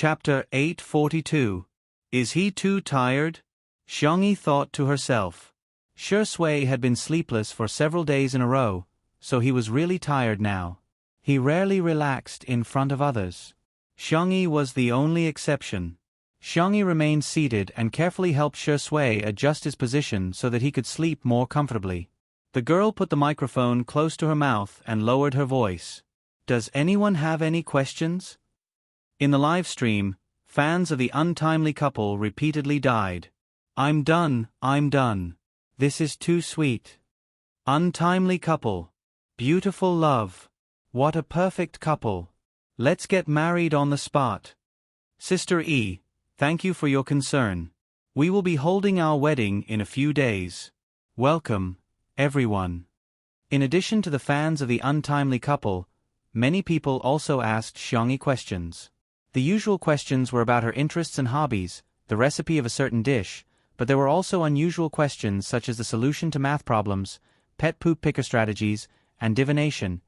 Chapter 842. Is he too tired? Xiangyi thought to herself. Shi Sui had been sleepless for several days in a row, so he was really tired now. He rarely relaxed in front of others. Xiangyi was the only exception. Xiangyi remained seated and carefully helped Shi Sui adjust his position so that he could sleep more comfortably. The girl put the microphone close to her mouth and lowered her voice. Does anyone have any questions? In the live stream, fans of the untimely couple repeatedly died. I'm done, I'm done. This is too sweet. Untimely couple. Beautiful love. What a perfect couple. Let's get married on the spot. Sister E, thank you for your concern. We will be holding our wedding in a few days. Welcome, everyone. In addition to the fans of the untimely couple, many people also asked Xiangyi questions. The usual questions were about her interests and hobbies, the recipe of a certain dish, but there were also unusual questions such as the solution to math problems, pet poop picker strategies, and divination.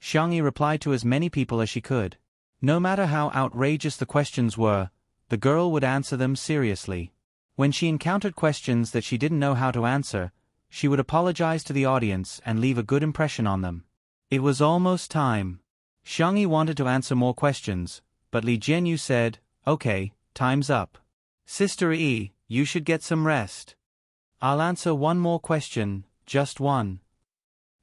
Xiangyi replied to as many people as she could. No matter how outrageous the questions were, the girl would answer them seriously. When she encountered questions that she didn't know how to answer, she would apologize to the audience and leave a good impression on them. It was almost time. Xiangyi wanted to answer more questions, but Li Jianyu said, "Okay, time's up. Sister E, you should get some rest. I'll answer one more question, just one."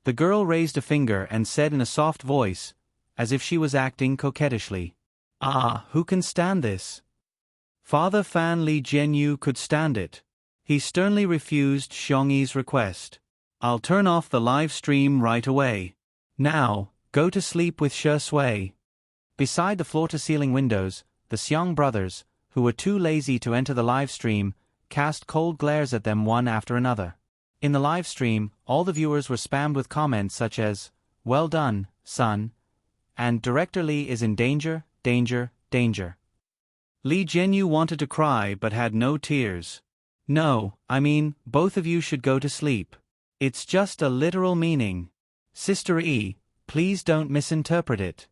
The girl raised a finger and said in a soft voice, as if she was acting coquettishly, who can stand this? Father Fan Li Jianyu could stand it. He sternly refused Xiangyi's request. I'll turn off the live stream right away. Now, go to sleep with Shi Sui. Beside the floor-to-ceiling windows, the Xiang brothers, who were too lazy to enter the live stream, cast cold glares at them one after another. In the live stream, all the viewers were spammed with comments such as, "Well done, son," and "Director Li is in danger, danger, danger." Li Jianyu wanted to cry but had no tears. "No, I mean, both of you should go to sleep. It's just a literal meaning. Sister E, please don't misinterpret it."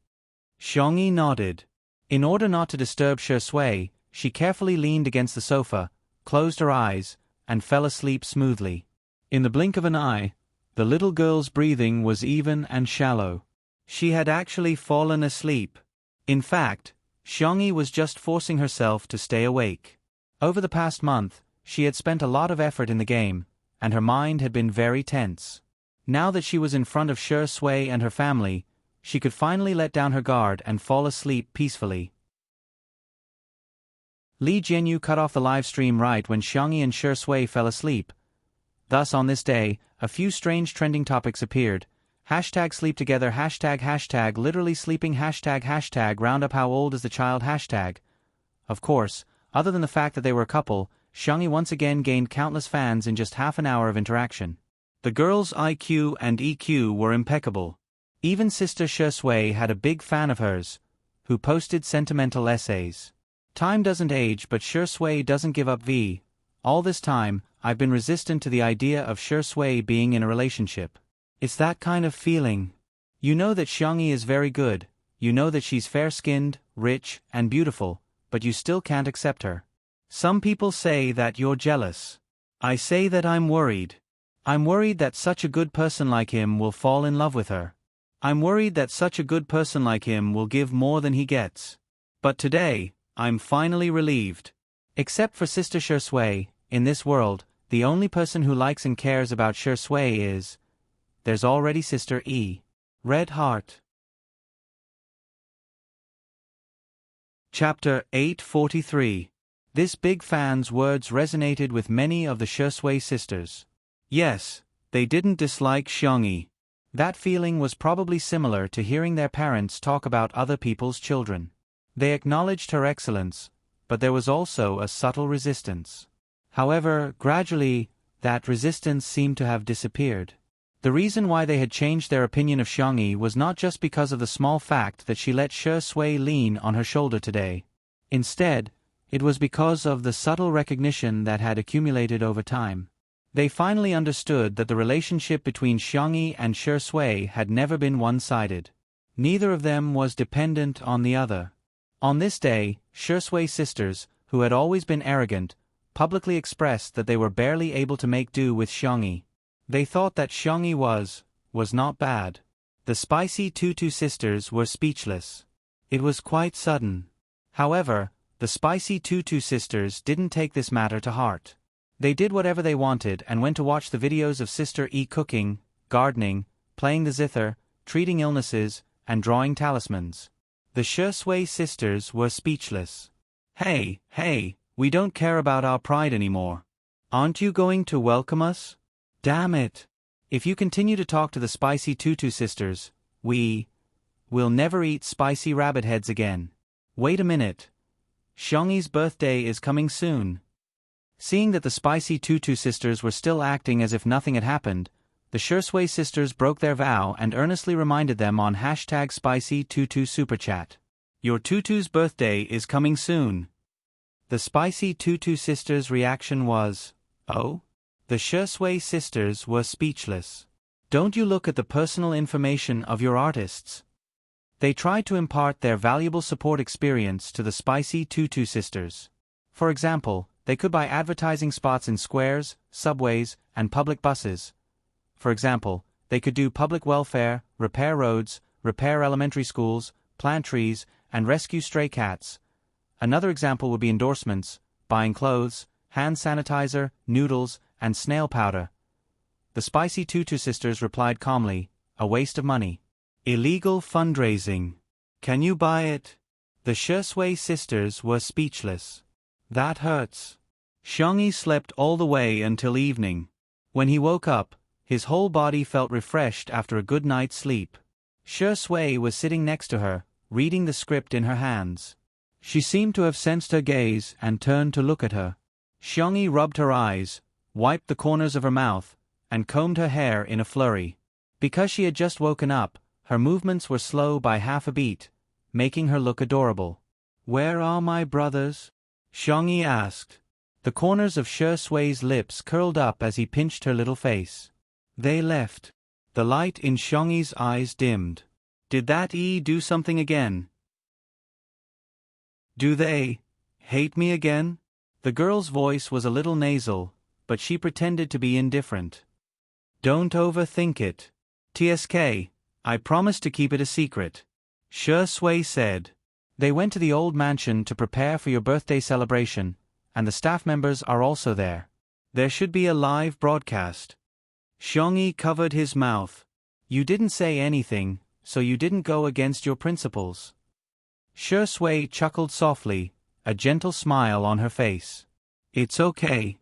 Xiangyi nodded. In order not to disturb Shi Sui, she carefully leaned against the sofa, closed her eyes, and fell asleep smoothly. In the blink of an eye, the little girl's breathing was even and shallow. She had actually fallen asleep. In fact, Xiangyi was just forcing herself to stay awake. Over the past month, she had spent a lot of effort in the game, and her mind had been very tense. Now that she was in front of Shi Sui and her family, she could finally let down her guard and fall asleep peacefully. Li Jianyu cut off the live stream right when Xiangyi and Shi Sui fell asleep. Thus on this day, a few strange trending topics appeared. Hashtag sleep together, hashtag literally sleeping, hashtag round up how old is the child, hashtag. Of course, other than the fact that they were a couple, Xiangyi once again gained countless fans in just half an hour of interaction. The girls' IQ and EQ were impeccable. Even Sister Shi Sui had a big fan of hers, who posted sentimental essays. Time doesn't age, but Shi Sui doesn't give up. All this time, I've been resistant to the idea of Shi Sui being in a relationship. It's that kind of feeling. You know that Xiangyi is very good, you know that she's fair-skinned, rich, and beautiful, but you still can't accept her. Some people say that you're jealous. I say that I'm worried. I'm worried that such a good person like him will fall in love with her. I'm worried that such a good person like him will give more than he gets. But today, I'm finally relieved. Except for Sister Shi Sui, in this world, the only person who likes and cares about Shi Sui is... there's already Sister E. Red Heart. Chapter 843. This big fan's words resonated with many of the Shi Sui sisters. Yes, they didn't dislike Xiangyi. That feeling was probably similar to hearing their parents talk about other people's children. They acknowledged her excellence, but there was also a subtle resistance. However, gradually, that resistance seemed to have disappeared. The reason why they had changed their opinion of Xiangyi was not just because of the small fact that she let Shi Sui lean on her shoulder today. Instead, it was because of the subtle recognition that had accumulated over time. They finally understood that the relationship between Xiangyi and Shi Sui had never been one-sided. Neither of them was dependent on the other. On this day, Shui sisters, who had always been arrogant, publicly expressed that they were barely able to make do with Xiangyi. They thought that Xiangyi was not bad. The spicy Tutu sisters were speechless. It was quite sudden. However, the spicy Tutu sisters didn't take this matter to heart. They did whatever they wanted and went to watch the videos of Sister E cooking, gardening, playing the zither, treating illnesses, and drawing talismans. The Shui sisters were speechless. Hey, we don't care about our pride anymore. Aren't you going to welcome us? Damn it. If you continue to talk to the spicy Tutu sisters, we'll never eat spicy rabbit heads again. Wait a minute. Xiangyi's birthday is coming soon. Seeing that the spicy Tutu sisters were still acting as if nothing had happened, the Shui sisters broke their vow and earnestly reminded them on #SpicyTutu Superchat. Your Tutu's birthday is coming soon. The spicy Tutu sisters' reaction was, oh? The Shui sisters were speechless. Don't you look at the personal information of your artists? They tried to impart their valuable support experience to the spicy Tutu sisters. For example, they could buy advertising spots in squares, subways, and public buses. For example, they could do public welfare, repair roads, repair elementary schools, plant trees, and rescue stray cats. Another example would be endorsements, buying clothes, hand sanitizer, noodles, and snail powder. The spicy Tutu sisters replied calmly, a waste of money. Illegal fundraising. Can you buy it? The Shui sisters were speechless. That hurts. Xiangyi slept all the way until evening. When he woke up, his whole body felt refreshed after a good night's sleep. Shui was sitting next to her, reading the script in her hands. She seemed to have sensed her gaze and turned to look at her. Xiangyi rubbed her eyes, wiped the corners of her mouth, and combed her hair in a flurry. Because she had just woken up, her movements were slow by half a beat, making her look adorable. Where are my brothers? Xiangyi asked. The corners of Shui's lips curled up as he pinched her little face. They left. The light in Xiangyi's eyes dimmed. Did that do something again? Do they hate me again? The girl's voice was a little nasal, but she pretended to be indifferent. Don't overthink it. TSK, I promise to keep it a secret. Shui said. They went to the old mansion to prepare for your birthday celebration, and the staff members are also there. There should be a live broadcast. Xiangyi covered his mouth. You didn't say anything, so you didn't go against your principles. Shui chuckled softly, a gentle smile on her face. It's okay.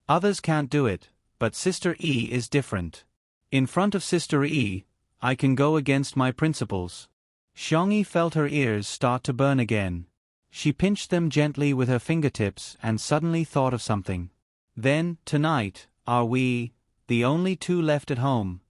Others can't do it, but Sister E is different. In front of Sister E, I can go against my principles. Xiangyi felt her ears start to burn again. She pinched them gently with her fingertips and suddenly thought of something. Then, tonight, are we the only two left at home?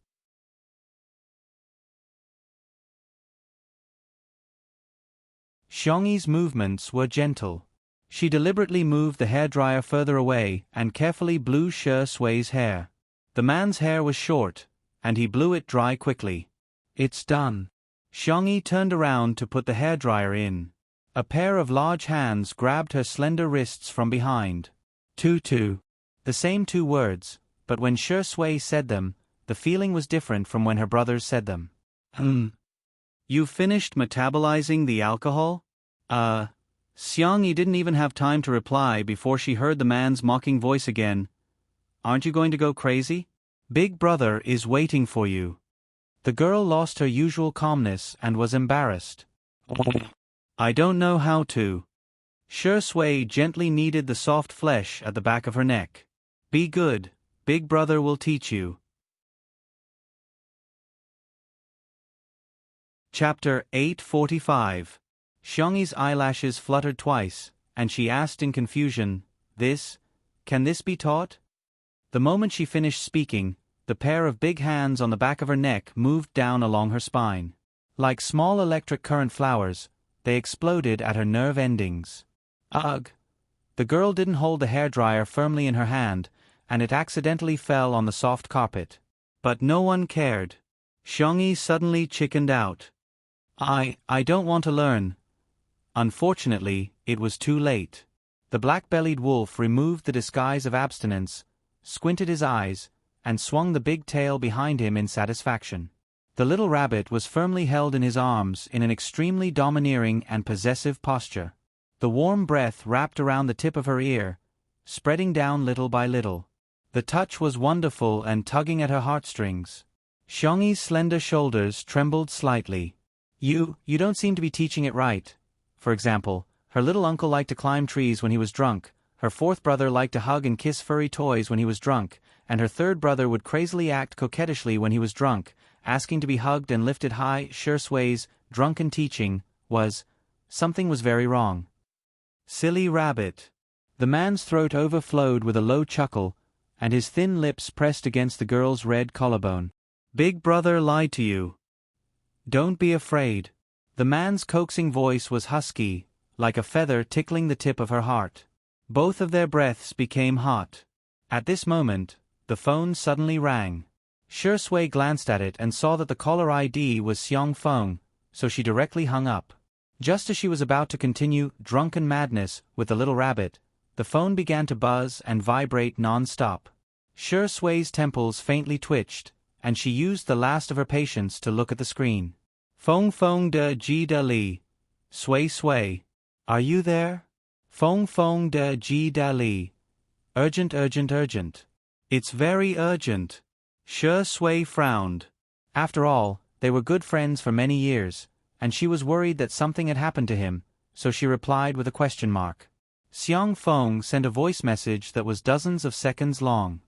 Xiangyi's movements were gentle. She deliberately moved the hairdryer further away and carefully blew Shui's hair. The man's hair was short, and he blew it dry quickly. It's done. Xiangyi turned around to put the hairdryer in. A pair of large hands grabbed her slender wrists from behind. Tutu. The same two words, but when Shui said them, the feeling was different from when her brothers said them. You finished metabolizing the alcohol? Xiangyi didn't even have time to reply before she heard the man's mocking voice again. Aren't you going to go crazy? Big brother is waiting for you. The girl lost her usual calmness and was embarrassed. I don't know how to. Shui gently kneaded the soft flesh at the back of her neck. Be good, big brother will teach you. Chapter 845. Xiangyi's eyelashes fluttered twice, and she asked in confusion, Can this be taught? The moment she finished speaking, the pair of big hands on the back of her neck moved down along her spine. Like small electric current flowers, they exploded at her nerve endings. Ugh! The girl didn't hold the hairdryer firmly in her hand, and it accidentally fell on the soft carpet. But no one cared. Xiangyi suddenly chickened out. I don't want to learn. Unfortunately, it was too late. The black-bellied wolf removed the disguise of abstinence, squinted his eyes, and swung the big tail behind him in satisfaction. The little rabbit was firmly held in his arms in an extremely domineering and possessive posture. The warm breath wrapped around the tip of her ear, spreading down little by little. The touch was wonderful and tugging at her heartstrings. Xiangyi's slender shoulders trembled slightly. You don't seem to be teaching it right. For example, her little uncle liked to climb trees when he was drunk, her fourth brother liked to hug and kiss furry toys when he was drunk, and her third brother would crazily act coquettishly when he was drunk, asking to be hugged and lifted high. Shurshui's drunken teaching something was very wrong. Silly rabbit. The man's throat overflowed with a low chuckle, and his thin lips pressed against the girl's red collarbone. Big brother lied to you. Don't be afraid. The man's coaxing voice was husky, like a feather tickling the tip of her heart. Both of their breaths became hot. At this moment, the phone suddenly rang. Shurshui glanced at it and saw that the caller ID was Xiang Feng, so she directly hung up. Just as she was about to continue drunken madness with the little rabbit, the phone began to buzz and vibrate non-stop. Shurshui's temples faintly twitched, and she used the last of her patience to look at the screen. Feng Feng de ji de li. Sui Sui. Are you there? Feng Feng de ji de li. Urgent, urgent, urgent. It's very urgent. Shurshui frowned. After all, they were good friends for many years, and she was worried that something had happened to him, so she replied with a question mark. Xiang Feng sent a voice message that was dozens of seconds long.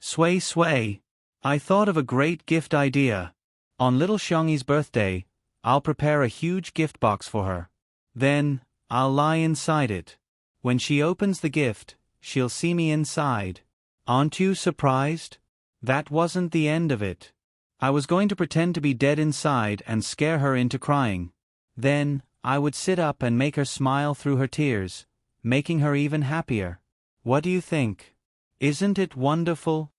Sui Sui. I thought of a great gift idea. On little Xiangyi's birthday, I'll prepare a huge gift box for her. Then, I'll lie inside it. When she opens the gift, she'll see me inside. Aren't you surprised? That wasn't the end of it. I was going to pretend to be dead inside and scare her into crying. Then, I would sit up and make her smile through her tears, making her even happier. What do you think? Isn't it wonderful?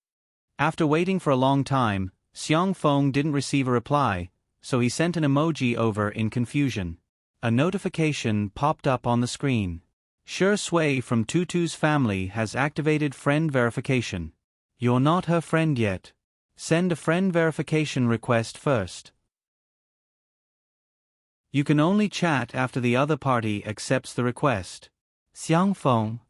After waiting for a long time, Xiang Feng didn't receive a reply, so he sent an emoji over in confusion. A notification popped up on the screen. Shurshui from Tutu's family has activated friend verification. You're not her friend yet. Send a friend verification request first. You can only chat after the other party accepts the request. Xiang Feng.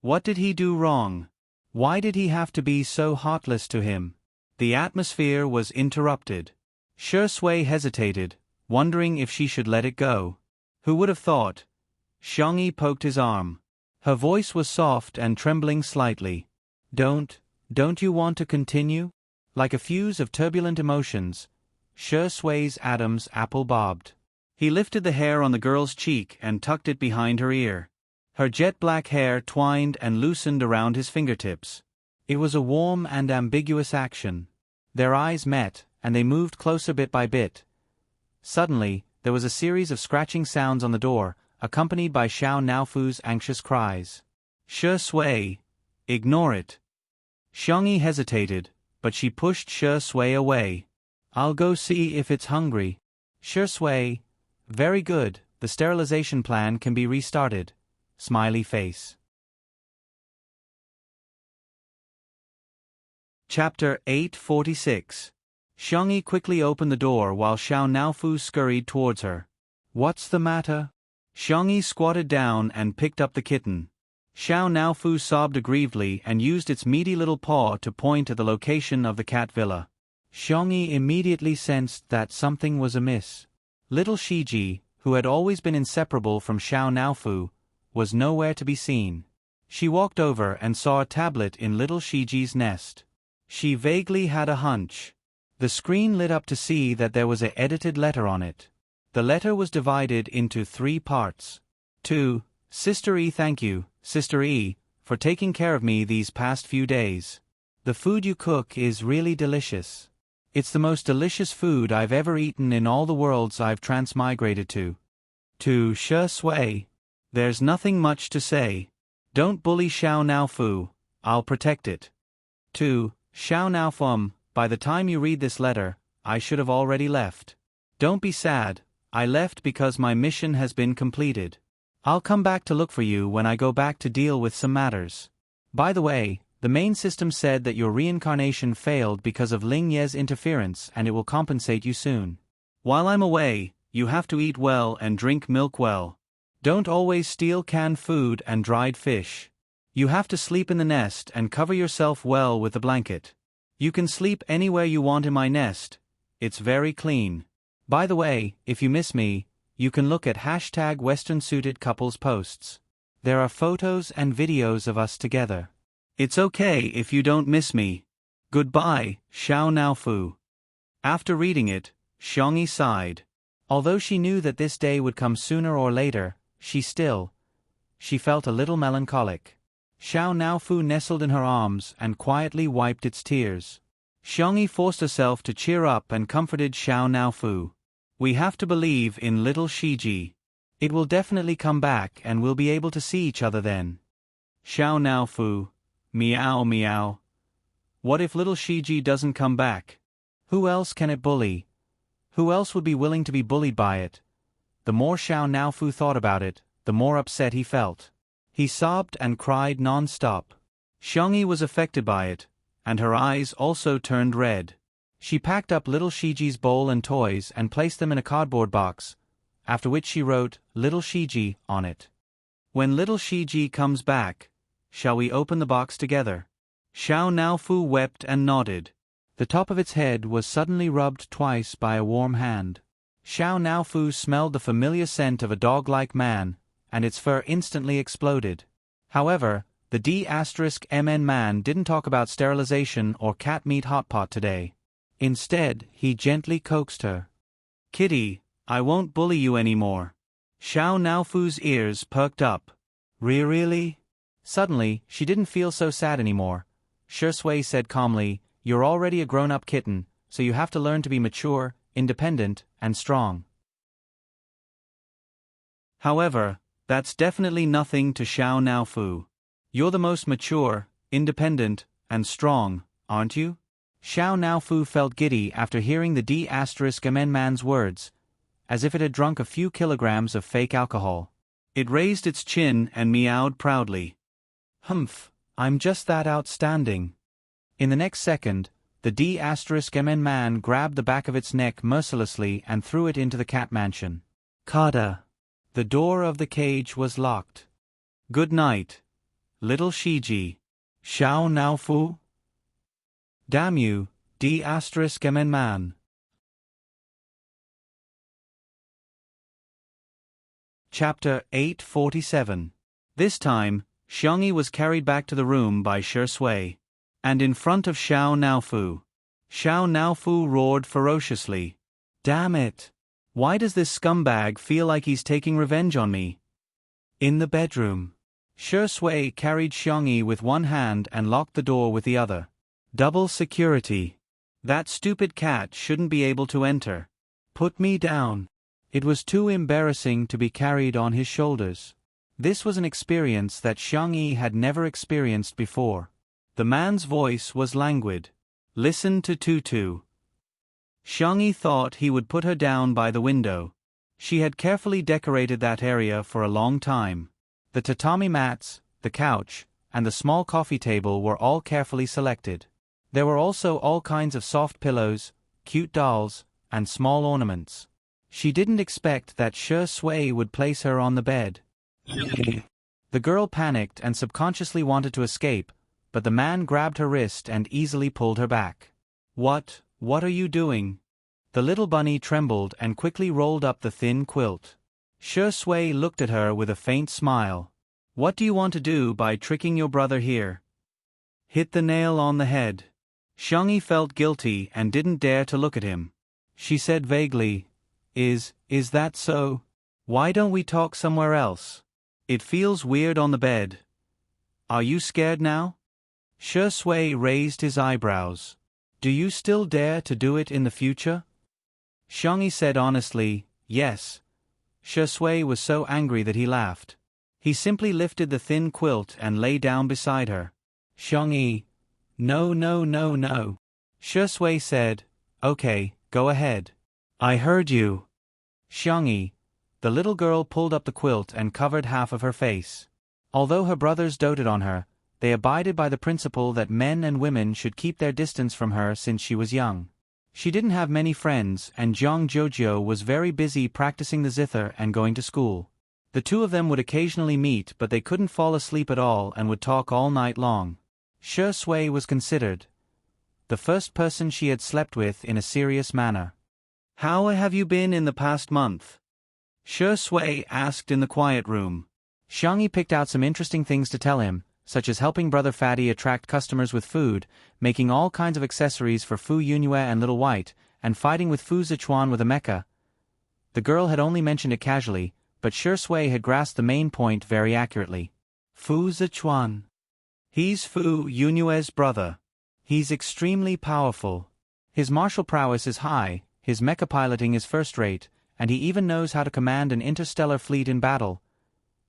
What did he do wrong? Why did he have to be so heartless to him? The atmosphere was interrupted. Shurshui hesitated, wondering if she should let it go. Who would have thought? Xiangyi poked his arm. Her voice was soft and trembling slightly. Don't you want to continue? Like a fuse of turbulent emotions, Shurshui's atoms apple-bobbed. He lifted the hair on the girl's cheek and tucked it behind her ear. Her jet-black hair twined and loosened around his fingertips. It was a warm and ambiguous action. Their eyes met, and they moved closer bit by bit. Suddenly, there was a series of scratching sounds on the door, accompanied by Xiao Naofu's anxious cries. Shurshui, ignore it. Xiangyi hesitated, but she pushed Shurshui away. I'll go see if it's hungry. Shurshui, very good, the sterilization plan can be restarted. Smiley face. Chapter 846. Xiangyi quickly opened the door while Xiao Naofu scurried towards her. What's the matter? Xiangyi squatted down and picked up the kitten. Xiao Naofu sobbed aggrievedly and used its meaty little paw to point at the location of the cat villa. Xiangyi immediately sensed that something was amiss. Little Shiji, who had always been inseparable from Xiao Naofu, was nowhere to be seen. She walked over and saw a tablet in little Shiji's nest. She vaguely had a hunch. The screen lit up to see that there was an edited letter on it. The letter was divided into 3 parts. To Sister E, thank you, Sister E, for taking care of me these past few days. The food you cook is really delicious. It's the most delicious food I've ever eaten in all the worlds I've transmigrated to. To Shurshui. There's nothing much to say. Don't bully Xiao Naofu, I'll protect it. To Xiao Naofum, by the time you read this letter, I should have already left. Don't be sad, I left because my mission has been completed. I'll come back to look for you when I go back to deal with some matters. By the way, the main system said that your reincarnation failed because of Ling Ye's interference and it will compensate you soon. While I'm away, you have to eat well and drink milk well. Don't always steal canned food and dried fish. You have to sleep in the nest and cover yourself well with the blanket. You can sleep anywhere you want in my nest. It's very clean. By the way, if you miss me, you can look at #WesternSuitedCouples posts. There are photos and videos of us together. It's okay if you don't miss me. Goodbye, Xiao Naofu. After reading it, Xiangyi sighed. Although she knew that this day would come sooner or later, she felt a little melancholic. Xiao Naofu nestled in her arms and quietly wiped its tears. Xiangyi forced herself to cheer up and comforted Xiao Naofu. We have to believe in little Shiji. It will definitely come back and we'll be able to see each other then. Xiao Naofu, meow meow. What if little Shiji doesn't come back? Who else can it bully? Who else would be willing to be bullied by it? The more Xiao Naofu thought about it, the more upset he felt. He sobbed and cried non-stop. Xiangyi was affected by it, and her eyes also turned red. She packed up little Shiji's bowl and toys and placed them in a cardboard box, after which she wrote, "Little Shiji," on it. When little Shiji comes back, shall we open the box together? Xiao Naofu wept and nodded. The top of its head was suddenly rubbed twice by a warm hand. Xiao Naofu smelled the familiar scent of a dog-like man, and its fur instantly exploded. However, the D*MN man didn't talk about sterilization or cat meat hot pot today. Instead, he gently coaxed her. "Kitty, I won't bully you anymore." Xiao Naofu's ears perked up. Really? Suddenly, she didn't feel so sad anymore. Shui said calmly, "You're already a grown-up kitten, so you have to learn to be mature, independent, and strong." However, that's definitely nothing to Xiao Naofu. You're the most mature, independent, and strong, aren't you? Xiao Naofu felt giddy after hearing the D*MN man's words, as if it had drunk a few kilograms of fake alcohol. It raised its chin and meowed proudly. "Humph, I'm just that outstanding." In the next second, the D*MN man grabbed the back of its neck mercilessly and threw it into the cat mansion. Kada. The door of the cage was locked. "Good night, little Shiji." Xiao Naofu? Damn you, D*MN man. Chapter 847. This time, Xiangyi was carried back to the room by Shui, and in front of Xiao Naofu. Xiao Naofu roared ferociously. "Damn it! Why does this scumbag feel like he's taking revenge on me?" In the bedroom, Shui carried Xiangyi with one hand and locked the door with the other. Double security. That stupid cat shouldn't be able to enter. Put me down. It was too embarrassing to be carried on his shoulders. This was an experience that Xiangyi had never experienced before. The man's voice was languid. "Listen to Tutu." Xiangyi thought he would put her down by the window. She had carefully decorated that area for a long time. The tatami mats, the couch, and the small coffee table were all carefully selected. There were also all kinds of soft pillows, cute dolls, and small ornaments. She didn't expect that Shui would place her on the bed. The girl panicked and subconsciously wanted to escape, but the man grabbed her wrist and easily pulled her back. What are you doing?" The little bunny trembled and quickly rolled up the thin quilt. Shui looked at her with a faint smile. "What do you want to do by tricking your brother here?" "Hit the nail on the head." Xiangyi felt guilty and didn't dare to look at him. She said vaguely, Is that so? Why don't we talk somewhere else? It feels weird on the bed. Are you scared now?" Shui raised his eyebrows. "Do you still dare to do it in the future?" Xiangyi said honestly, "Yes." Shui was so angry that he laughed. He simply lifted the thin quilt and lay down beside her. "Xiangyi, no. Shui said, "Okay, go ahead." "I heard you." Xiangyi. The little girl pulled up the quilt and covered half of her face. Although her brothers doted on her, they abided by the principle that men and women should keep their distance from her since she was young. She didn't have many friends, and Jiang Jojo was very busy practicing the zither and going to school. The two of them would occasionally meet, but they couldn't fall asleep at all and would talk all night long. Shi Sui was considered the first person she had slept with in a serious manner. "How have you been in the past month?" Shi Sui asked in the quiet room. Xiangyi picked out some interesting things to tell him, such as helping Brother Fatty attract customers with food, making all kinds of accessories for Fu Yunhue and Little White, and fighting with Fu Zichuan with a mecha. The girl had only mentioned it casually, but Shi Sui had grasped the main point very accurately. Fu Zichuan. He's Fu Yunue's brother. He's extremely powerful. His martial prowess is high, his mecha piloting is first-rate, and he even knows how to command an interstellar fleet in battle.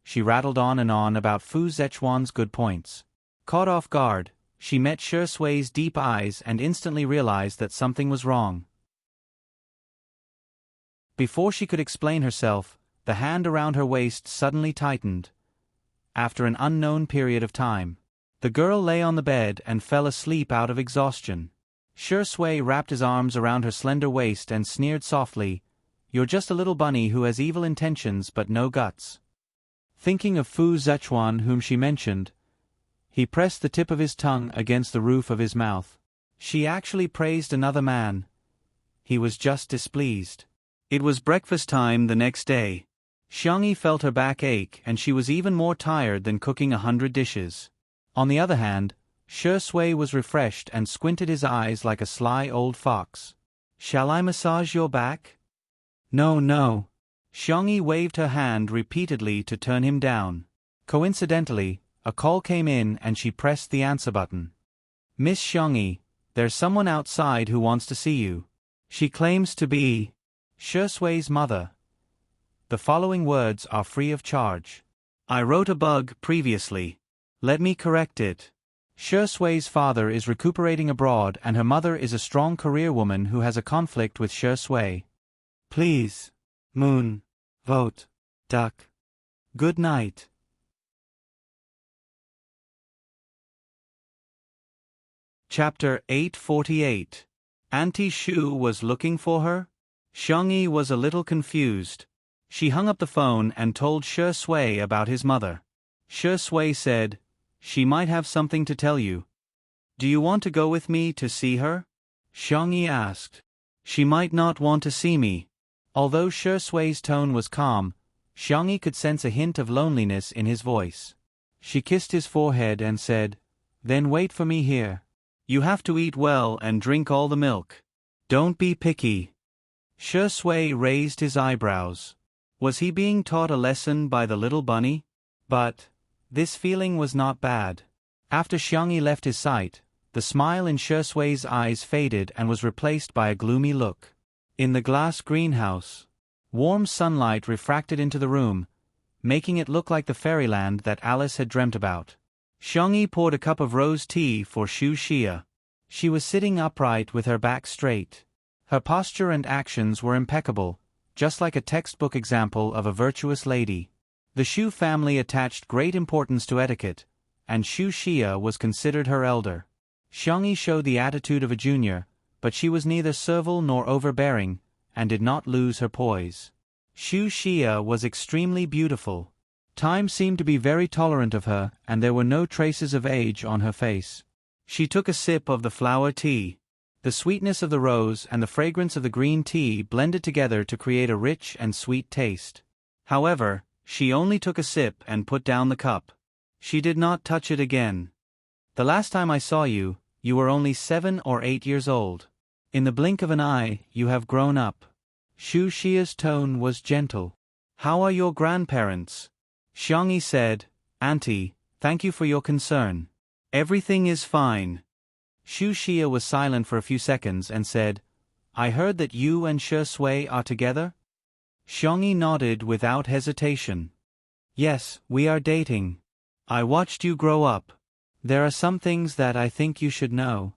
She rattled on and on about Fu Zichuan's good points. Caught off guard, she met Shi Sui's deep eyes and instantly realized that something was wrong. Before she could explain herself, the hand around her waist suddenly tightened. After an unknown period of time, the girl lay on the bed and fell asleep out of exhaustion. Shi Sui wrapped his arms around her slender waist and sneered softly, "You're just a little bunny who has evil intentions but no guts." Thinking of Fu Zichuan whom she mentioned, he pressed the tip of his tongue against the roof of his mouth. She actually praised another man. He was just displeased. It was breakfast time the next day. Xiangyi felt her back ache and she was even more tired than cooking 100 dishes. On the other hand, Shi Sui was refreshed and squinted his eyes like a sly old fox. "Shall I massage your back?" "No, no." Xiangyi waved her hand repeatedly to turn him down. Coincidentally, a call came in and she pressed the answer button. "Miss Xiangyi, there's someone outside who wants to see you. She claims to be Shi Sui's mother." The following words are free of charge. "I wrote a bug previously. Let me correct it. Shi Sui's father is recuperating abroad and her mother is a strong career woman who has a conflict with Shi Sui. Please. Moon. Vote. Duck. Good night." Chapter 848. Auntie Shu was looking for her? Xiangyi was a little confused. She hung up the phone and told Shi Sui about his mother. Shi Sui said, "She might have something to tell you. Do you want to go with me to see her?" Xiangyi asked. "She might not want to see me." Although Shi Sui's tone was calm, Xiangyi could sense a hint of loneliness in his voice. She kissed his forehead and said, "Then wait for me here. You have to eat well and drink all the milk. Don't be picky." Shi Sui raised his eyebrows. Was he being taught a lesson by the little bunny? But this feeling was not bad. After Xiangyi left his sight, the smile in Shi Sui's eyes faded and was replaced by a gloomy look. In the glass greenhouse, warm sunlight refracted into the room, making it look like the fairyland that Alice had dreamt about. Xiangyi poured a cup of rose tea for Xu Xia. She was sitting upright with her back straight. Her posture and actions were impeccable, just like a textbook example of a virtuous lady. The Xu family attached great importance to etiquette, and Xu Xia was considered her elder. Xiangyi showed the attitude of a junior, but she was neither servile nor overbearing, and did not lose her poise. Xu Xia was extremely beautiful. Time seemed to be very tolerant of her, and there were no traces of age on her face. She took a sip of the flower tea. The sweetness of the rose and the fragrance of the green tea blended together to create a rich and sweet taste. However, she only took a sip and put down the cup. She did not touch it again. "The last time I saw you, you were only 7 or 8 years old. In the blink of an eye, you have grown up." Xu Xia's tone was gentle. "How are your grandparents?" Xiangyi said, "Auntie, thank you for your concern. Everything is fine." Xu Xia was silent for a few seconds and said, "I heard that you and Shi Sui are together?" Xiangyi nodded without hesitation. "Yes, we are dating. I watched you grow up. There are some things that I think you should know."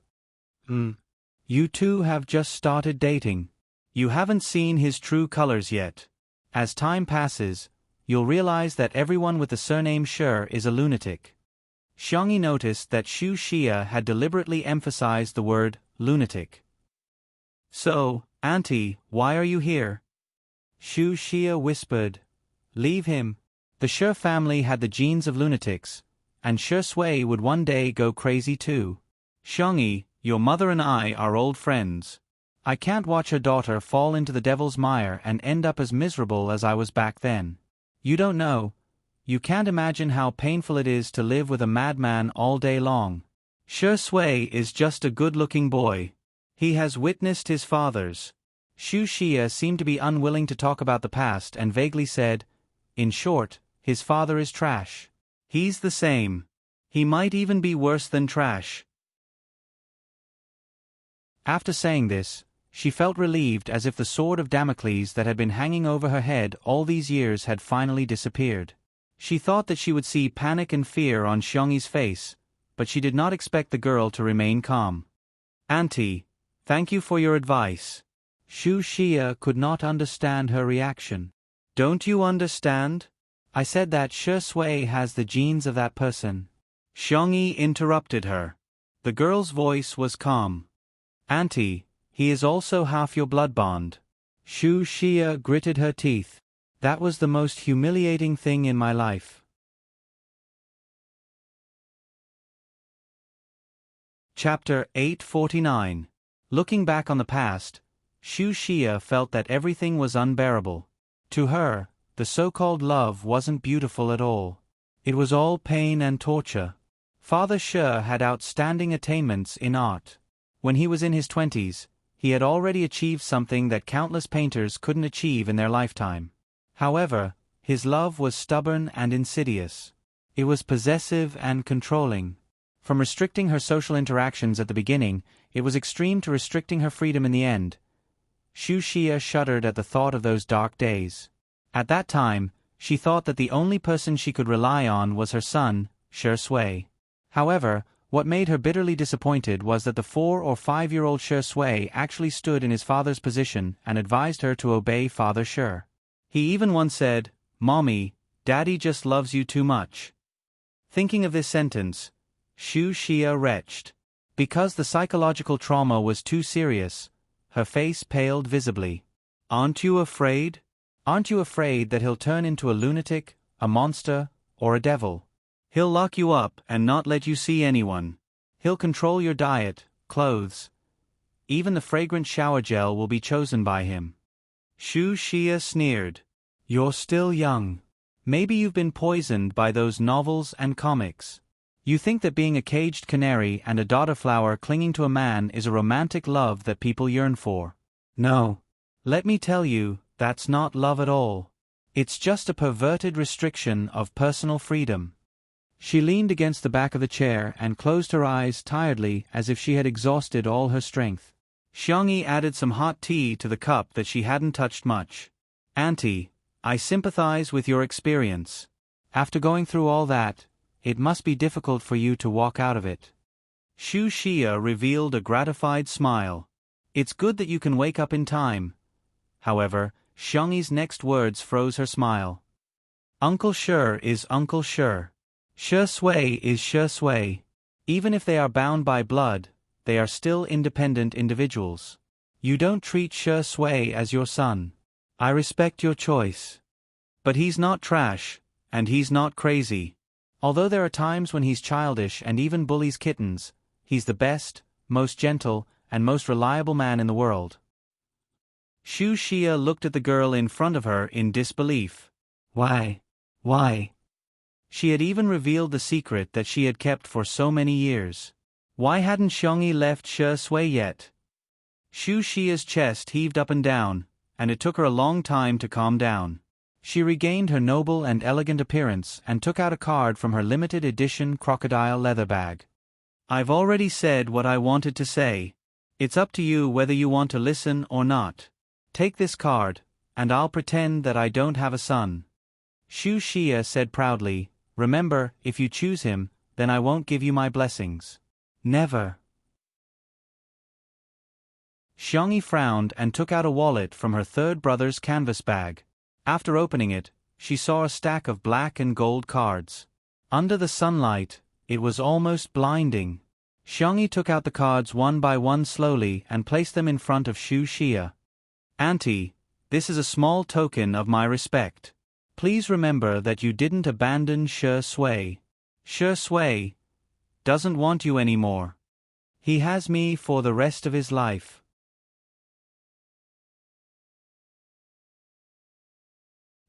You two have just started dating. You haven't seen his true colors yet. As time passes, you'll realize that everyone with the surname Shi is a lunatic. Xiangyi noticed that Xu Xia had deliberately emphasized the word lunatic. So, Auntie, why are you here? Xu Xia whispered. Leave him. The Shi family had the genes of lunatics, and Shi Sui would one day go crazy too. Xiangyi, your mother and I are old friends. I can't watch her daughter fall into the devil's mire and end up as miserable as I was back then. You don't know. You can't imagine how painful it is to live with a madman all day long. Shi Sui is just a good-looking boy. He has witnessed his father's. Xu Xia seemed to be unwilling to talk about the past and vaguely said, in short, his father is trash. He's the same. He might even be worse than trash. After saying this, she felt relieved, as if the sword of Damocles that had been hanging over her head all these years had finally disappeared. She thought that she would see panic and fear on Xiangyi's face, but she did not expect the girl to remain calm. Auntie, thank you for your advice. Xu Xia could not understand her reaction. Don't you understand? I said that Shi Sui has the genes of that person. Xiangyi interrupted her. The girl's voice was calm. Auntie, he is also half your blood bond. Xu Xia gritted her teeth. That was the most humiliating thing in my life. Chapter 849. Looking back on the past, Xu Xia felt that everything was unbearable. To her, the so-called love wasn't beautiful at all. It was all pain and torture. Father Shi had outstanding attainments in art. When he was in his 20s, he had already achieved something that countless painters couldn't achieve in their lifetime. However, his love was stubborn and insidious. It was possessive and controlling. From restricting her social interactions at the beginning, it was extreme to restricting her freedom in the end. Xu Xia shuddered at the thought of those dark days. At that time, she thought that the only person she could rely on was her son, Shi Sui. However, what made her bitterly disappointed was that the 4 or 5-year-old Shi Sui actually stood in his father's position and advised her to obey Father Shi. He even once said, "Mommy, Daddy just loves you too much." Thinking of this sentence, Xu Xia retched. Because the psychological trauma was too serious, her face paled visibly. Aren't you afraid? Aren't you afraid that he'll turn into a lunatic, a monster, or a devil? He'll lock you up and not let you see anyone. He'll control your diet, clothes. Even the fragrant shower gel will be chosen by him. Xu Xia sneered. You're still young. Maybe you've been poisoned by those novels and comics. You think that being a caged canary and a dodder flower clinging to a man is a romantic love that people yearn for. No. Let me tell you, that's not love at all. It's just a perverted restriction of personal freedom. She leaned against the back of the chair and closed her eyes tiredly, as if she had exhausted all her strength. Xiangyi added some hot tea to the cup that she hadn't touched much. Auntie, I sympathize with your experience. After going through all that, it must be difficult for you to walk out of it. Xu Xia revealed a gratified smile. It's good that you can wake up in time. However, Xiangyi's next words froze her smile. Uncle Shi is Uncle Shi. Shi Sui is Shi Sui. Even if they are bound by blood, they are still independent individuals. You don't treat Shi Sui as your son. I respect your choice. But he's not trash, and he's not crazy. Although there are times when he's childish and even bullies kittens, he's the best, most gentle, and most reliable man in the world. Xu Xia looked at the girl in front of her in disbelief. Why? Why? She had even revealed the secret that she had kept for so many years. Why hadn't Xiangyi left Shi Sui yet? Xu Xia's chest heaved up and down, and it took her a long time to calm down. She regained her noble and elegant appearance and took out a card from her limited edition crocodile leather bag. I've already said what I wanted to say. It's up to you whether you want to listen or not. Take this card, and I'll pretend that I don't have a son. Xu Xia said proudly, remember, if you choose him, then I won't give you my blessings. Never. Xiangyi frowned and took out a wallet from her third brother's canvas bag. After opening it, she saw a stack of black and gold cards. Under the sunlight, it was almost blinding. Xiangyi took out the cards one by one slowly and placed them in front of Xu Xia. "Auntie, this is a small token of my respect. Please remember that you didn't abandon Shi Sui. Shi Sui doesn't want you anymore. He has me for the rest of his life."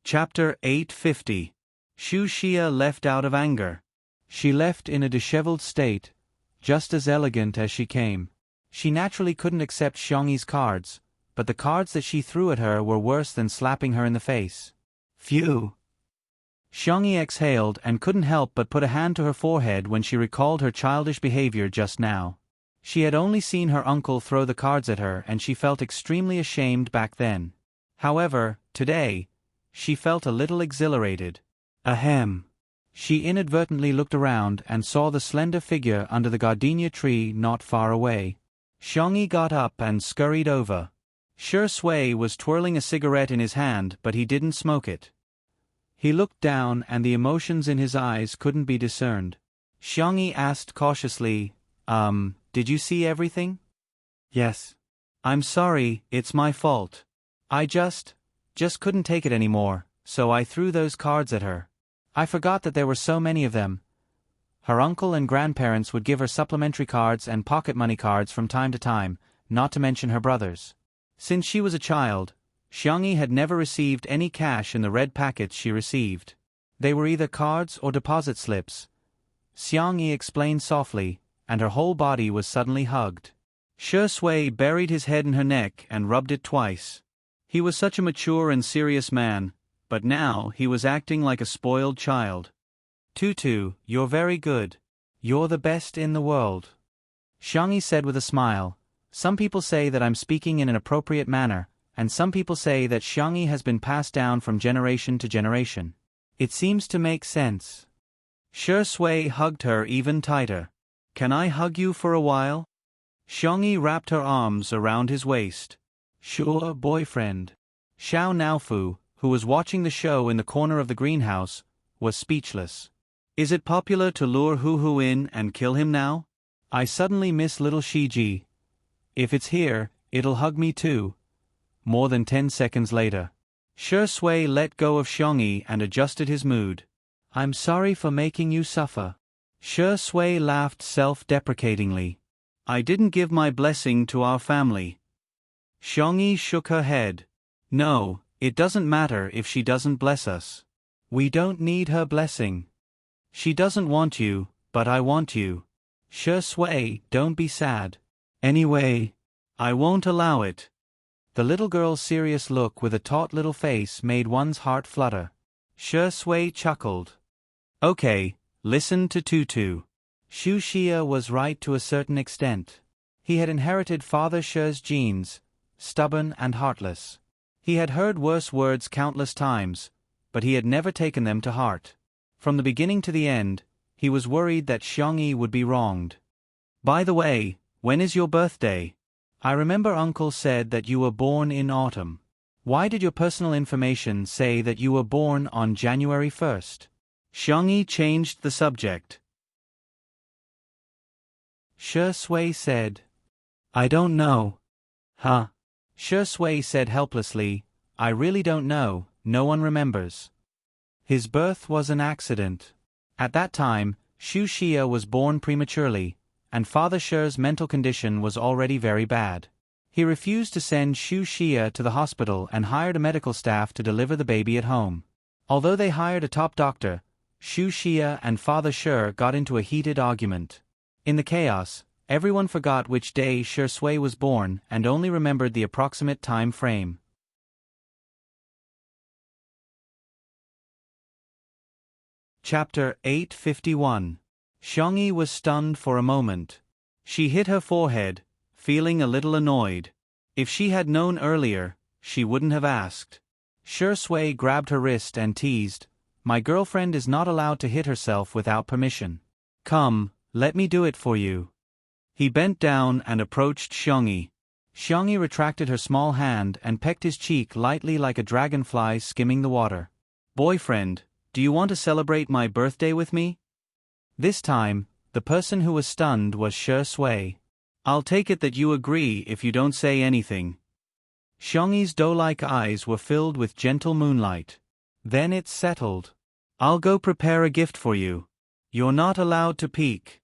Chapter 850. Xu Xia left out of anger. She left in a disheveled state, just as elegant as she came. She naturally couldn't accept Xiangyi's cards, but the cards that she threw at her were worse than slapping her in the face. Phew! Xiangyi exhaled and couldn't help but put a hand to her forehead when she recalled her childish behavior just now. She had only seen her uncle throw the cards at her and she felt extremely ashamed back then. However, today, she felt a little exhilarated. Ahem! She inadvertently looked around and saw the slender figure under the gardenia tree not far away. Xiangyi got up and scurried over. Shi Sui was twirling a cigarette in his hand, but he didn't smoke it. He looked down and the emotions in his eyes couldn't be discerned. Xiangyi asked cautiously, did you see everything?" "Yes." "I'm sorry, it's my fault. I just couldn't take it anymore, so I threw those cards at her. I forgot that there were so many of them. Her uncle and grandparents would give her supplementary cards and pocket money cards from time to time, not to mention her brothers. Since she was a child, Xiangyi had never received any cash in the red packets she received. They were either cards or deposit slips," Xiangyi explained softly, and her whole body was suddenly hugged. Shi Sui buried his head in her neck and rubbed it twice. He was such a mature and serious man, but now he was acting like a spoiled child. "Tutu, you're very good. You're the best in the world," Xiangyi said with a smile. "Some people say that I'm speaking in an appropriate manner, and some people say that Xiangyi has been passed down from generation to generation. It seems to make sense." Shi Sui hugged her even tighter. "Can I hug you for a while?" Xiangyi wrapped her arms around his waist. "Sure, boyfriend." Xiao Naofu, who was watching the show in the corner of the greenhouse, was speechless. "Is it popular to lure Hu in and kill him now? I suddenly miss little Shiji. If it's here, it'll hug me too." More than 10 seconds later, Shi Sui let go of Xiangyi and adjusted his mood. "I'm sorry for making you suffer." Shi Sui laughed self-deprecatingly. "I didn't give my blessing to our family." Xiangyi shook her head. "No, it doesn't matter if she doesn't bless us. We don't need her blessing. She doesn't want you, but I want you. Shi Sui, don't be sad. Anyway, I won't allow it." The little girl's serious look with a taut little face made one's heart flutter. Shi Sui chuckled. "Okay, listen to Tutu. Xu Xia was right to a certain extent. He had inherited Father Shi's genes, stubborn and heartless. He had heard worse words countless times, but he had never taken them to heart. From the beginning to the end, he was worried that Xiangyi would be wronged. By the way, when is your birthday? I remember Uncle said that you were born in autumn. Why did your personal information say that you were born on January 1st? Xiangyi changed the subject. Shi Sui said, "I don't know." "Huh?" Shi Sui said helplessly, "I really don't know, no one remembers. His birth was an accident. At that time, Xu Xia was born prematurely, and Father Shi's mental condition was already very bad. He refused to send Xu Xia to the hospital and hired a medical staff to deliver the baby at home. Although they hired a top doctor, Xu Xia and Father Shi got into a heated argument. In the chaos, everyone forgot which day Shi Sui was born and only remembered the approximate time frame. Chapter 851. Xiangyi was stunned for a moment. She hit her forehead, feeling a little annoyed. If she had known earlier, she wouldn't have asked. Shi Sui grabbed her wrist and teased, "My girlfriend is not allowed to hit herself without permission. Come, let me do it for you." He bent down and approached Xiangyi. Xiangyi retracted her small hand and pecked his cheek lightly like a dragonfly skimming the water. Boyfriend, do you want to celebrate my birthday with me? This time, the person who was stunned was Shi Sui. I'll take it that you agree if you don't say anything. Xiangyi's doe-like eyes were filled with gentle moonlight. Then it's settled. I'll go prepare a gift for you. You're not allowed to peek.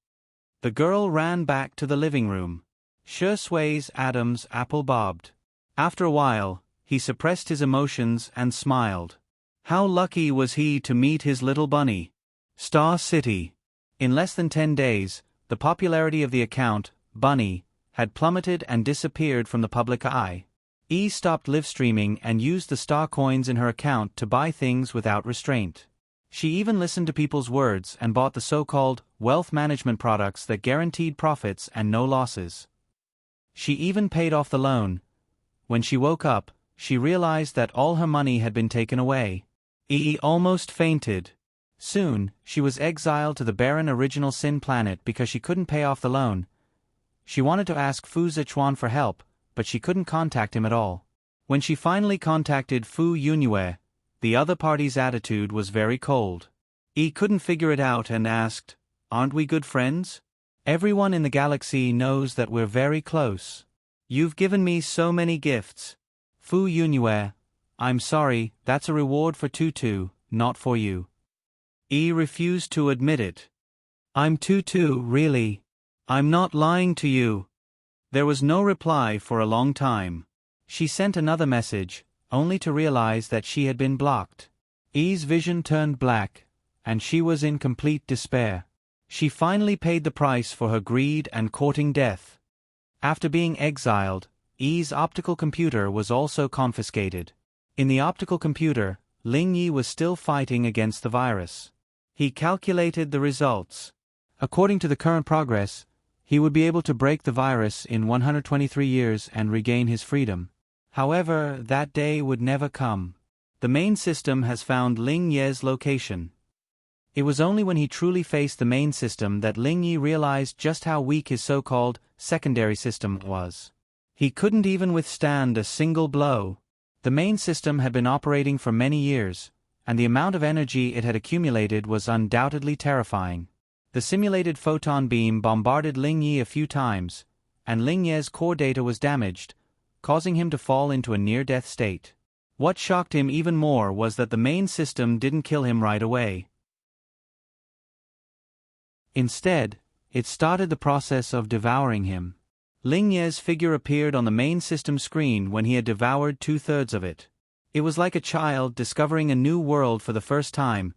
The girl ran back to the living room. Shi Sui's Adam's apple bobbed. After a while, he suppressed his emotions and smiled. How lucky was he to meet his little bunny. Star City. In less than 10 days, the popularity of the account, Bunny, had plummeted and disappeared from the public eye. E stopped live streaming and used the star coins in her account to buy things without restraint. She even listened to people's words and bought the so-called wealth management products that guaranteed profits and no losses. She even paid off the loan. When she woke up, she realized that all her money had been taken away. E almost fainted. Soon, she was exiled to the barren Original Sin planet because she couldn't pay off the loan. She wanted to ask Fu Zichuan for help, but she couldn't contact him at all. When she finally contacted Fu Yunyue, the other party's attitude was very cold. E couldn't figure it out and asked, "Aren't we good friends? Everyone in the galaxy knows that we're very close. You've given me so many gifts." Fu Yunyue, "I'm sorry, that's a reward for Tutu, not for you." E refused to admit it. "I'm Tutu, really. I'm not lying to you." There was no reply for a long time. She sent another message, only to realize that she had been blocked. E's vision turned black, and she was in complete despair. She finally paid the price for her greed and courting death. After being exiled, E's optical computer was also confiscated. In the optical computer, Ling Yi was still fighting against the virus. He calculated the results. According to the current progress, he would be able to break the virus in 123 years and regain his freedom. However, that day would never come. The main system has found Ling Ye's location. It was only when he truly faced the main system that Ling Yi realized just how weak his so-called secondary system was. He couldn't even withstand a single blow. The main system had been operating for many years, and the amount of energy it had accumulated was undoubtedly terrifying. The simulated photon beam bombarded Ling Yi a few times, and Ling Ye's core data was damaged, causing him to fall into a near-death state. What shocked him even more was that the main system didn't kill him right away. Instead, it started the process of devouring him. Ling Ye's figure appeared on the main system screen when he had devoured 2/3 of it. It was like a child discovering a new world for the first time,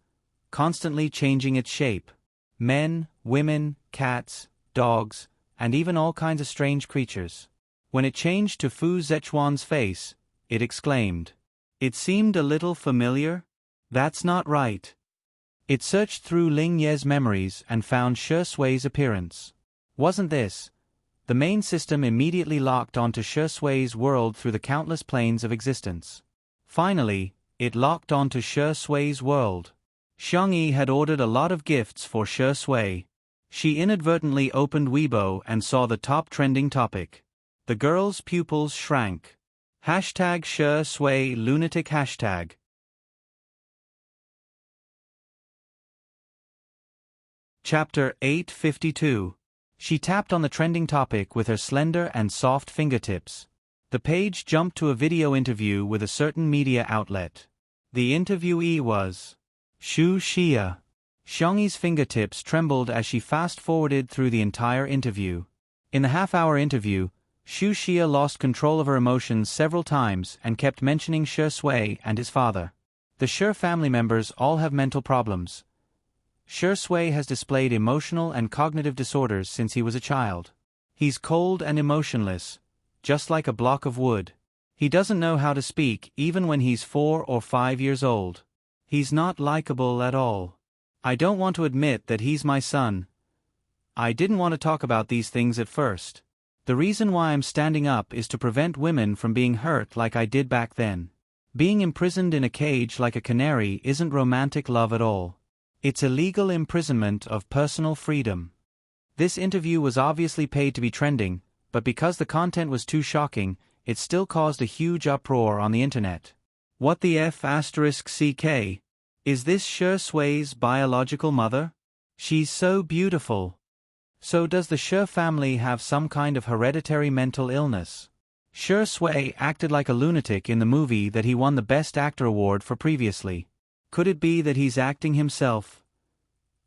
constantly changing its shape. Men, women, cats, dogs, and even all kinds of strange creatures. When it changed to Fu Zichuan's face, it exclaimed. It seemed a little familiar? That's not right. It searched through Ling Ye's memories and found Shi Sui's appearance. Wasn't this? The main system immediately locked onto Shi Sui's world through the countless planes of existence. Finally, it locked onto Shi Sui's world. Xiangyi had ordered a lot of gifts for Shi Sui. She inadvertently opened Weibo and saw the top trending topic. The girl's pupils shrank. Hashtag Shi Sui lunatic hashtag. Chapter 852. She tapped on the trending topic with her slender and soft fingertips. The page jumped to a video interview with a certain media outlet. The interviewee was Xu Xia. Xiangyi's fingertips trembled as she fast-forwarded through the entire interview. In the half-hour interview, Xu Xia lost control of her emotions several times and kept mentioning Shi Sui and his father. The Shi family members all have mental problems. Shi Sui has displayed emotional and cognitive disorders since he was a child. He's cold and emotionless, just like a block of wood. He doesn't know how to speak even when he's 4 or 5 years old. He's not likable at all. I don't want to admit that he's my son. I didn't want to talk about these things at first. The reason why I'm standing up is to prevent women from being hurt like I did back then. Being imprisoned in a cage like a canary isn't romantic love at all. It's illegal imprisonment of personal freedom. This interview was obviously paid to be trending, but because the content was too shocking, it still caused a huge uproar on the internet. What the F***CK? Is this Shi Sui's biological mother? She's so beautiful. So does the Shi family have some kind of hereditary mental illness? Shi Sui acted like a lunatic in the movie that he won the Best Actor award for previously. Could it be that he's acting himself?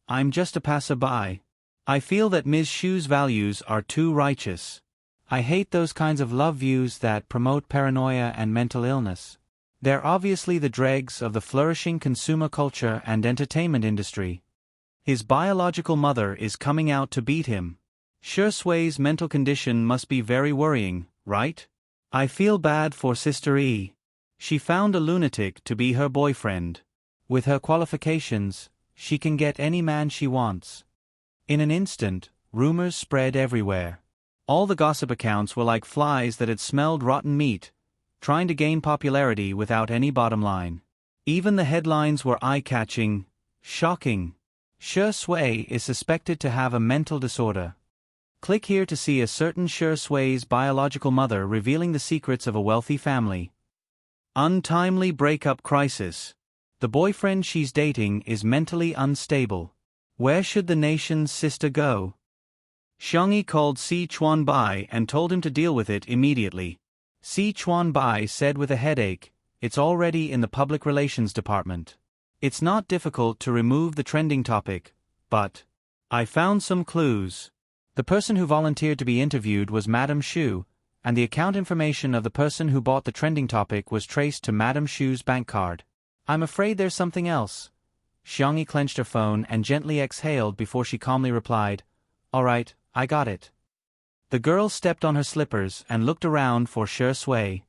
I'm just a passerby. I feel that Ms. Shu's values are too righteous. I hate those kinds of love views that promote paranoia and mental illness. They're obviously the dregs of the flourishing consumer culture and entertainment industry. His biological mother is coming out to beat him. Shi Sui's mental condition must be very worrying, right? I feel bad for Sister E. She found a lunatic to be her boyfriend. With her qualifications, she can get any man she wants. In an instant, rumors spread everywhere. All the gossip accounts were like flies that had smelled rotten meat, trying to gain popularity without any bottom line. Even the headlines were eye-catching, shocking. Shi Sui is suspected to have a mental disorder. Click here to see a certain Shi Sui's biological mother revealing the secrets of a wealthy family. Untimely breakup crisis. The boyfriend she's dating is mentally unstable. Where should the nation's sister go? Xiangyi called Si Chuanbai and told him to deal with it immediately. Si Chuanbai said with a headache, "It's already in the public relations department. It's not difficult to remove the trending topic, but I found some clues." The person who volunteered to be interviewed was Madame Shu, and the account information of the person who bought the trending topic was traced to Madame Shu's bank card. I'm afraid there's something else. Xiangyi clenched her phone and gently exhaled before she calmly replied, "All right, I got it." The girl stepped on her slippers and looked around for Shi Sui.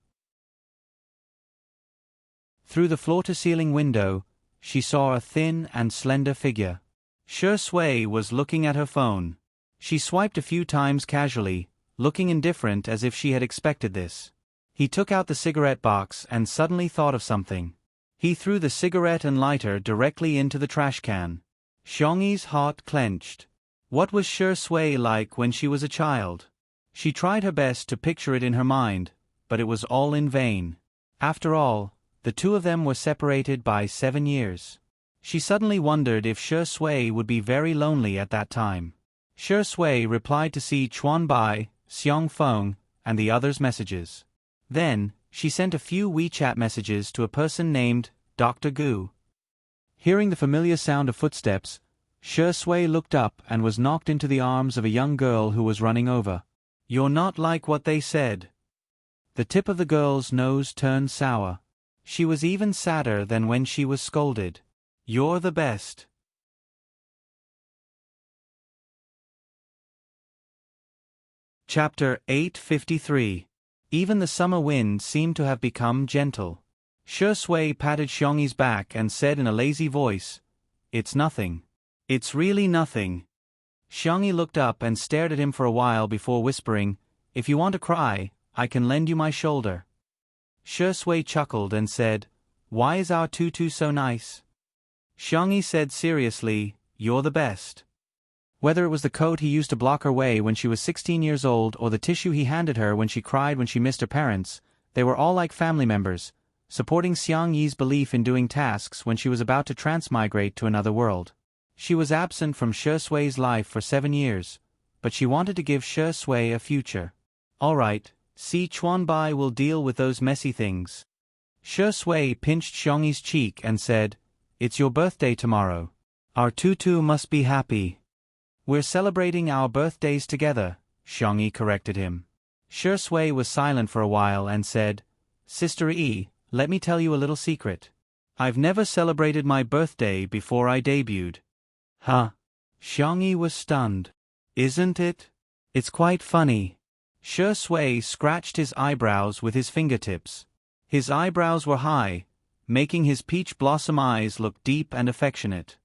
Through the floor-to-ceiling window, she saw a thin and slender figure. Shi Sui was looking at her phone. She swiped a few times casually, looking indifferent as if she had expected this. He took out the cigarette box and suddenly thought of something. He threw the cigarette and lighter directly into the trash can. Xiangyi's heart clenched. What was Shi Sui like when she was a child? She tried her best to picture it in her mind, but it was all in vain. After all, the two of them were separated by 7 years. She suddenly wondered if Shi Sui would be very lonely at that time. Shi Sui replied to Si Chuanbai, Xiong Feng, and the others' messages. Then, she sent a few WeChat messages to a person named Dr. Gu. Hearing the familiar sound of footsteps, Shi Sui looked up and was knocked into the arms of a young girl who was running over. "You're not like what they said." The tip of the girl's nose turned sour. She was even sadder than when she was scolded. "You're the best." Chapter 853. Even the summer wind seemed to have become gentle. Shi Sui patted Xiangyi's back and said in a lazy voice, "It's nothing. It's really nothing." Xiangyi looked up and stared at him for a while before whispering, "If you want to cry, I can lend you my shoulder." Shi Sui chuckled and said, "Why is our tutu so nice?" Xiangyi said seriously, "You're the best." Whether it was the coat he used to block her way when she was 16 years old or the tissue he handed her when she cried when she missed her parents, they were all like family members, supporting Xiangyi's belief in doing tasks when she was about to transmigrate to another world. She was absent from Shi Sui's life for 7 years, but she wanted to give Shi Sui a future. "All right, Si Chuanbai will deal with those messy things." Shi Sui pinched Xiangyi's cheek and said, "It's your birthday tomorrow. Our tutu must be happy." "We're celebrating our birthdays together," Xiangyi corrected him. Shi Sui was silent for a while and said, "Sister E, let me tell you a little secret. I've never celebrated my birthday before I debuted." "Huh?" Xiangyi was stunned. "Isn't it? It's quite funny." Shi Sui scratched his eyebrows with his fingertips. His eyebrows were high, making his peach blossom eyes look deep and affectionate.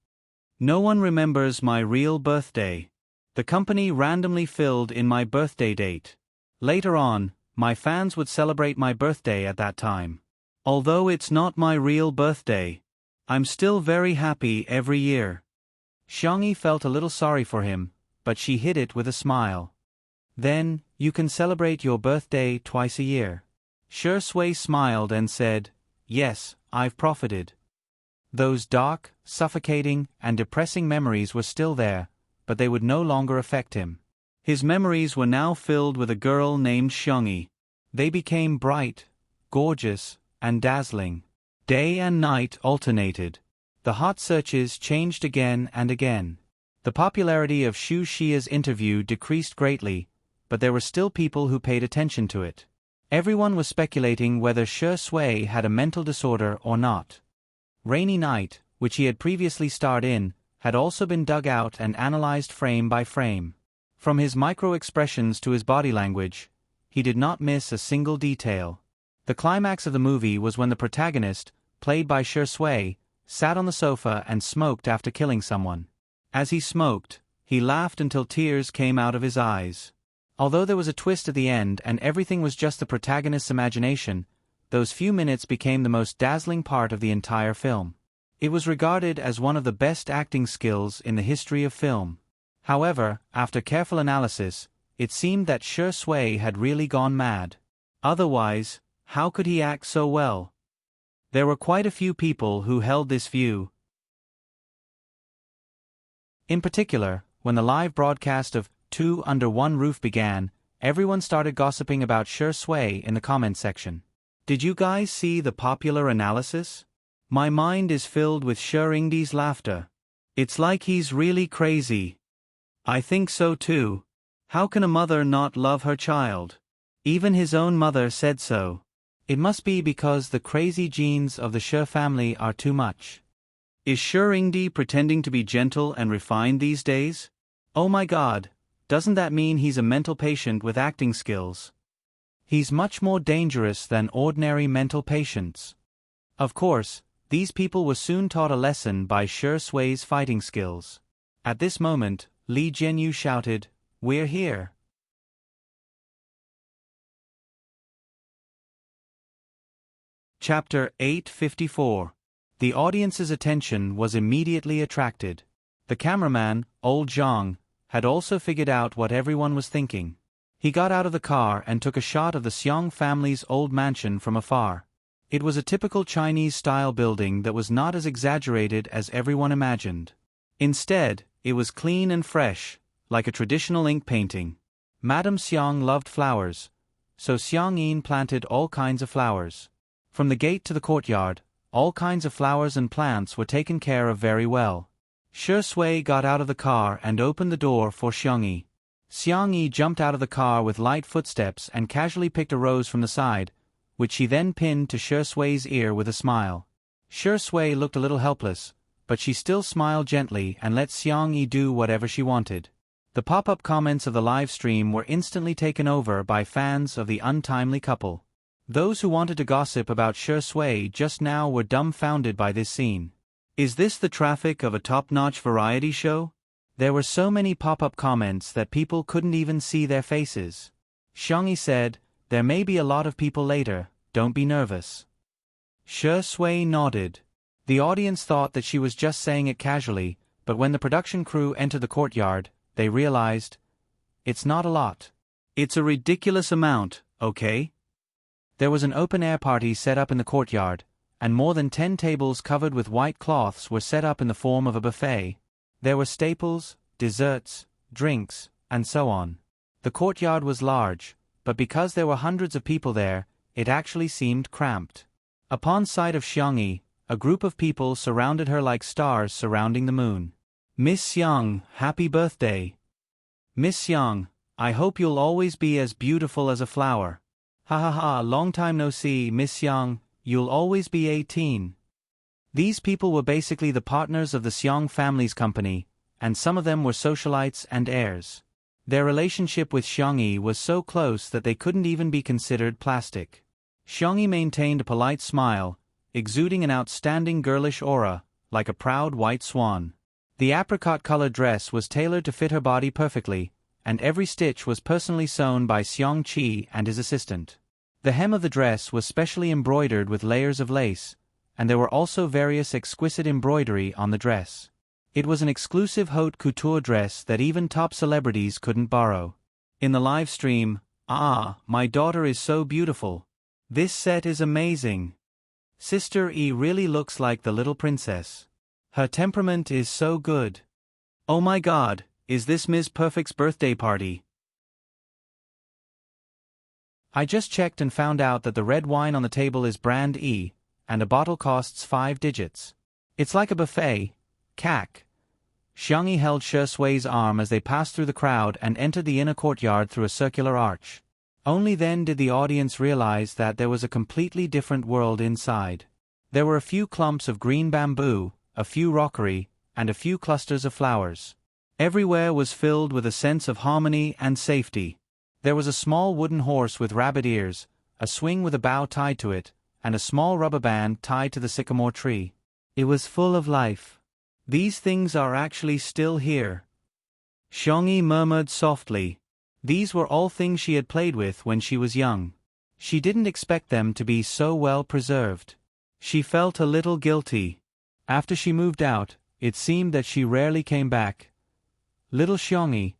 "No one remembers my real birthday. The company randomly filled in my birthday date. Later on, my fans would celebrate my birthday at that time. Although it's not my real birthday, I'm still very happy every year." Xiangyi felt a little sorry for him, but she hid it with a smile. Then, You can celebrate your birthday twice a year. Shi Sui smiled and said, Yes, I've profited. Those dark, suffocating, and depressing memories were still there, but they would no longer affect him. His memories were now filled with a girl named Xiangyi. They became bright, gorgeous, and dazzling. Day and night alternated. The hot searches changed again and again. The popularity of Xu Xia's interview decreased greatly, but there were still people who paid attention to it. Everyone was speculating whether Shi Sui had a mental disorder or not. Rainy Night, which he had previously starred in, had also been dug out and analyzed frame by frame. From his micro-expressions to his body language, he did not miss a single detail. The climax of the movie was when the protagonist, played by Shi Sui, sat on the sofa and smoked after killing someone. As he smoked, he laughed until tears came out of his eyes. Although there was a twist at the end and everything was just the protagonist's imagination, those few minutes became the most dazzling part of the entire film. It was regarded as one of the best acting skills in the history of film. However, after careful analysis, it seemed that Shi Sui had really gone mad. Otherwise, how could he act so well? There were quite a few people who held this view. In particular, when the live broadcast of Two Under One Roof began, everyone started gossiping about Shi Sui in the comment section. Did you guys see the popular analysis? My mind is filled with Shengdi's laughter. It's like he's really crazy. I think so too. How can a mother not love her child? Even his own mother said so. It must be because the crazy genes of the Shi family are too much. Is Shengdi pretending to be gentle and refined these days? Oh my God, doesn't that mean he's a mental patient with acting skills? He's much more dangerous than ordinary mental patients. Of course, these people were soon taught a lesson by Shi Sui's fighting skills. At this moment, Li Jianyu shouted, "We're here." Chapter 854. The audience's attention was immediately attracted. The cameraman, Old Zhang, had also figured out what everyone was thinking. He got out of the car and took a shot of the Xiong family's old mansion from afar. It was a typical Chinese-style building that was not as exaggerated as everyone imagined. Instead, it was clean and fresh, like a traditional ink painting. Madame Xiong loved flowers, so Xiang Yin planted all kinds of flowers. From the gate to the courtyard, all kinds of flowers and plants were taken care of very well. Shi Sui got out of the car and opened the door for Xiangyi. Xiangyi jumped out of the car with light footsteps and casually picked a rose from the side, which she then pinned to Shi Sui's ear with a smile. Shi Sui looked a little helpless, but she still smiled gently and let Xiangyi do whatever she wanted. The pop-up comments of the live stream were instantly taken over by fans of the untimely couple. Those who wanted to gossip about Shi Sui just now were dumbfounded by this scene. Is this the traffic of a top-notch variety show? There were so many pop-up comments that people couldn't even see their faces. Xiangyi said, "There may be a lot of people later, don't be nervous." Shi Sui nodded. The audience thought that she was just saying it casually, but when the production crew entered the courtyard, they realized, it's not a lot. It's a ridiculous amount, okay? There was an open-air party set up in the courtyard, and more than 10 tables covered with white cloths were set up in the form of a buffet. There were staples, desserts, drinks, and so on. The courtyard was large, but because there were hundreds of people there, it actually seemed cramped. Upon sight of Xiangyi, a group of people surrounded her like stars surrounding the moon. "Miss Xiang, happy birthday! Miss Xiang, I hope you'll always be as beautiful as a flower. Ha ha ha, long time no see, Miss Xiang, you'll always be 18. These people were basically the partners of the Xiong family's company, and some of them were socialites and heirs. Their relationship with Xiangyi was so close that they couldn't even be considered plastic. Xiangyi maintained a polite smile, exuding an outstanding girlish aura, like a proud white swan. The apricot-colored dress was tailored to fit her body perfectly, and every stitch was personally sewn by Xiong Qi and his assistant. The hem of the dress was specially embroidered with layers of lace, and there were also various exquisite embroidery on the dress. It was an exclusive haute couture dress that even top celebrities couldn't borrow. In the live stream, Ah, my daughter is so beautiful. This set is amazing. Sister E really looks like the little princess. Her temperament is so good. Oh my god, is this Ms. Perfect's birthday party? I just checked and found out that the red wine on the table is brand E, and a bottle costs 5 digits. It's like a buffet. Cack. Xiangyi held Shi Sui's arm as they passed through the crowd and entered the inner courtyard through a circular arch. Only then did the audience realize that there was a completely different world inside. There were a few clumps of green bamboo, a few rockery, and a few clusters of flowers. Everywhere was filled with a sense of harmony and safety. There was a small wooden horse with rabbit ears, a swing with a bow tied to it, and a small rubber band tied to the sycamore tree. It was full of life. These things are actually still here. Xiangyi murmured softly. These were all things she had played with when she was young. She didn't expect them to be so well preserved. She felt a little guilty. After she moved out, it seemed that she rarely came back. Little Xiangyi.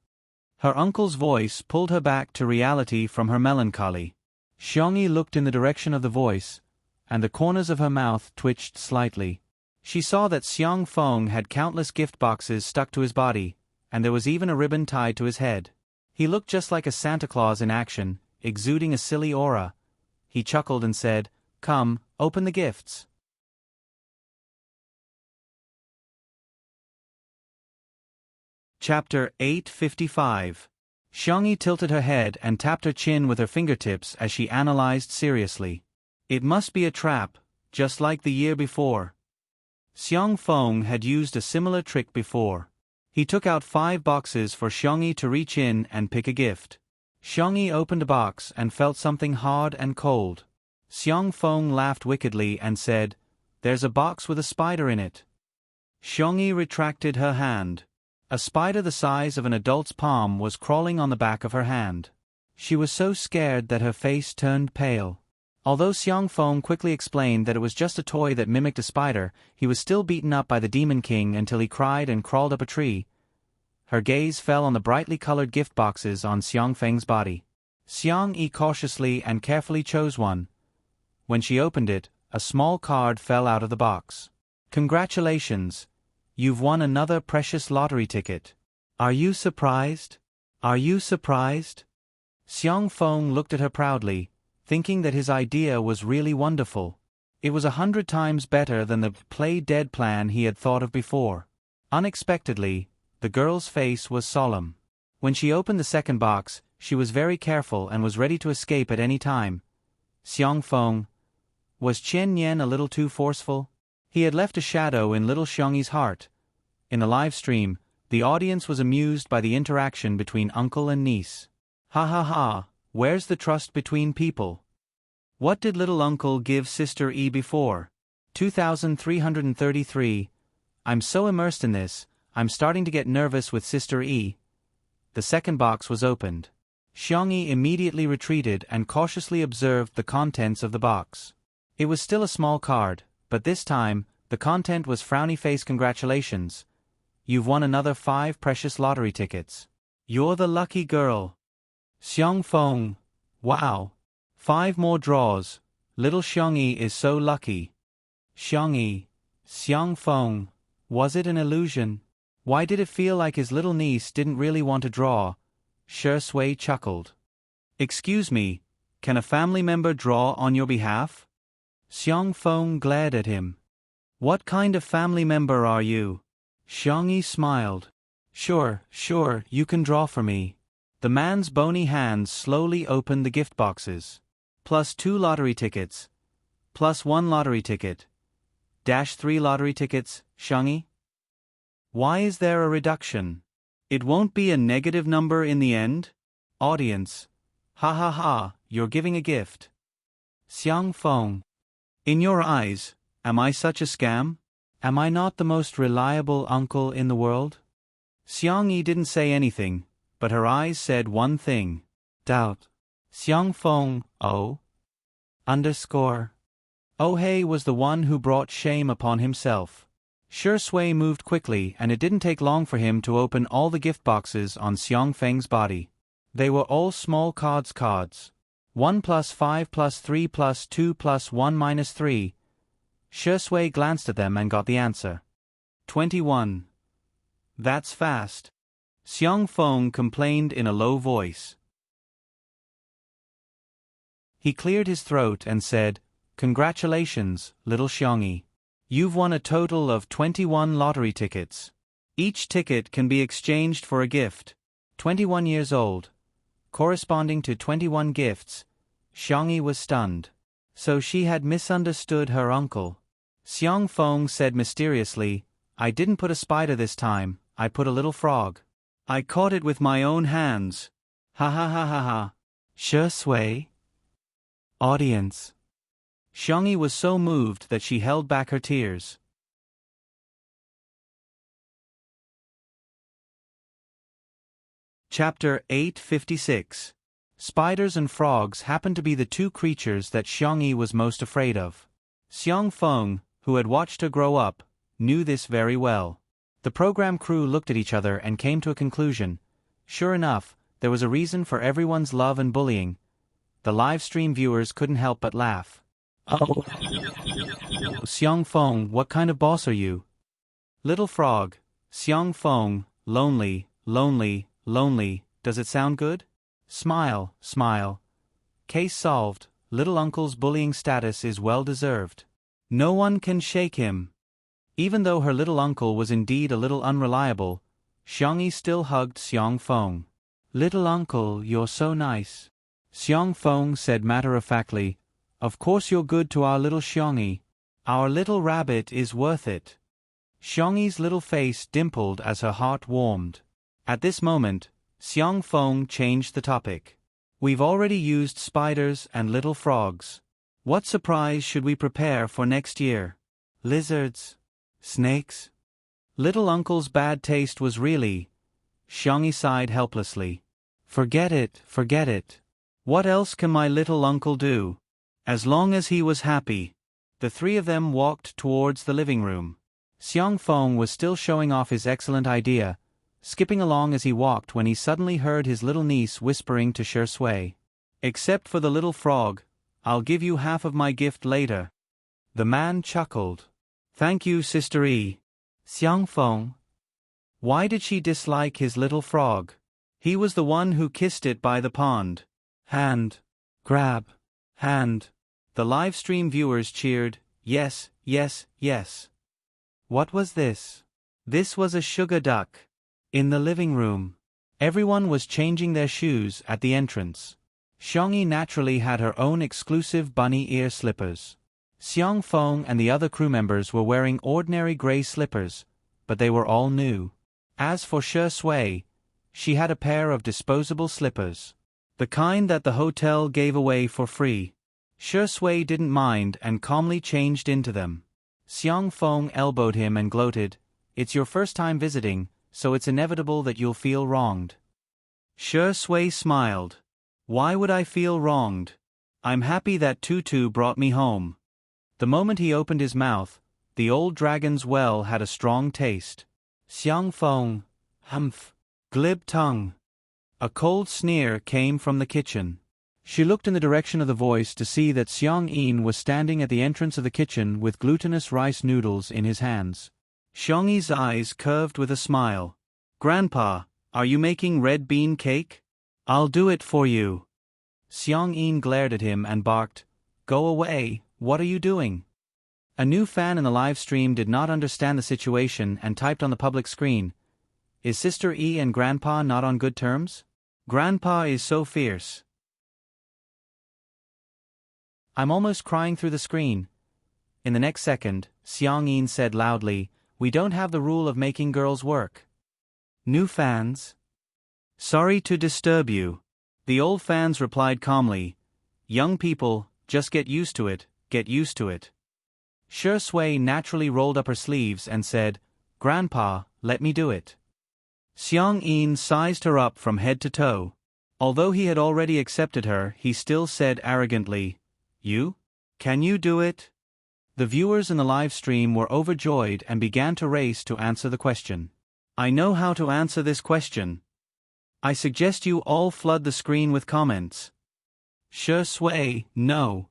Her uncle's voice pulled her back to reality from her melancholy. Xiangyi looked in the direction of the voice, and the corners of her mouth twitched slightly. She saw that Xiang Feng had countless gift boxes stuck to his body, and there was even a ribbon tied to his head. He looked just like a Santa Claus in action, exuding a silly aura. He chuckled and said, "Come, open the gifts." Chapter 855. Xiangyi tilted her head and tapped her chin with her fingertips as she analyzed seriously. It must be a trap, just like the year before. Xiang Feng had used a similar trick before. He took out 5 boxes for Xiangyi to reach in and pick a gift. Xiangyi opened a box and felt something hard and cold. Xiang Feng laughed wickedly and said, "There's a box with a spider in it." Xiangyi retracted her hand. A spider the size of an adult's palm was crawling on the back of her hand. She was so scared that her face turned pale. Although Xiang Feng quickly explained that it was just a toy that mimicked a spider, he was still beaten up by the Demon King until he cried and crawled up a tree. Her gaze fell on the brightly colored gift boxes on Xiang Feng's body. Xiang Yi cautiously and carefully chose one. When she opened it, a small card fell out of the box. "Congratulations! You've won another precious lottery ticket. Are you surprised? Are you surprised?" Xiang Feng looked at her proudly, thinking that his idea was really wonderful. It was 100 times better than the play-dead plan he had thought of before. Unexpectedly, the girl's face was solemn. When she opened the second box, she was very careful and was ready to escape at any time. Xiang Feng. Was Chen Yan a little too forceful? He had left a shadow in little Xiangyi's heart. In the live stream, the audience was amused by the interaction between uncle and niece. Ha ha ha. Where's the trust between people? What did little uncle give Sister E before? 2333. I'm so immersed in this, I'm starting to get nervous with Sister E. The second box was opened. Xiangyi immediately retreated and cautiously observed the contents of the box. It was still a small card, but this time, the content was frowny face congratulations. You've won another 5 precious lottery tickets. You're the lucky girl. Xiang Feng. Wow. 5 more draws. Little Xiangyi is so lucky. Xiangyi. Xiang Feng. Was it an illusion? Why did it feel like his little niece didn't really want to draw? Shi Sui chuckled. Excuse me, can a family member draw on your behalf? Xiang Feng glared at him. What kind of family member are you? Xiangyi smiled. Sure, you can draw for me. The man's bony hands slowly opened the gift boxes. +2 lottery tickets. +1 lottery ticket. -3 lottery tickets, Xiangyi? Why is there a reduction? It won't be a negative number in the end? Audience. Ha ha ha, you're giving a gift. Xiang Feng. In your eyes, am I such a scam? Am I not the most reliable uncle in the world? Xiangyi didn't say anything, but her eyes said one thing. Doubt. Xiang Feng, oh. Oh He was the one who brought shame upon himself. Shi Sui moved quickly and it didn't take long for him to open all the gift boxes on Xiang Feng's body. They were all small cards. 1 plus 5 plus 3 plus 2 plus 1 minus 3. Shui glanced at them and got the answer. 21. That's fast. Xiang Feng complained in a low voice. He cleared his throat and said, "Congratulations, little Xiangyi. You've won a total of 21 lottery tickets. Each ticket can be exchanged for a gift. 21 years old, corresponding to 21 gifts." Xiangyi was stunned. So she had misunderstood her uncle. Xiang Feng said mysteriously, "I didn't put a spider this time, I put a little frog. I caught it with my own hands. Ha ha ha ha ha." Shui. Audience. Xiangyi was so moved that she held back her tears. Chapter 856. Spiders and frogs happened to be the two creatures that Xiangyi was most afraid of. Xiang Feng, who had watched her grow up, knew this very well. The program crew looked at each other and came to a conclusion. Sure enough, there was a reason for everyone's love and bullying. The live stream viewers couldn't help but laugh. "Oh, Xiang Feng, what kind of boss are you?" Little frog. Xiang Feng, lonely, lonely, lonely, does it sound good? Smile, smile. Case solved, little uncle's bullying status is well deserved. No one can shake him. Even though her little uncle was indeed a little unreliable, Xiangyi still hugged Xiang Feng. "Little uncle, you're so nice." Xiang Feng said matter-of-factly, "Of course you're good to our little Xiangyi. Our little rabbit is worth it." Xiangyi's little face dimpled as her heart warmed. At this moment, Xiang Feng changed the topic. "We've already used spiders and little frogs. What surprise should we prepare for next year? Lizards? Snakes?" Little uncle's bad taste was really... Xiangyi sighed helplessly. Forget it, forget it. What else can my little uncle do? As long as he was happy." The three of them walked towards the living room. Xiang Feng was still showing off his excellent idea, skipping along as he walked when he suddenly heard his little niece whispering to Shui, "Except for the little frog, I'll give you half of my gift later." The man chuckled. "Thank you, Sister E." Xiang Feng. Why did she dislike his little frog? He was the one who kissed it by the pond. Hand. Grab. Hand. The live stream viewers cheered, "Yes, yes, yes." What was this? This was a sugar duck. In the living room, everyone was changing their shoes at the entrance. Xiangyi naturally had her own exclusive bunny ear slippers. Xiang Feng and the other crew members were wearing ordinary gray slippers, but they were all new. As for Shui, she had a pair of disposable slippers. The kind that the hotel gave away for free. Shui didn't mind and calmly changed into them. Xiang Feng elbowed him and gloated, "It's your first time visiting, so it's inevitable that you'll feel wronged." Shui smiled. "Why would I feel wronged? I'm happy that Tutu brought me home." The moment he opened his mouth, the old dragon's well had a strong taste. Xiang Feng, humph, glib tongue. A cold sneer came from the kitchen. She looked in the direction of the voice to see that Xiang Yin was standing at the entrance of the kitchen with glutinous rice noodles in his hands. Xiangyi's eyes curved with a smile. "Grandpa, are you making red bean cake? I'll do it for you." Xiang Yin glared at him and barked, "Go away, what are you doing?" A new fan in the live stream did not understand the situation and typed on the public screen, "Is Sister E and Grandpa not on good terms? Grandpa is so fierce. I'm almost crying through the screen." In the next second, Xiang Yin said loudly, "We don't have the rule of making girls work." New fans? "Sorry to disturb you." The old fans replied calmly, "Young people, just get used to it, get used to it." Shui naturally rolled up her sleeves and said, "Grandpa, let me do it." Xiang Yin sized her up from head to toe. Although he had already accepted her, he still said arrogantly, "You? Can you do it?" The viewers in the live stream were overjoyed and began to race to answer the question. "I know how to answer this question. I suggest you all flood the screen with comments. Shui, no.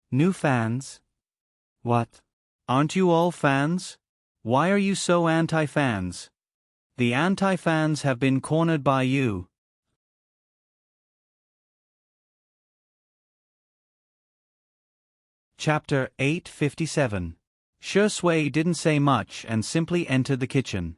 New fans? What? Aren't you all fans? Why are you so anti-fans? The anti-fans have been cornered by you. Chapter 857. Shui didn't say much and simply entered the kitchen.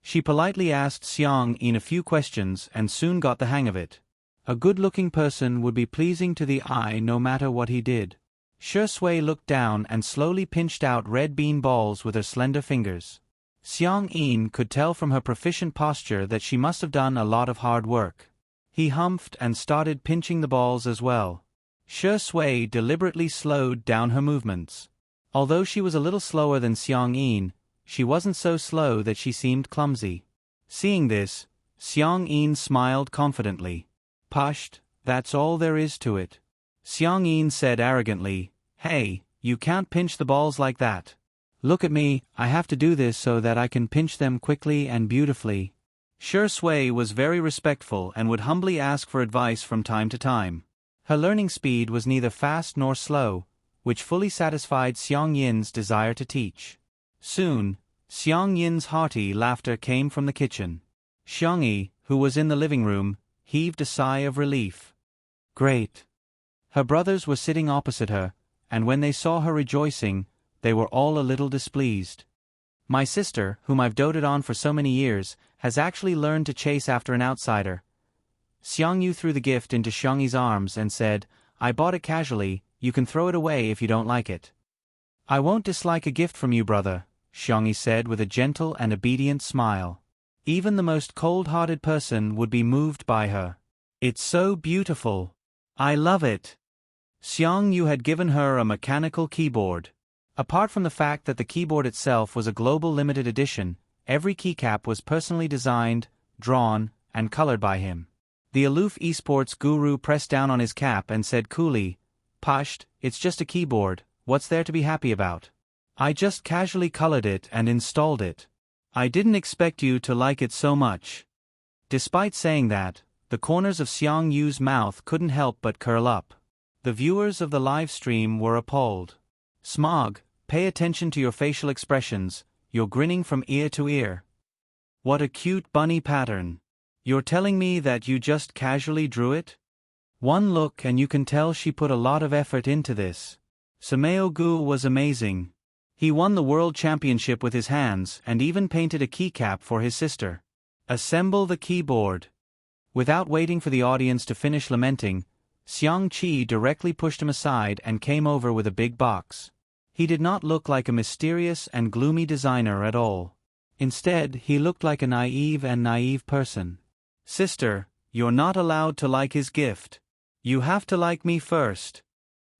She politely asked Xiang-yin a few questions and soon got the hang of it. A good-looking person would be pleasing to the eye no matter what he did. Shui looked down and slowly pinched out red bean balls with her slender fingers. Xiang-yin could tell from her proficient posture that she must have done a lot of hard work. He humphed and started pinching the balls as well. Shui deliberately slowed down her movements. Although she was a little slower than Xiang-yin, she wasn't so slow that she seemed clumsy. Seeing this, Xiang-yin smiled confidently. Pushed, that's all there is to it. Xiang-yin said arrogantly, "Hey, you can't pinch the balls like that. Look at me, I have to do this so that I can pinch them quickly and beautifully." Shui was very respectful and would humbly ask for advice from time to time. Her learning speed was neither fast nor slow, which fully satisfied Xiang-yin's desire to teach. Soon, Xiang-yin's hearty laughter came from the kitchen. Xiang-yi, who was in the living room, heaved a sigh of relief. Great. Her brothers were sitting opposite her, and when they saw her rejoicing, they were all a little displeased. My sister, whom I've doted on for so many years, has actually learned to chase after an outsider. Xiang-yu threw the gift into Xiang-yi's arms and said, "I bought it casually, you can throw it away if you don't like it." "I won't dislike a gift from you, brother," Xiang-yi said with a gentle and obedient smile. Even the most cold-hearted person would be moved by her. "It's so beautiful. I love it." Xiang-yu had given her a mechanical keyboard. Apart from the fact that the keyboard itself was a global limited edition, every keycap was personally designed, drawn, and colored by him. The aloof esports guru pressed down on his cap and said coolly, "Pushed, it's just a keyboard, what's there to be happy about? I just casually colored it and installed it. I didn't expect you to like it so much." Despite saying that, the corners of Xiang-yu's mouth couldn't help but curl up. The viewers of the live stream were appalled. "Smog, pay attention to your facial expressions, you're grinning from ear to ear. What a cute bunny pattern. You're telling me that you just casually drew it? One look and you can tell she put a lot of effort into this. Sameo-gu was amazing. He won the world championship with his hands and even painted a keycap for his sister. Assemble the keyboard." Without waiting for the audience to finish lamenting, Xiang-chi directly pushed him aside and came over with a big box. He did not look like a mysterious and gloomy designer at all. Instead, he looked like a naive person. "Sister, you're not allowed to like his gift. You have to like me first."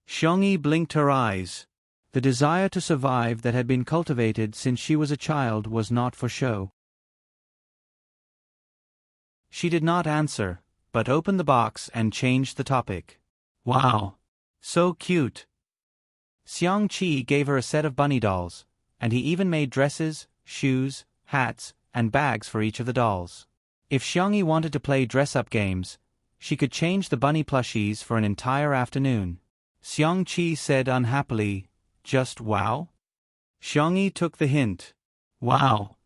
Xiang-yi blinked her eyes. The desire to survive that had been cultivated since she was a child was not for show. She did not answer, but opened the box and changed the topic. "Wow. So cute." Xiang-chi gave her a set of bunny dolls, and he even made dresses, shoes, hats, and bags for each of the dolls. If Xiang-yi wanted to play dress-up games, she could change the bunny plushies for an entire afternoon. Xiang-chi said unhappily, "Just wow?" Xiang-yi took the hint. "Wow.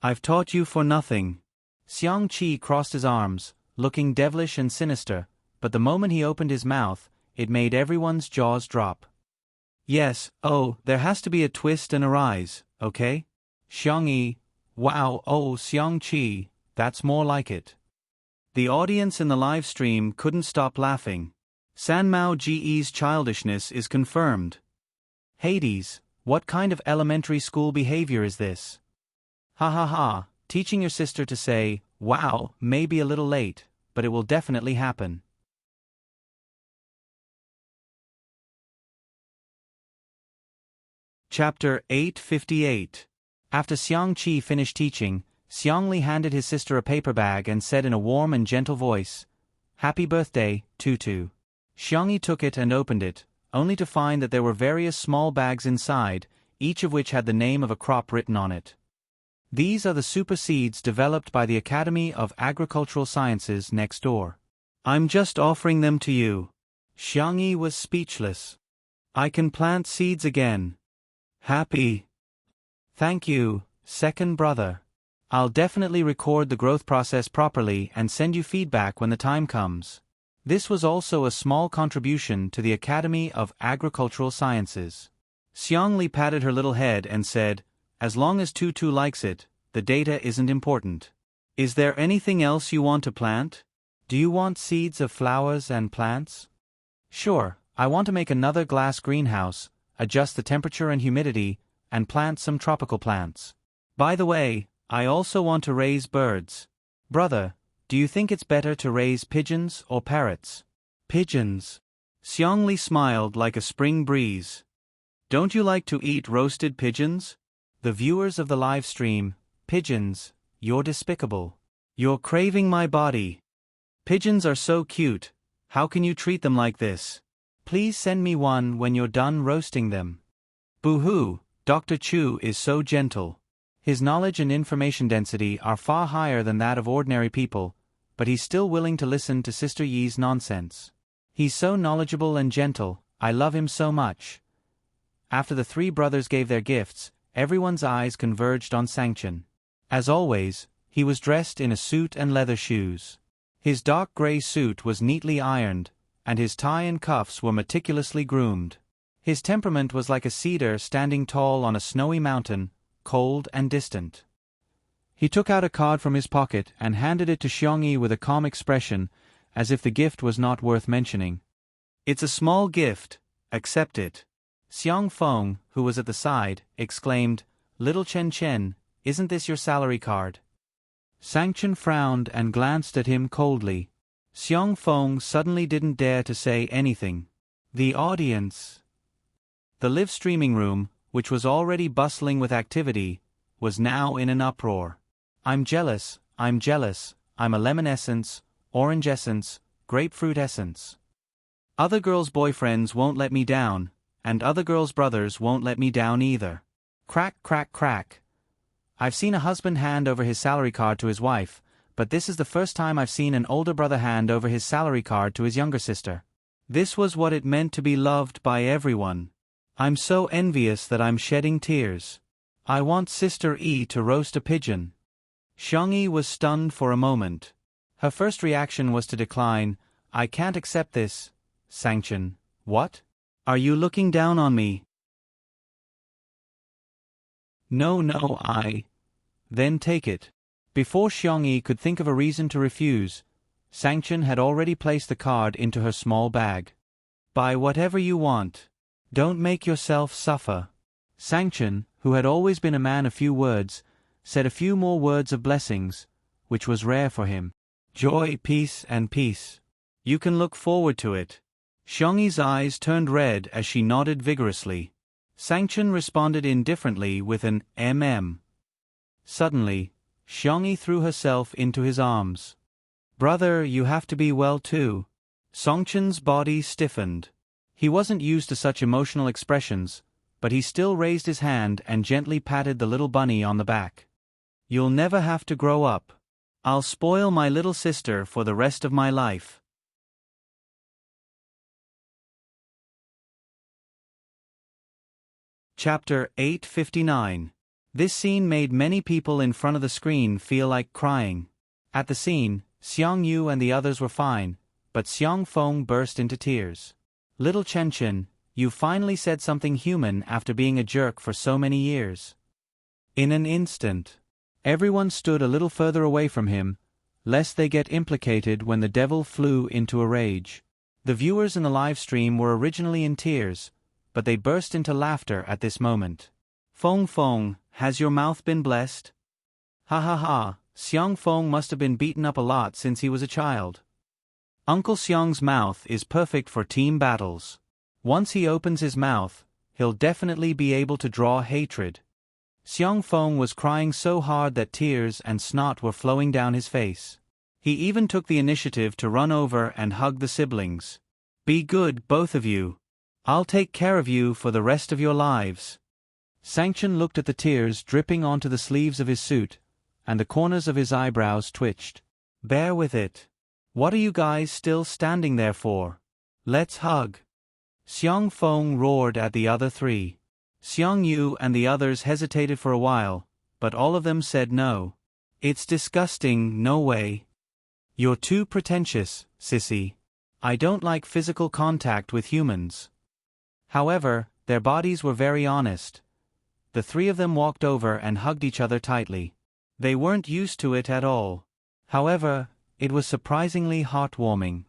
I've taught you for nothing." Xiang-chi crossed his arms, looking devilish and sinister, but the moment he opened his mouth, it made everyone's jaws drop. "Yes, oh, there has to be a twist and a rise, okay? Xiang-yi, wow, oh Xiang-chi, that's more like it." The audience in the live stream couldn't stop laughing. Sanmao Ge's childishness is confirmed. Hades, what kind of elementary school behavior is this? Ha ha ha, teaching your sister to say, "Wow," may be a little late, but it will definitely happen. Chapter 858. After Xiang-chi finished teaching, Xiangli handed his sister a paper bag and said in a warm and gentle voice, "Happy birthday, Tutu." Xiangyi took it and opened it, only to find that there were various small bags inside, each of which had the name of a crop written on it. These are the super seeds developed by the Academy of Agricultural Sciences next door. I'm just offering them to you. Xiangyi was speechless. I can plant seeds again. Happy. Thank you, second brother. I'll definitely record the growth process properly and send you feedback when the time comes. This was also a small contribution to the Academy of Agricultural Sciences. Xiangli patted her little head and said, as long as Tutu likes it, the data isn't important. Is there anything else you want to plant? Do you want seeds of flowers and plants? Sure, I want to make another glass greenhouse, adjust the temperature and humidity, and plant some tropical plants. By the way, I also want to raise birds. Brother, do you think it's better to raise pigeons or parrots? Pigeons. Xiangli smiled like a spring breeze. Don't you like to eat roasted pigeons? The viewers of the live stream, pigeons, you're despicable. You're craving my body. Pigeons are so cute, how can you treat them like this? Please send me one when you're done roasting them. Boo-hoo, Dr. Chu is so gentle. His knowledge and information density are far higher than that of ordinary people, but he's still willing to listen to Sister Yi's nonsense. He's so knowledgeable and gentle, I love him so much. After the three brothers gave their gifts, everyone's eyes converged on Sangchen. As always, he was dressed in a suit and leather shoes. His dark gray suit was neatly ironed, and his tie and cuffs were meticulously groomed. His temperament was like a cedar standing tall on a snowy mountain, cold and distant. He took out a card from his pocket and handed it to Xiangyi with a calm expression, as if the gift was not worth mentioning. It's a small gift, accept it. Xiang Feng, who was at the side, exclaimed, Little Chen Chen, isn't this your salary card? Sangchen frowned and glanced at him coldly. Xiang Feng suddenly didn't dare to say anything. The audience. The live streaming room, which was already bustling with activity, was now in an uproar. I'm jealous, I'm jealous, I'm a lemon essence, orange essence, grapefruit essence. Other girls' boyfriends won't let me down, and other girls' brothers won't let me down either. Crack, crack, crack. I've seen a husband hand over his salary card to his wife, but this is the first time I've seen an older brother hand over his salary card to his younger sister. This was what it meant to be loved by everyone. I'm so envious that I'm shedding tears. I want Sister E to roast a pigeon. Xiangyi was stunned for a moment. Her first reaction was to decline. I can't accept this. Sangchen, what? Are you looking down on me? No, I. Then take it. Before Xiangyi could think of a reason to refuse, Sangchen had already placed the card into her small bag. Buy whatever you want. Don't make yourself suffer. Sangchen, who had always been a man of few words, said a few more words of blessings, which was rare for him. Joy, peace, and peace. You can look forward to it. Xiangyi's eyes turned red as she nodded vigorously. Sangchen responded indifferently with an mm. Suddenly, Xiangyi threw herself into his arms. Brother, you have to be well too. Songchen's body stiffened. He wasn't used to such emotional expressions, but he still raised his hand and gently patted the little bunny on the back. You'll never have to grow up. I'll spoil my little sister for the rest of my life. Chapter 859. This scene made many people in front of the screen feel like crying. At the scene, Xiang Yu and the others were fine, but Xiang Feng burst into tears. Little Chen Chen, you finally said something human after being a jerk for so many years. In an instant, everyone stood a little further away from him, lest they get implicated when the devil flew into a rage. The viewers in the live stream were originally in tears, but they burst into laughter at this moment. Feng Feng, has your mouth been blessed? Ha ha ha, Xiang Feng must have been beaten up a lot since he was a child. Uncle Xiang's mouth is perfect for team battles. Once he opens his mouth, he'll definitely be able to draw hatred. Xiang Feng was crying so hard that tears and snot were flowing down his face. He even took the initiative to run over and hug the siblings. Be good, both of you. I'll take care of you for the rest of your lives. Sanction looked at the tears dripping onto the sleeves of his suit, and the corners of his eyebrows twitched. Bear with it. What are you guys still standing there for? Let's hug. Xiang Feng roared at the other three. Xiang Yu and the others hesitated for a while, but all of them said no. It's disgusting, no way. You're too pretentious, sissy. I don't like physical contact with humans. However, their bodies were very honest. The three of them walked over and hugged each other tightly. They weren't used to it at all. However, it was surprisingly heartwarming.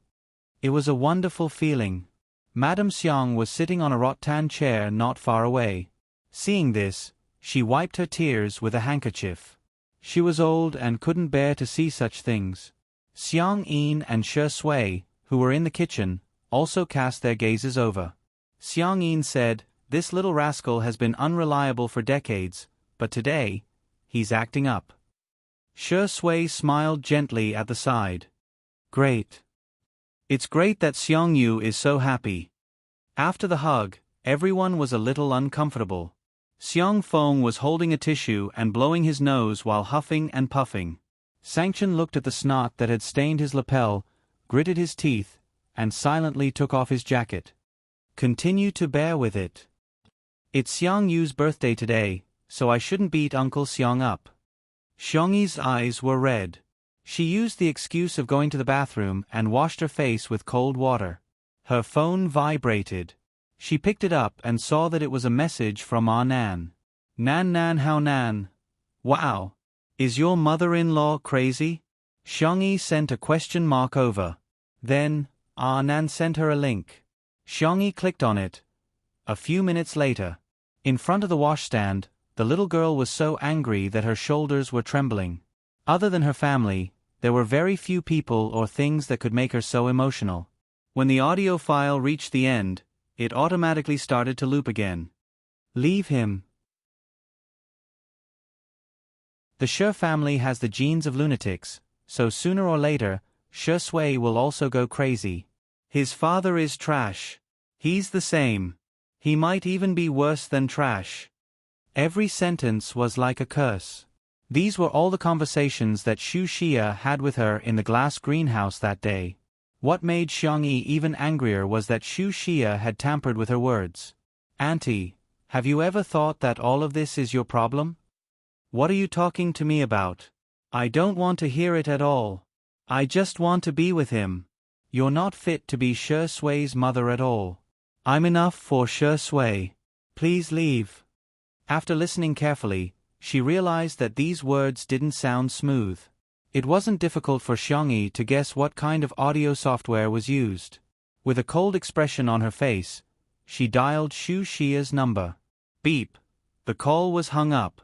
It was a wonderful feeling. Madame Xiang was sitting on a rattan chair not far away. Seeing this, she wiped her tears with a handkerchief. She was old and couldn't bear to see such things. Xiang Yin and Shi Sui, who were in the kitchen, also cast their gazes over. Xiang Yin said, "This little rascal has been unreliable for decades, but today, he's acting up." Shi Sui smiled gently at the side. Great. It's great that Xiang Yu is so happy. After the hug, everyone was a little uncomfortable. Xiang Feng was holding a tissue and blowing his nose while huffing and puffing. Sanction looked at the snot that had stained his lapel, gritted his teeth, and silently took off his jacket. Continue to bear with it. It's Xiang Yu's birthday today, so I shouldn't beat Uncle Xiang up. Xiangyi's eyes were red. She used the excuse of going to the bathroom and washed her face with cold water. Her phone vibrated. She picked it up and saw that it was a message from Ah Nan. Nan how Nan? Wow. Is your mother-in-law crazy? Xiangyi sent a question mark over. Then, Ah Nan sent her a link. Xiangyi clicked on it. A few minutes later, in front of the washstand, the little girl was so angry that her shoulders were trembling. Other than her family, there were very few people or things that could make her so emotional. When the audio file reached the end, it automatically started to loop again. Leave him. The Shi family has the genes of lunatics, so sooner or later, Shi Sui will also go crazy. His father is trash. He's the same. He might even be worse than trash. Every sentence was like a curse. These were all the conversations that Xu Xia had with her in the glass greenhouse that day. What made Xiangyi even angrier was that Xu Xia had tampered with her words. Auntie, have you ever thought that all of this is your problem? What are you talking to me about? I don't want to hear it at all. I just want to be with him. You're not fit to be Shi Sui's mother at all. I'm enough for Shi Sui. Please leave. After listening carefully, she realized that these words didn't sound smooth. It wasn't difficult for Xiangyi to guess what kind of audio software was used. With a cold expression on her face, she dialed Xu Xia's number. Beep. The call was hung up.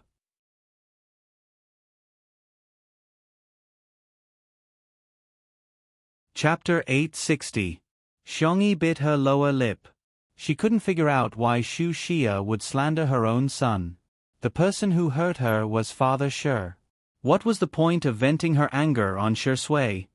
Chapter 860. Xiangyi bit her lower lip. She couldn't figure out why Xu Xia would slander her own son. The person who hurt her was Father Shi. What was the point of venting her anger on Shi Sui?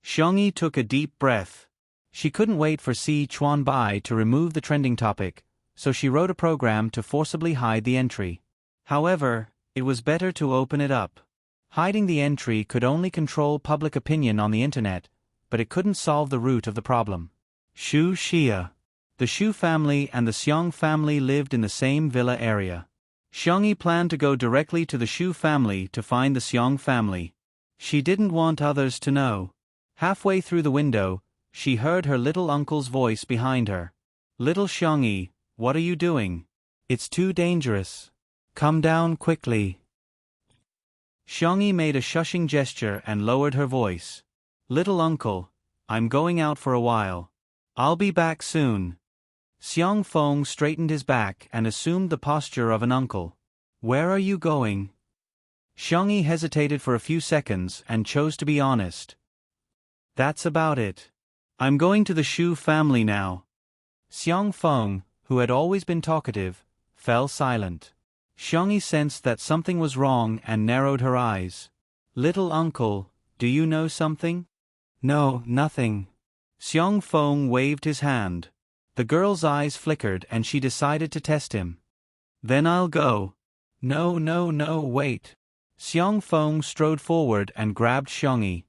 Xiangyi took a deep breath. She couldn't wait for Si Chuanbai to remove the trending topic, so she wrote a program to forcibly hide the entry. However, it was better to open it up. Hiding the entry could only control public opinion on the internet, but it couldn't solve the root of the problem. Xu Xia. The Xu family and the Xiang family lived in the same villa area. Xiangyi planned to go directly to the Xu family to find the Xiang family. She didn't want others to know. Halfway through the window, she heard her little uncle's voice behind her. Little Xiangyi, what are you doing? It's too dangerous. Come down quickly. Xiangyi made a shushing gesture and lowered her voice. Little uncle, I'm going out for a while. I'll be back soon. Xiang Feng straightened his back and assumed the posture of an uncle. Where are you going? Xiangyi hesitated for a few seconds and chose to be honest. That's about it. I'm going to the Xu family now. Xiang Feng, who had always been talkative, fell silent. Xiangyi sensed that something was wrong and narrowed her eyes. Little uncle, do you know something? No, nothing. Xiang Feng waved his hand. The girl's eyes flickered and she decided to test him. Then I'll go. No, no, no, wait. Xiong Feng strode forward and grabbed Xiongyi.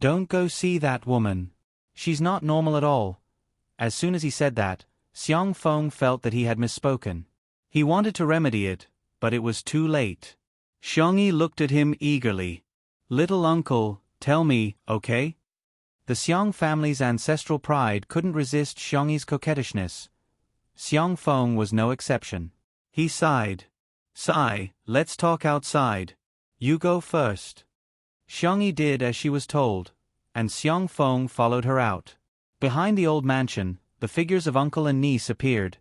Don't go see that woman. She's not normal at all. As soon as he said that, Xiong Feng felt that he had misspoken. He wanted to remedy it, but it was too late. Xiongyi looked at him eagerly. Little uncle, tell me, okay? The Xiong family's ancestral pride couldn't resist Xiongyi's coquettishness. Xiong Feng was no exception. He sighed. Sigh, let's talk outside. You go first. Xiongyi did as she was told, and Xiong Feng followed her out. Behind the old mansion, the figures of uncle and niece appeared.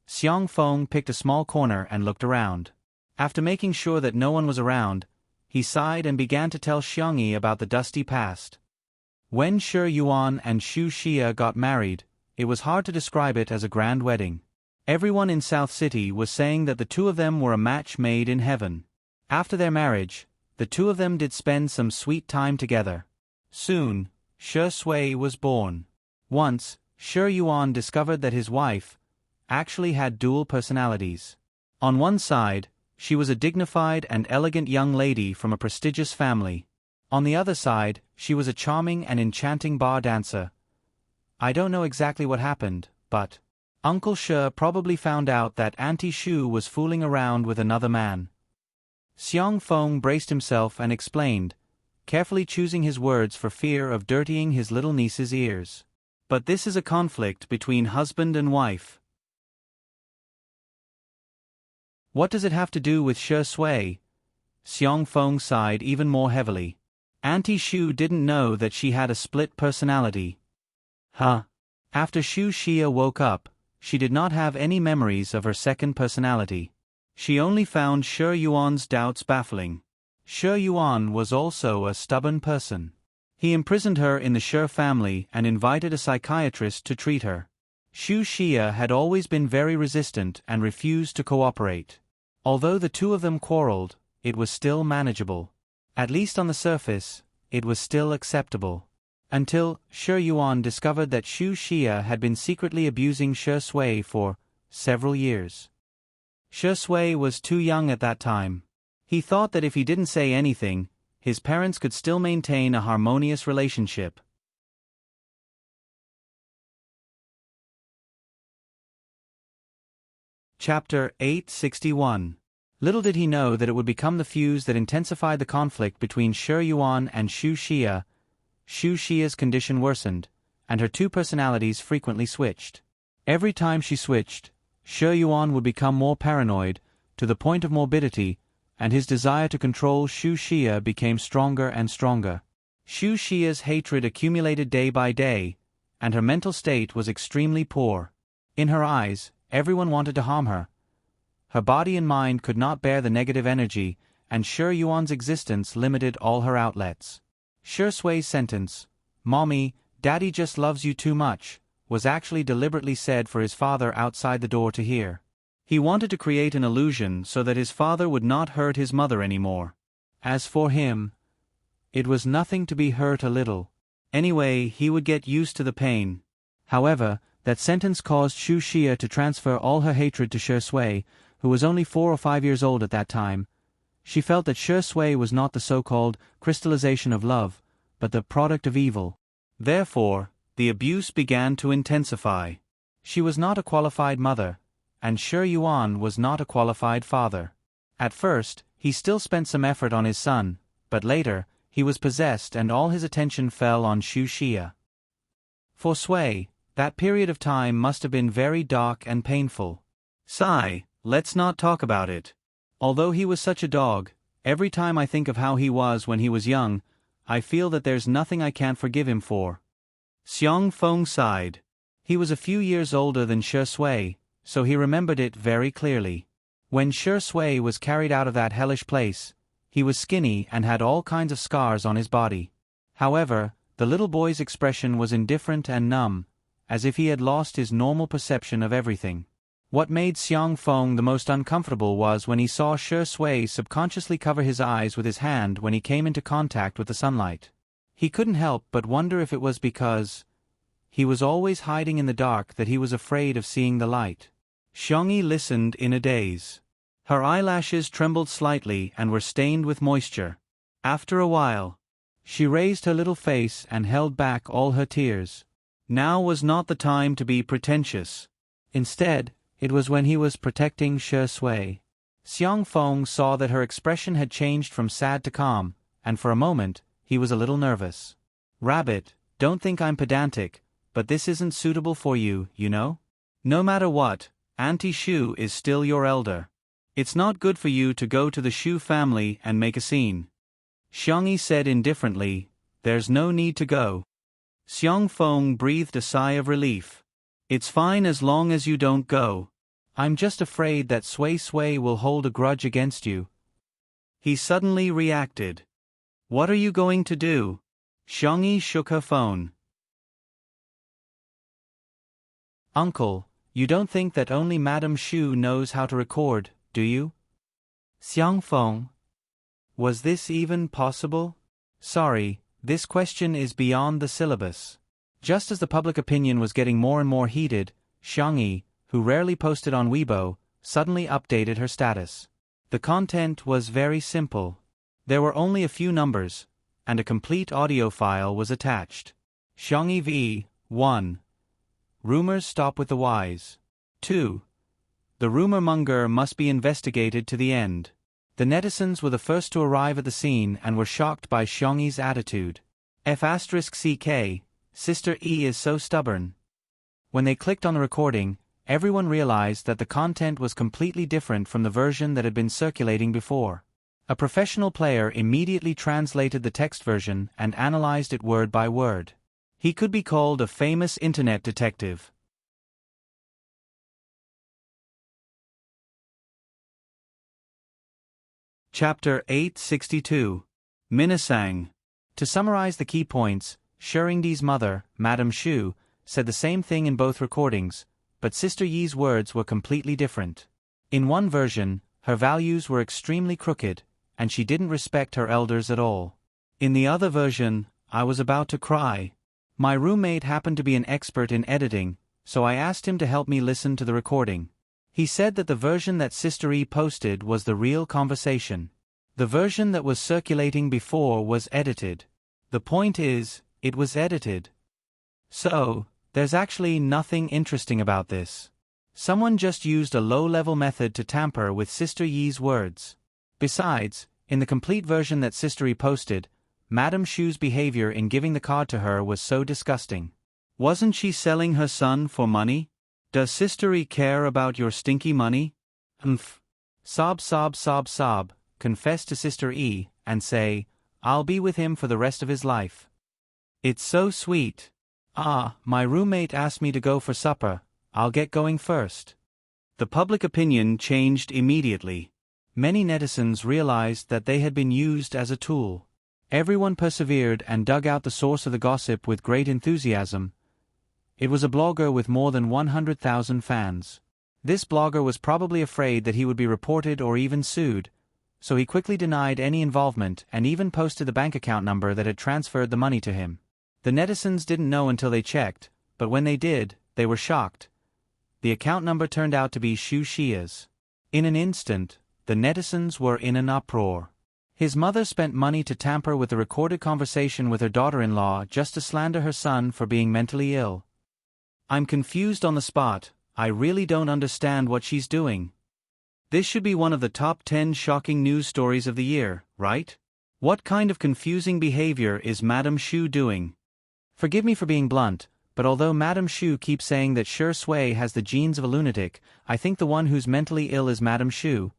Xiong Feng picked a small corner and looked around. After making sure that no one was around, he sighed and began to tell Xiongyi about the dusty past. When Shi Yuan and Xu Xia got married, it was hard to describe it as a grand wedding. Everyone in South City was saying that the two of them were a match made in heaven. After their marriage, the two of them did spend some sweet time together. Soon, Shi Sui was born. Once, Shi Yuan discovered that his wife actually had dual personalities. On one side, she was a dignified and elegant young lady from a prestigious family. On the other side, she was a charming and enchanting bar dancer. I don't know exactly what happened, but Uncle Shi probably found out that Auntie Shu was fooling around with another man. Xiong Feng braced himself and explained, carefully choosing his words for fear of dirtying his little niece's ears. But this is a conflict between husband and wife. What does it have to do with Shi Sui? Xiong Feng sighed even more heavily. Auntie Shu didn't know that she had a split personality. Huh? After Xu Xia woke up, she did not have any memories of her second personality. She only found Shi Yuan's doubts baffling. Shi Yuan was also a stubborn person. He imprisoned her in the Shi family and invited a psychiatrist to treat her. Xu Xia had always been very resistant and refused to cooperate. Although the two of them quarreled, it was still manageable. At least on the surface, it was still acceptable. Until Shi Yuan discovered that Xu Xia had been secretly abusing Shi Sui for several years. Shi Sui was too young at that time. He thought that if he didn't say anything, his parents could still maintain a harmonious relationship. Chapter 861. Little did he know that it would become the fuse that intensified the conflict between Shi Yuan and Xu Xia. Xu Xia's condition worsened, and her two personalities frequently switched. Every time she switched, Shi Yuan would become more paranoid, to the point of morbidity, and his desire to control Xu Xia became stronger and stronger. Xu Xia's hatred accumulated day by day, and her mental state was extremely poor. In her eyes, everyone wanted to harm her. Her body and mind could not bear the negative energy, and Shi Yuan's existence limited all her outlets. Shi Sui's sentence, "Mommy, Daddy just loves you too much," was actually deliberately said for his father outside the door to hear. He wanted to create an illusion so that his father would not hurt his mother anymore. As for him, it was nothing to be hurt a little. Anyway, he would get used to the pain. However, that sentence caused Xu Xia to transfer all her hatred to Shi Sui, who was only 4 or 5 years old at that time. She felt that Shi Sui was not the so-called crystallization of love, but the product of evil. Therefore, the abuse began to intensify. She was not a qualified mother, and Shi Yuan was not a qualified father. At first, he still spent some effort on his son, but later, he was possessed and all his attention fell on Xu Xia. For Sui, that period of time must have been very dark and painful. Sigh, let's not talk about it. Although he was such a dog, every time I think of how he was when he was young, I feel that there's nothing I can't forgive him for. Xiong Feng sighed. He was a few years older than Shi Sui, so he remembered it very clearly. When Shi Sui was carried out of that hellish place, he was skinny and had all kinds of scars on his body. However, the little boy's expression was indifferent and numb, as if he had lost his normal perception of everything. What made Xiong Feng the most uncomfortable was when he saw Shi Sui subconsciously cover his eyes with his hand when he came into contact with the sunlight. He couldn't help but wonder if it was because he was always hiding in the dark that he was afraid of seeing the light. Xiangyi listened in a daze. Her eyelashes trembled slightly and were stained with moisture. After a while, she raised her little face and held back all her tears. Now was not the time to be pretentious. Instead, it was when he was protecting Shi Sui. Xiang Feng saw that her expression had changed from sad to calm, and for a moment, he was a little nervous. Rabbit, don't think I'm pedantic, but this isn't suitable for you, you know? No matter what, Auntie Shu is still your elder. It's not good for you to go to the Shu family and make a scene. Xiangyi said indifferently, there's no need to go. Xiang Feng breathed a sigh of relief. It's fine as long as you don't go. I'm just afraid that Sui Sui will hold a grudge against you. He suddenly reacted. What are you going to do? Xiangyi shook her phone. Uncle, you don't think that only Madame Shu knows how to record, do you? Xiang Feng. Was this even possible? Sorry, this question is beyond the syllabus. Just as the public opinion was getting more and more heated, Xiangyi, who rarely posted on Weibo, suddenly updated her status. The content was very simple. There were only a few numbers, and a complete audio file was attached. Xiangyi v. 1. Rumors stop with the wise. 2. The rumor monger must be investigated to the end. The netizens were the first to arrive at the scene and were shocked by Xiangyi's attitude. F***ck, Sister E is so stubborn. When they clicked on the recording, everyone realized that the content was completely different from the version that had been circulating before. A professional player immediately translated the text version and analyzed it word by word. He could be called a famous internet detective. Chapter 862. Minasang. To summarize the key points, Shengdi's mother, Madame Shu, said the same thing in both recordings, but Sister Yi's words were completely different. In one version, her values were extremely crooked, and she didn't respect her elders at all. In the other version, I was about to cry. My roommate happened to be an expert in editing, so I asked him to help me listen to the recording. He said that the version that Sister E posted was the real conversation. The version that was circulating before was edited. The point is, it was edited. So, there's actually nothing interesting about this. Someone just used a low-level method to tamper with Sister Yi's words. Besides, in the complete version that Sister E posted, Madame Shu's behavior in giving the card to her was so disgusting. Wasn't she selling her son for money? Does Sister E care about your stinky money? Sob, sob, sob, sob, confess to Sister E, and say, I'll be with him for the rest of his life. It's so sweet. Ah, my roommate asked me to go for supper, I'll get going first. The public opinion changed immediately. Many netizens realized that they had been used as a tool. Everyone persevered and dug out the source of the gossip with great enthusiasm. It was a blogger with more than 100,000 fans. This blogger was probably afraid that he would be reported or even sued, so he quickly denied any involvement and even posted the bank account number that had transferred the money to him. The netizens didn't know until they checked, but when they did, they were shocked. The account number turned out to be Xu Xia's. In an instant, the netizens were in an uproar. His mother spent money to tamper with the recorded conversation with her daughter-in-law just to slander her son for being mentally ill. I'm confused on the spot, I really don't understand what she's doing. This should be one of the top 10 shocking news stories of the year, right? What kind of confusing behavior is Madame Shu doing? Forgive me for being blunt, but although Madame Shu keeps saying that Shi Sui has the genes of a lunatic, I think the one who's mentally ill is Madame Shu.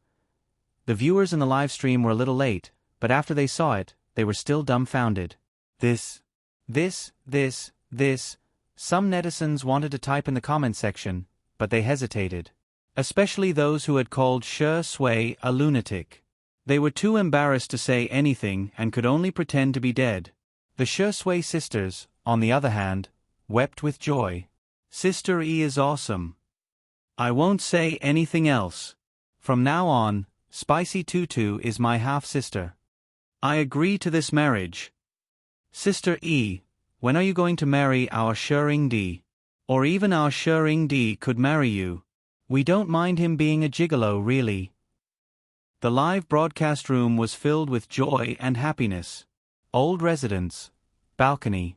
The viewers in the live stream were a little late, but after they saw it, they were still dumbfounded. This. Some netizens wanted to type in the comment section, but they hesitated. Especially those who had called Shi Sui a lunatic. They were too embarrassed to say anything and could only pretend to be dead. The Shi Sui sisters, on the other hand, wept with joy. Sister E is awesome. I won't say anything else. From now on, Spicy Tutu is my half-sister. I agree to this marriage. Sister E, when are you going to marry our Shengdi? Or even our Shengdi could marry you. We don't mind him being a gigolo, really. The live broadcast room was filled with joy and happiness. Old residents. Balcony.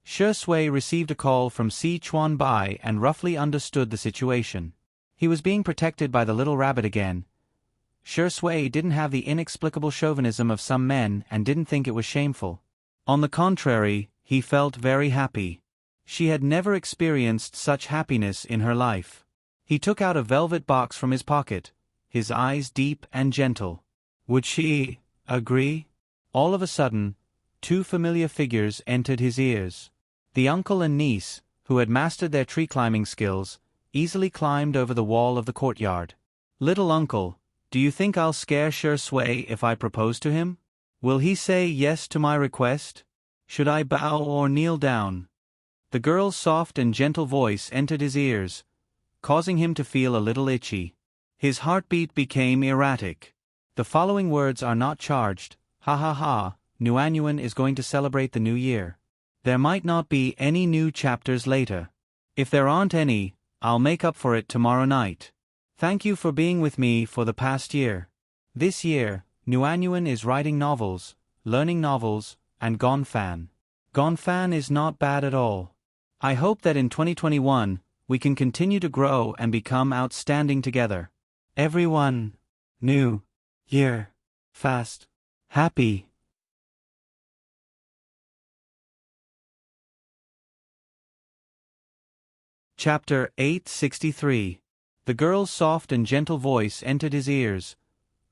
Shi Sui received a call from Si Chuan Bai and roughly understood the situation. He was being protected by the little rabbit again. Shi Sui didn't have the inexplicable chauvinism of some men and didn't think it was shameful. On the contrary, he felt very happy. She had never experienced such happiness in her life. He took out a velvet box from his pocket, his eyes deep and gentle. Would she agree? All of a sudden, two familiar figures entered his ears. The uncle and niece, who had mastered their tree-climbing skills, easily climbed over the wall of the courtyard. Little uncle, do you think I'll scare Shi Sui if I propose to him? Will he say yes to my request? Should I bow or kneel down? The girl's soft and gentle voice entered his ears, causing him to feel a little itchy. His heartbeat became erratic. The following words are not charged. Ha ha ha, Nuanyuan is going to celebrate the new year. There might not be any new chapters later. If there aren't any, I'll make up for it tomorrow night. Thank you for being with me for the past year. This year, Nuanyuan is writing novels, learning novels, and Gonfan. Gonfan is not bad at all. I hope that in 2021, we can continue to grow and become outstanding together. Everyone. New year. Fast. Happy. Chapter 863. The girl's soft and gentle voice entered his ears,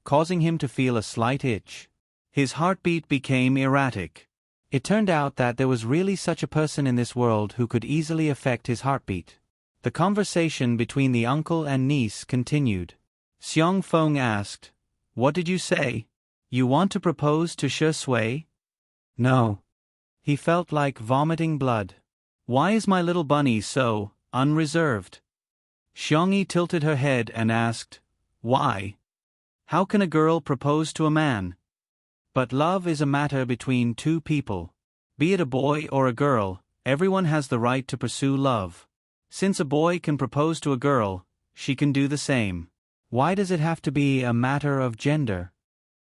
causing him to feel a slight itch. His heartbeat became erratic. It turned out that there was really such a person in this world who could easily affect his heartbeat. The conversation between the uncle and niece continued. Xiang Feng asked, "What did you say? You want to propose to Shi Sui?" "No." He felt like vomiting blood. "Why is my little bunny so unreserved?" Xiangyi tilted her head and asked, "Why? How can a girl propose to a man?" But love is a matter between two people. Be it a boy or a girl, everyone has the right to pursue love. Since a boy can propose to a girl, she can do the same. Why does it have to be a matter of gender?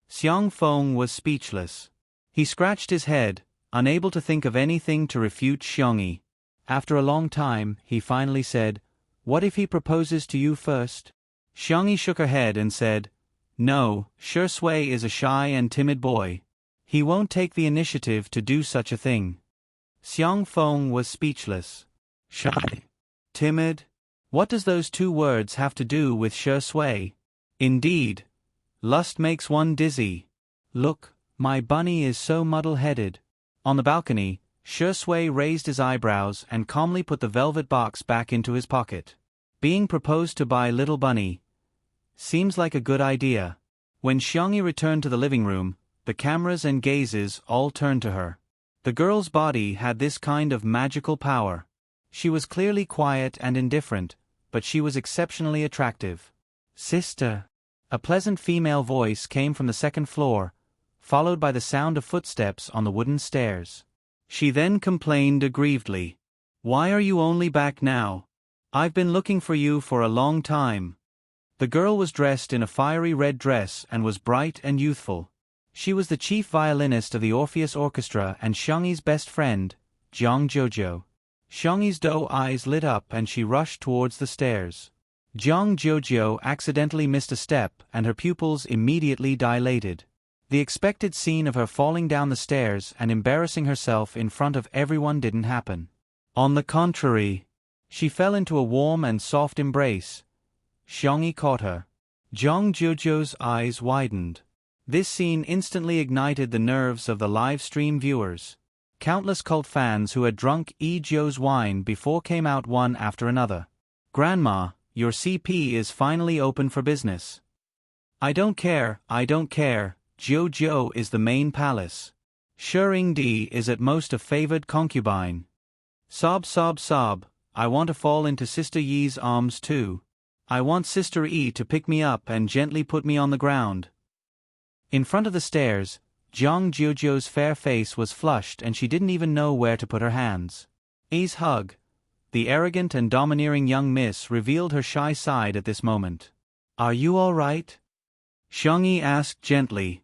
Xiang Feng was speechless. He scratched his head, unable to think of anything to refute Xiangyi. After a long time, he finally said, "What if he proposes to you first?" Xiangyi shook her head and said, "No, Shi Sui is a shy and timid boy. He won't take the initiative to do such a thing." Xiang Feng was speechless. Shy? Timid? What does those two words have to do with Shi Sui? Indeed. Lust makes one dizzy. Look, my bunny is so muddle-headed. On the balcony, Shi Sui raised his eyebrows and calmly put the velvet box back into his pocket. Being proposed to by little bunny seems like a good idea. When Xiangyi returned to the living room, the cameras and gazes all turned to her. The girl's body had this kind of magical power. She was clearly quiet and indifferent, but she was exceptionally attractive. "Sister." A pleasant female voice came from the second floor, followed by the sound of footsteps on the wooden stairs. She then complained aggrievedly. "Why are you only back now? I've been looking for you for a long time." The girl was dressed in a fiery red dress and was bright and youthful. She was the chief violinist of the Orpheus Orchestra and Xiangyi's best friend, Jiang Jojo. Xiangyi's doe eyes lit up and she rushed towards the stairs. Jiang Jojo accidentally missed a step and her pupils immediately dilated. The expected scene of her falling down the stairs and embarrassing herself in front of everyone didn't happen. On the contrary, she fell into a warm and soft embrace. Xiangyi caught her. Jiang Jojo's eyes widened. This scene instantly ignited the nerves of the live stream viewers. Countless cult fans who had drunk Zhou's wine before came out one after another. "Grandma, your CP is finally open for business." I don't care, Zhou is the main palace. Shiringdi is at most a favored concubine. Sob sob sob, I want to fall into Sister Yi's arms too. I want Sister Yi to pick me up and gently put me on the ground. In front of the stairs, Jiang Jojo's fair face was flushed and she didn't even know where to put her hands. Yi's hug. The arrogant and domineering young miss revealed her shy side at this moment. "Are you all right?" Xiangyi asked gently.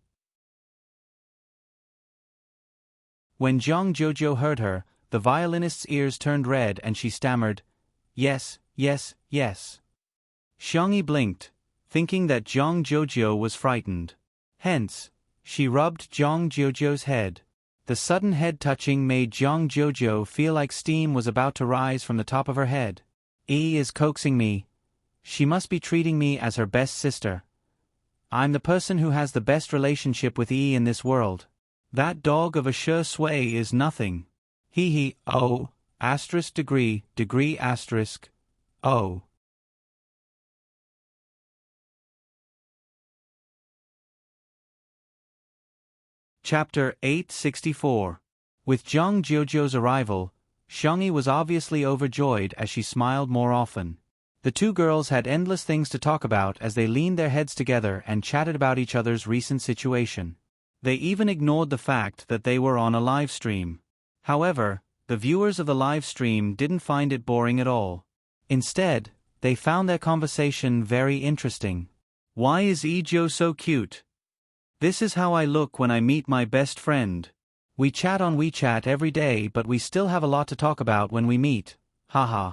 When Zhang Jojo heard her, the violinist's ears turned red and she stammered, "Yes, yes, yes." Xiangyi blinked, thinking that Zhang Jojo was frightened. Hence, she rubbed Zhang Jojo's head. The sudden head touching made Zhang Jojo feel like steam was about to rise from the top of her head. "E is coaxing me. She must be treating me as her best sister. I'm the person who has the best relationship with E in this world. That dog of a Shi Sui is nothing. He, oh, asterisk degree, asterisk, oh." Chapter 864. With Zhang Jojo's arrival, Xiangyi was obviously overjoyed as she smiled more often. The two girls had endless things to talk about as they leaned their heads together and chatted about each other's recent situation. They even ignored the fact that they were on a live stream. However, the viewers of the live stream didn't find it boring at all. Instead, they found their conversation very interesting. "Why is Ijo so cute? This is how I look when I meet my best friend. We chat on WeChat every day but we still have a lot to talk about when we meet. Haha.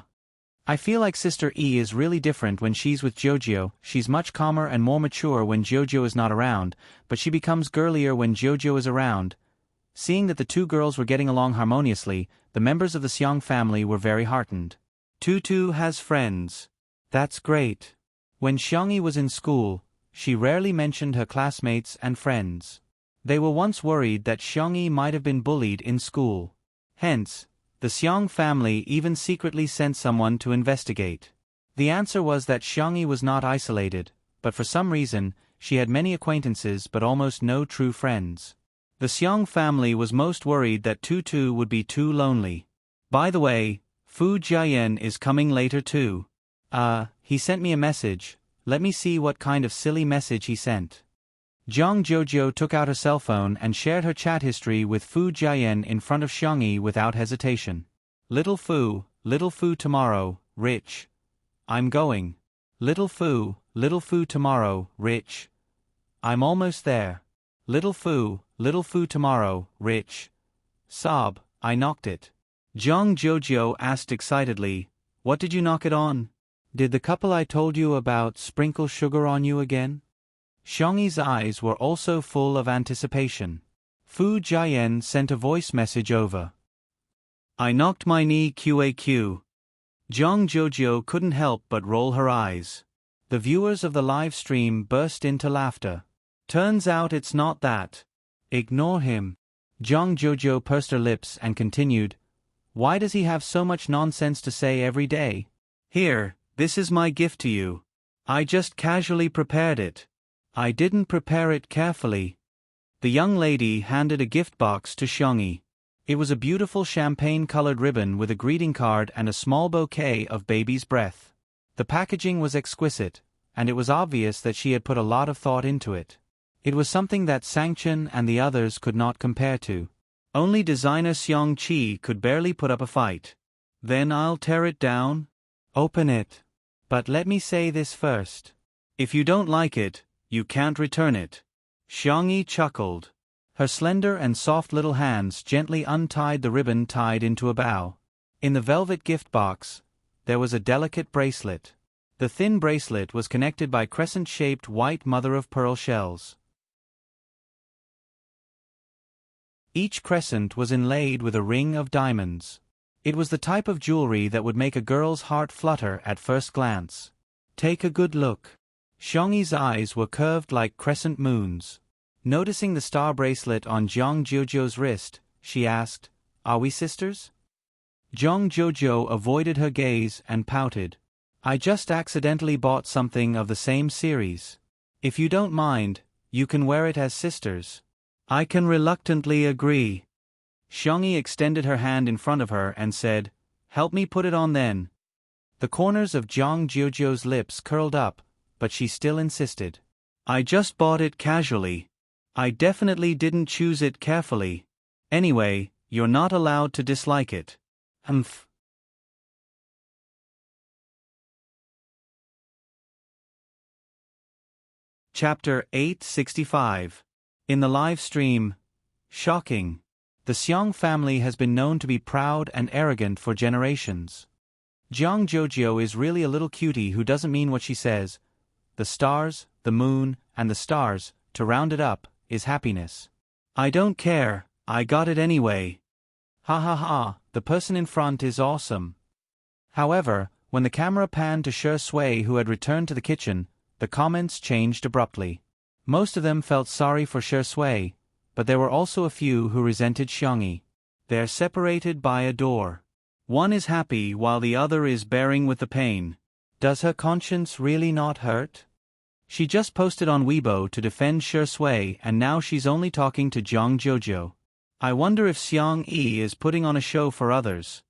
I feel like Sister E is really different when she's with Jojo. She's much calmer and more mature when Jojo is not around, but she becomes girlier when Jojo is around." Seeing that the two girls were getting along harmoniously, the members of the Xiang family were very heartened. Tutu has friends. That's great. When Xiangyi was in school, she rarely mentioned her classmates and friends. They were once worried that Xiangyi might have been bullied in school. Hence, the Xiang family even secretly sent someone to investigate. The answer was that Xiangyi was not isolated, but for some reason, she had many acquaintances but almost no true friends. The Xiang family was most worried that Tutu would be too lonely. "By the way, Fu Jiayan is coming later too. He sent me a message. Let me see what kind of silly message he sent." Zhang Jojo took out her cell phone and shared her chat history with Fu Jiayan in front of Xiangyi without hesitation. Little Fu tomorrow, rich. I'm going. Little Fu tomorrow, rich. I'm almost there. Little Fu tomorrow, rich. Sob, I knocked it. Zhang Jojo asked excitedly, "What did you knock it on? Did the couple I told you about sprinkle sugar on you again?" Xiangyi's eyes were also full of anticipation. Fu Jiayan sent a voice message over. "I knocked my knee QAQ." Zhang Jojo couldn't help but roll her eyes. The viewers of the live stream burst into laughter. "Turns out it's not that. Ignore him." Zhang Jojo pursed her lips and continued, "Why does he have so much nonsense to say every day? Here, this is my gift to you. I just casually prepared it. I didn't prepare it carefully." The young lady handed a gift box to Xiangyi. It was a beautiful champagne-colored ribbon with a greeting card and a small bouquet of baby's breath. The packaging was exquisite, and it was obvious that she had put a lot of thought into it. It was something that Sangchen and the others could not compare to. Only designer Xiang Qi could barely put up a fight. "Then I'll tear it down? Open it. But let me say this first. If you don't like it, you can't return it." Xiangyi chuckled. Her slender and soft little hands gently untied the ribbon tied into a bow. In the velvet gift box, there was a delicate bracelet. The thin bracelet was connected by crescent-shaped white mother-of-pearl shells. Each crescent was inlaid with a ring of diamonds. It was the type of jewelry that would make a girl's heart flutter at first glance. "Take a good look." Xiangyi's eyes were curved like crescent moons. Noticing the star bracelet on Zhang Jojo's wrist, she asked, "Are we sisters?" Zhang Jojo avoided her gaze and pouted. "I just accidentally bought something of the same series. If you don't mind, you can wear it as sisters." "I can reluctantly agree." Xiangyi extended her hand in front of her and said, "Help me put it on then." The corners of Zhang Jojo's lips curled up, but she still insisted. "I just bought it casually. I definitely didn't choose it carefully. Anyway, you're not allowed to dislike it." "Humph." Chapter 865. In the live stream. Shocking. The Xiong family has been known to be proud and arrogant for generations. Jiang Jojo is really a little cutie who doesn't mean what she says. The stars, the moon, and the stars, to round it up, is happiness. I don't care, I got it anyway. Ha ha ha, the person in front is awesome. However, when the camera panned to Shi Sui, who had returned to the kitchen, the comments changed abruptly. Most of them felt sorry for Shi Sui, but there were also a few who resented Xiangyi. They're separated by a door. One is happy while the other is bearing with the pain. Does her conscience really not hurt? She just posted on Weibo to defend Shi Sui, and now she's only talking to Jiang Jojo. I wonder if Xiangyi is putting on a show for others.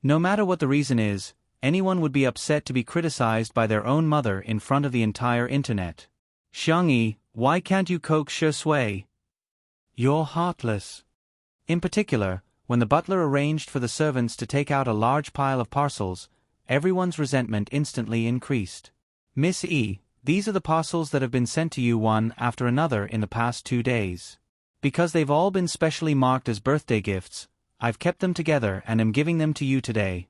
No matter what the reason is, anyone would be upset to be criticized by their own mother in front of the entire internet. Xiangyi, why can't you coax Shi Sui? You're heartless. In particular, when the butler arranged for the servants to take out a large pile of parcels, everyone's resentment instantly increased. Miss E, these are the parcels that have been sent to you one after another in the past 2 days. Because they've all been specially marked as birthday gifts, I've kept them together and am giving them to you today.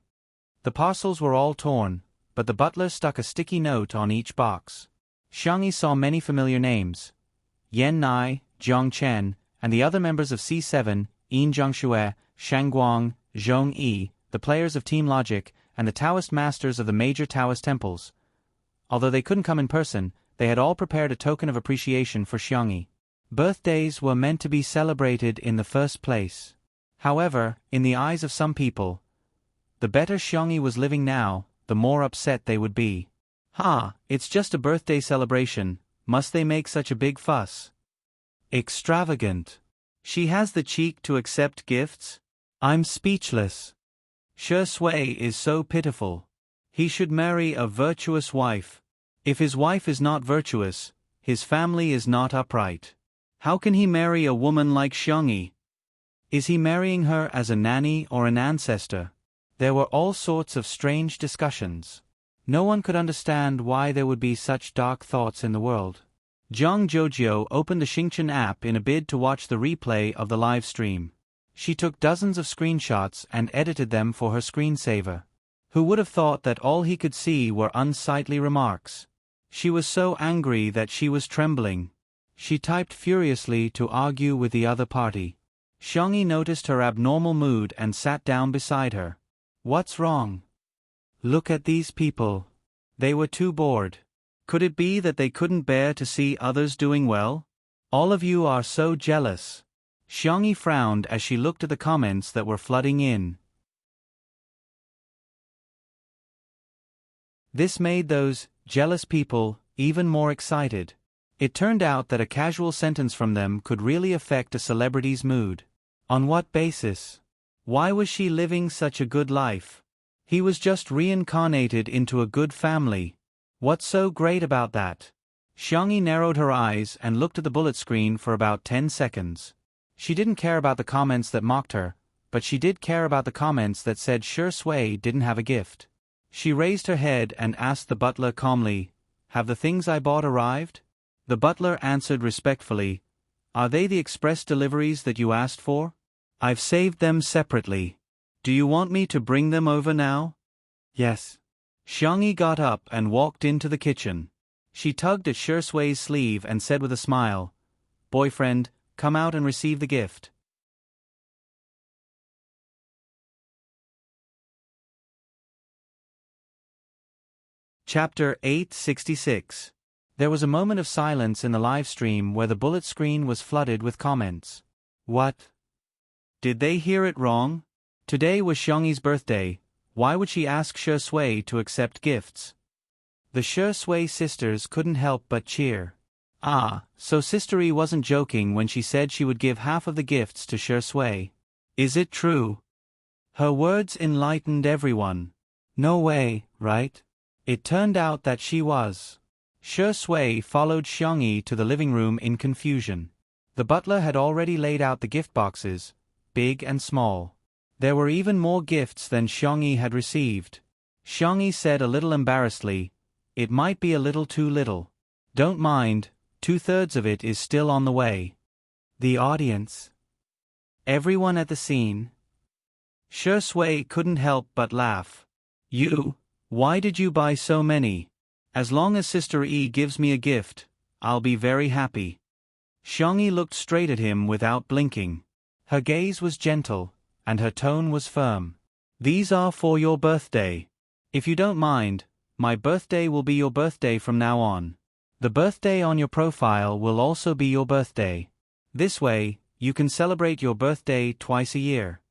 The parcels were all torn, but the butler stuck a sticky note on each box. Xiangyi saw many familiar names. Yan Nai, Jiang Chen, and the other members of C7, Yin Zhangxue, Shang Guang, Zhong Yi, the players of Team Logic, and the Taoist masters of the major Taoist temples. Although they couldn't come in person, they had all prepared a token of appreciation for Xiangyi. Birthdays were meant to be celebrated in the first place. However, in the eyes of some people, the better Xiangyi was living now, the more upset they would be. Ha, it's just a birthday celebration, must they make such a big fuss? Extravagant. She has the cheek to accept gifts? I'm speechless. Shi Sui is so pitiful. He should marry a virtuous wife. If his wife is not virtuous, his family is not upright. How can he marry a woman like Xiangyi? Is he marrying her as a nanny or an ancestor? There were all sorts of strange discussions. No one could understand why there would be such dark thoughts in the world. Jiang Jojo opened the Xingchen app in a bid to watch the replay of the live stream. She took dozens of screenshots and edited them for her screensaver. Who would have thought that all he could see were unsightly remarks? She was so angry that she was trembling. She typed furiously to argue with the other party. Xiangyi noticed her abnormal mood and sat down beside her. What's wrong? Look at these people. They were too bored. Could it be that they couldn't bear to see others doing well? All of you are so jealous. Xiangyi frowned as she looked at the comments that were flooding in. This made those jealous people even more excited. It turned out that a casual sentence from them could really affect a celebrity's mood. On what basis? Why was she living such a good life? He was just reincarnated into a good family. What's so great about that? Xiangyi narrowed her eyes and looked at the bullet screen for about 10 seconds. She didn't care about the comments that mocked her, but she did care about the comments that said Shi Sui didn't have a gift. She raised her head and asked the butler calmly, "Have the things I bought arrived?" The butler answered respectfully, "Are they the express deliveries that you asked for? I've saved them separately. Do you want me to bring them over now?" "Yes." Xiangyi got up and walked into the kitchen. She tugged at Shi Sui's sleeve and said with a smile, "Boyfriend, come out and receive the gift." Chapter 866. There was a moment of silence in the live stream where the bullet screen was flooded with comments. What? Did they hear it wrong? Today was Xiangyi's birthday. Why would she ask Shi Sui to accept gifts? The Shi Sui sisters couldn't help but cheer. Ah, so Sister E wasn't joking when she said she would give half of the gifts to Shi Sui. Is it true? Her words enlightened everyone. No way, right? It turned out that she was. Shi Sui followed Xiangyi to the living room in confusion. The butler had already laid out the gift boxes, big and small. There were even more gifts than Xiangyi had received. Xiangyi said a little embarrassedly, "It might be a little too little." "Don't mind, 2/3 of it is still on the way. The audience. Everyone at the scene. Shui couldn't help but laugh. Why did you buy so many? As long as Sister E gives me a gift, I'll be very happy. Xiangyi looked straight at him without blinking. Her gaze was gentle, and her tone was firm. These are for your birthday. If you don't mind, my birthday will be your birthday from now on. The birthday on your profile will also be your birthday. This way, you can celebrate your birthday twice a year.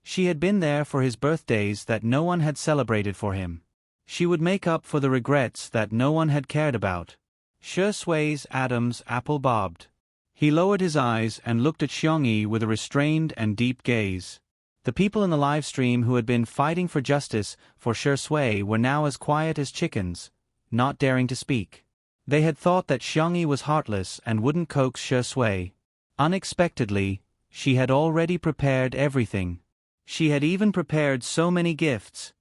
She had been there for his birthdays that no one had celebrated for him. She would make up for the regrets that no one had cared about. Shui's Adam's apple bobbed. He lowered his eyes and looked at Xiangyi with a restrained and deep gaze. The people in the live stream who had been fighting for justice for Shui were now as quiet as chickens, not daring to speak. They had thought that Xiangyi was heartless and wouldn't coax Shui. Unexpectedly, she had already prepared everything. She had even prepared so many gifts.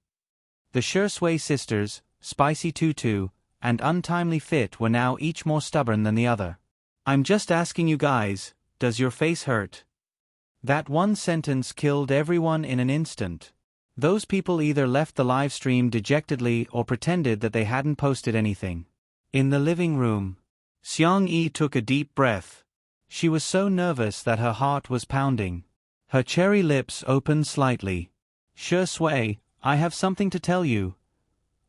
The Shui sisters, Spicy Tutu, and Untimely Fit were now each more stubborn than the other. I'm just asking you guys, does your face hurt? That one sentence killed everyone in an instant. Those people either left the live stream dejectedly or pretended that they hadn't posted anything. In the living room, Xiangyi took a deep breath. She was so nervous that her heart was pounding. Her cherry lips opened slightly. Shui, I have something to tell you.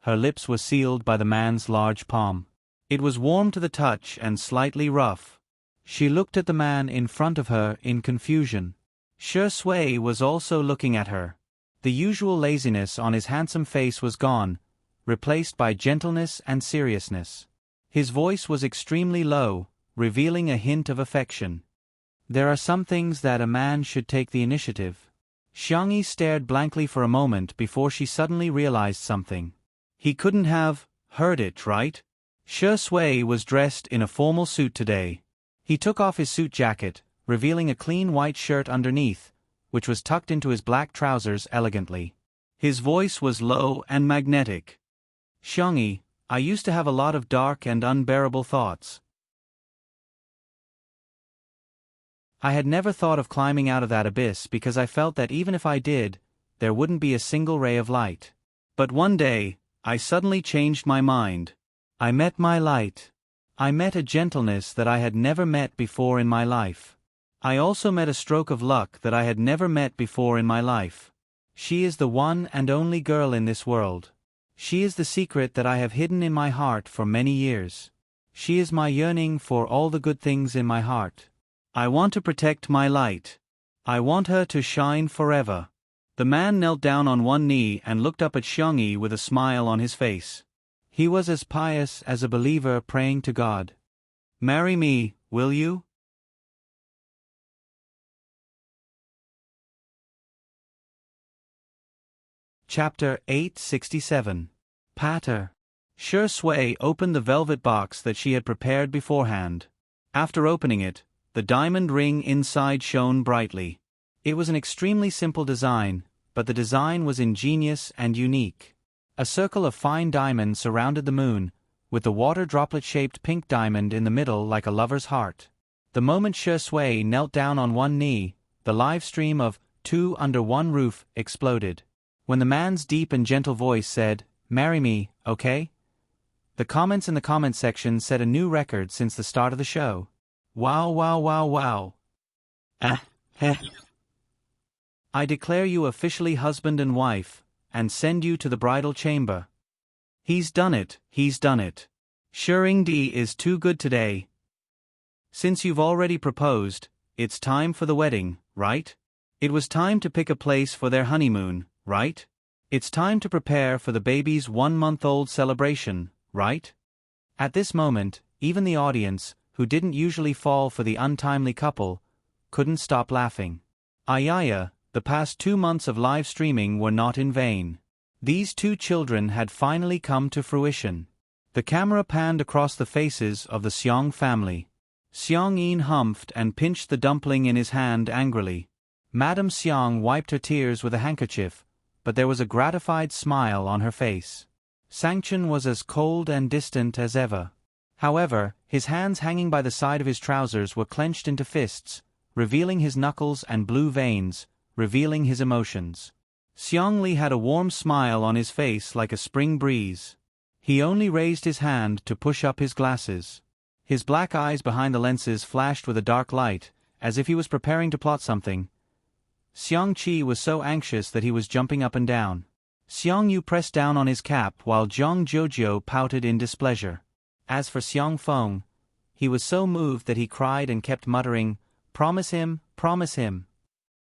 Her lips were sealed by the man's large palm. It was warm to the touch and slightly rough. She looked at the man in front of her in confusion. Shui was also looking at her. The usual laziness on his handsome face was gone, replaced by gentleness and seriousness. His voice was extremely low, revealing a hint of affection. There are some things that a man should take the initiative. Xiangyi stared blankly for a moment before she suddenly realized something. He couldn't have heard it, right? Shui was dressed in a formal suit today. He took off his suit jacket, revealing a clean white shirt underneath, which was tucked into his black trousers elegantly. His voice was low and magnetic. Xiangyi, I used to have a lot of dark and unbearable thoughts. I had never thought of climbing out of that abyss because I felt that even if I did, there wouldn't be a single ray of light. But one day, I suddenly changed my mind. I met my light. I met a gentleness that I had never met before in my life. I also met a stroke of luck that I had never met before in my life. She is the one and only girl in this world. She is the secret that I have hidden in my heart for many years. She is my yearning for all the good things in my heart. I want to protect my light. I want her to shine forever. The man knelt down on one knee and looked up at Xiangyi with a smile on his face. He was as pious as a believer praying to God. Marry me, will you? Chapter 867. Patter. Shui opened the velvet box that she had prepared beforehand. After opening it, the diamond ring inside shone brightly. It was an extremely simple design, but the design was ingenious and unique. A circle of fine diamonds surrounded the moon, with the water droplet-shaped pink diamond in the middle like a lover's heart. The moment Shui knelt down on one knee, the live stream of Two Under One Roof exploded. When the man's deep and gentle voice said, "Marry me, okay?" The comments in the comment section set a new record since the start of the show. Wow, wow, wow, wow. I declare you officially husband and wife, and send you to the bridal chamber. He's done it, he's done it. Shuringdi is too good today. Since you've already proposed, it's time for the wedding, right? It was time to pick a place for their honeymoon, right? It's time to prepare for the baby's 1-month-old celebration, right? At this moment, even the audience, who didn't usually fall for the untimely couple, couldn't stop laughing. Ayaya, the past 2 months of live streaming were not in vain. These two children had finally come to fruition. The camera panned across the faces of the Xiang family. Xiang Yin humphed and pinched the dumpling in his hand angrily. Madame Xiang wiped her tears with a handkerchief, but there was a gratified smile on her face. Sangchen was as cold and distant as ever. However, His hands hanging by the side of his trousers were clenched into fists, revealing his knuckles and blue veins, revealing his emotions. Xiang Li had a warm smile on his face like a spring breeze. He only raised his hand to push up his glasses. His black eyes behind the lenses flashed with a dark light, as if he was preparing to plot something. Xiang Qi was so anxious that he was jumping up and down. Xiang Yu pressed down on his cap while Zhang Jiujiu pouted in displeasure. As for Xiang Feng, he was so moved that he cried and kept muttering, "Promise him, promise him."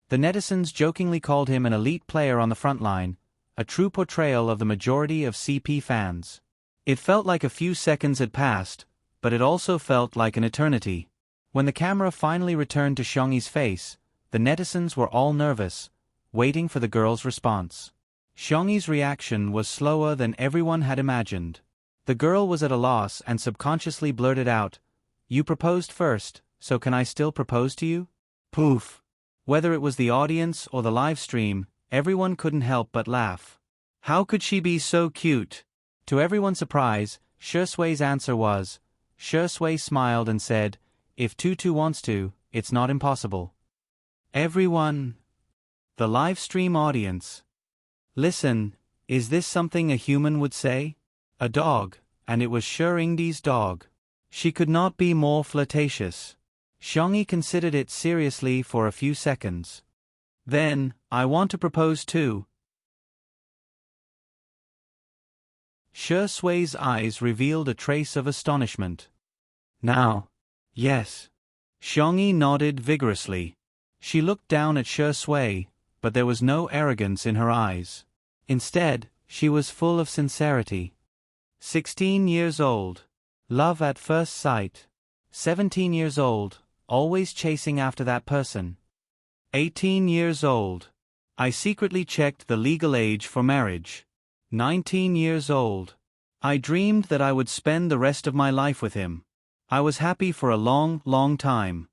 The netizens jokingly called him an elite player on the front line, a true portrayal of the majority of CP fans. It felt like a few seconds had passed, but it also felt like an eternity. When the camera finally returned to Xiangyi's face, the netizens were all nervous, waiting for the girl's response. Xiangyi's reaction was slower than everyone had imagined. The girl was at a loss and subconsciously blurted out, "You proposed first, so can I still propose to you?" Poof! Whether it was the audience or the live stream, everyone couldn't help but laugh. How could she be so cute? To everyone's surprise, Shi Sui's answer was, Shi Sui smiled and said, "If Tutu wants to, it's not impossible." Everyone. The live stream audience. Listen, is this something a human would say? A dog, and it was Shi Yingdi's dog. She could not be more flirtatious. Xiangyi considered it seriously for a few seconds. Then, "I want to propose too." Shi Sui's eyes revealed a trace of astonishment. "Now?" "Yes." Xiangyi nodded vigorously. She looked down at Shi Sui, but there was no arrogance in her eyes. Instead, she was full of sincerity. 16 years old. Love at first sight. 17 years old, always chasing after that person. 18 years old. I secretly checked the legal age for marriage. 19 years old. I dreamed that I would spend the rest of my life with him. I was happy for a long, long time.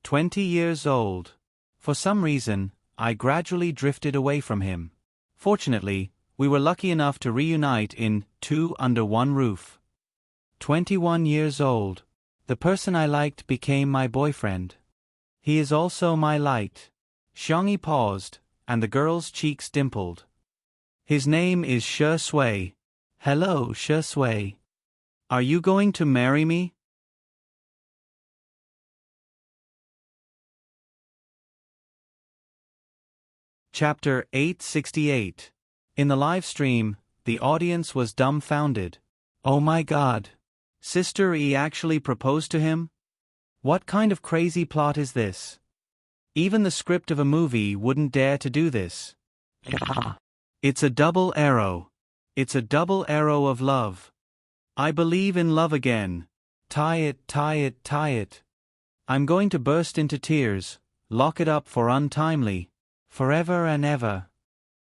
20 years old. For some reason, I gradually drifted away from him. Fortunately, we were lucky enough to reunite in Two Under One Roof. 21 years old. The person I liked became my boyfriend. He is also my light. Xiangyi paused, and the girl's cheeks dimpled. His name is Shi Sui. Hello, Shi Sui. Are you going to marry me? Chapter 868. In the live stream, the audience was dumbfounded. Oh my god. Sister E actually proposed to him? What kind of crazy plot is this? Even the script of a movie wouldn't dare to do this. It's a double arrow. It's a double arrow of love. I believe in love again. Tie it, tie it, tie it. I'm going to burst into tears. Lock it up for untimely. Forever and ever.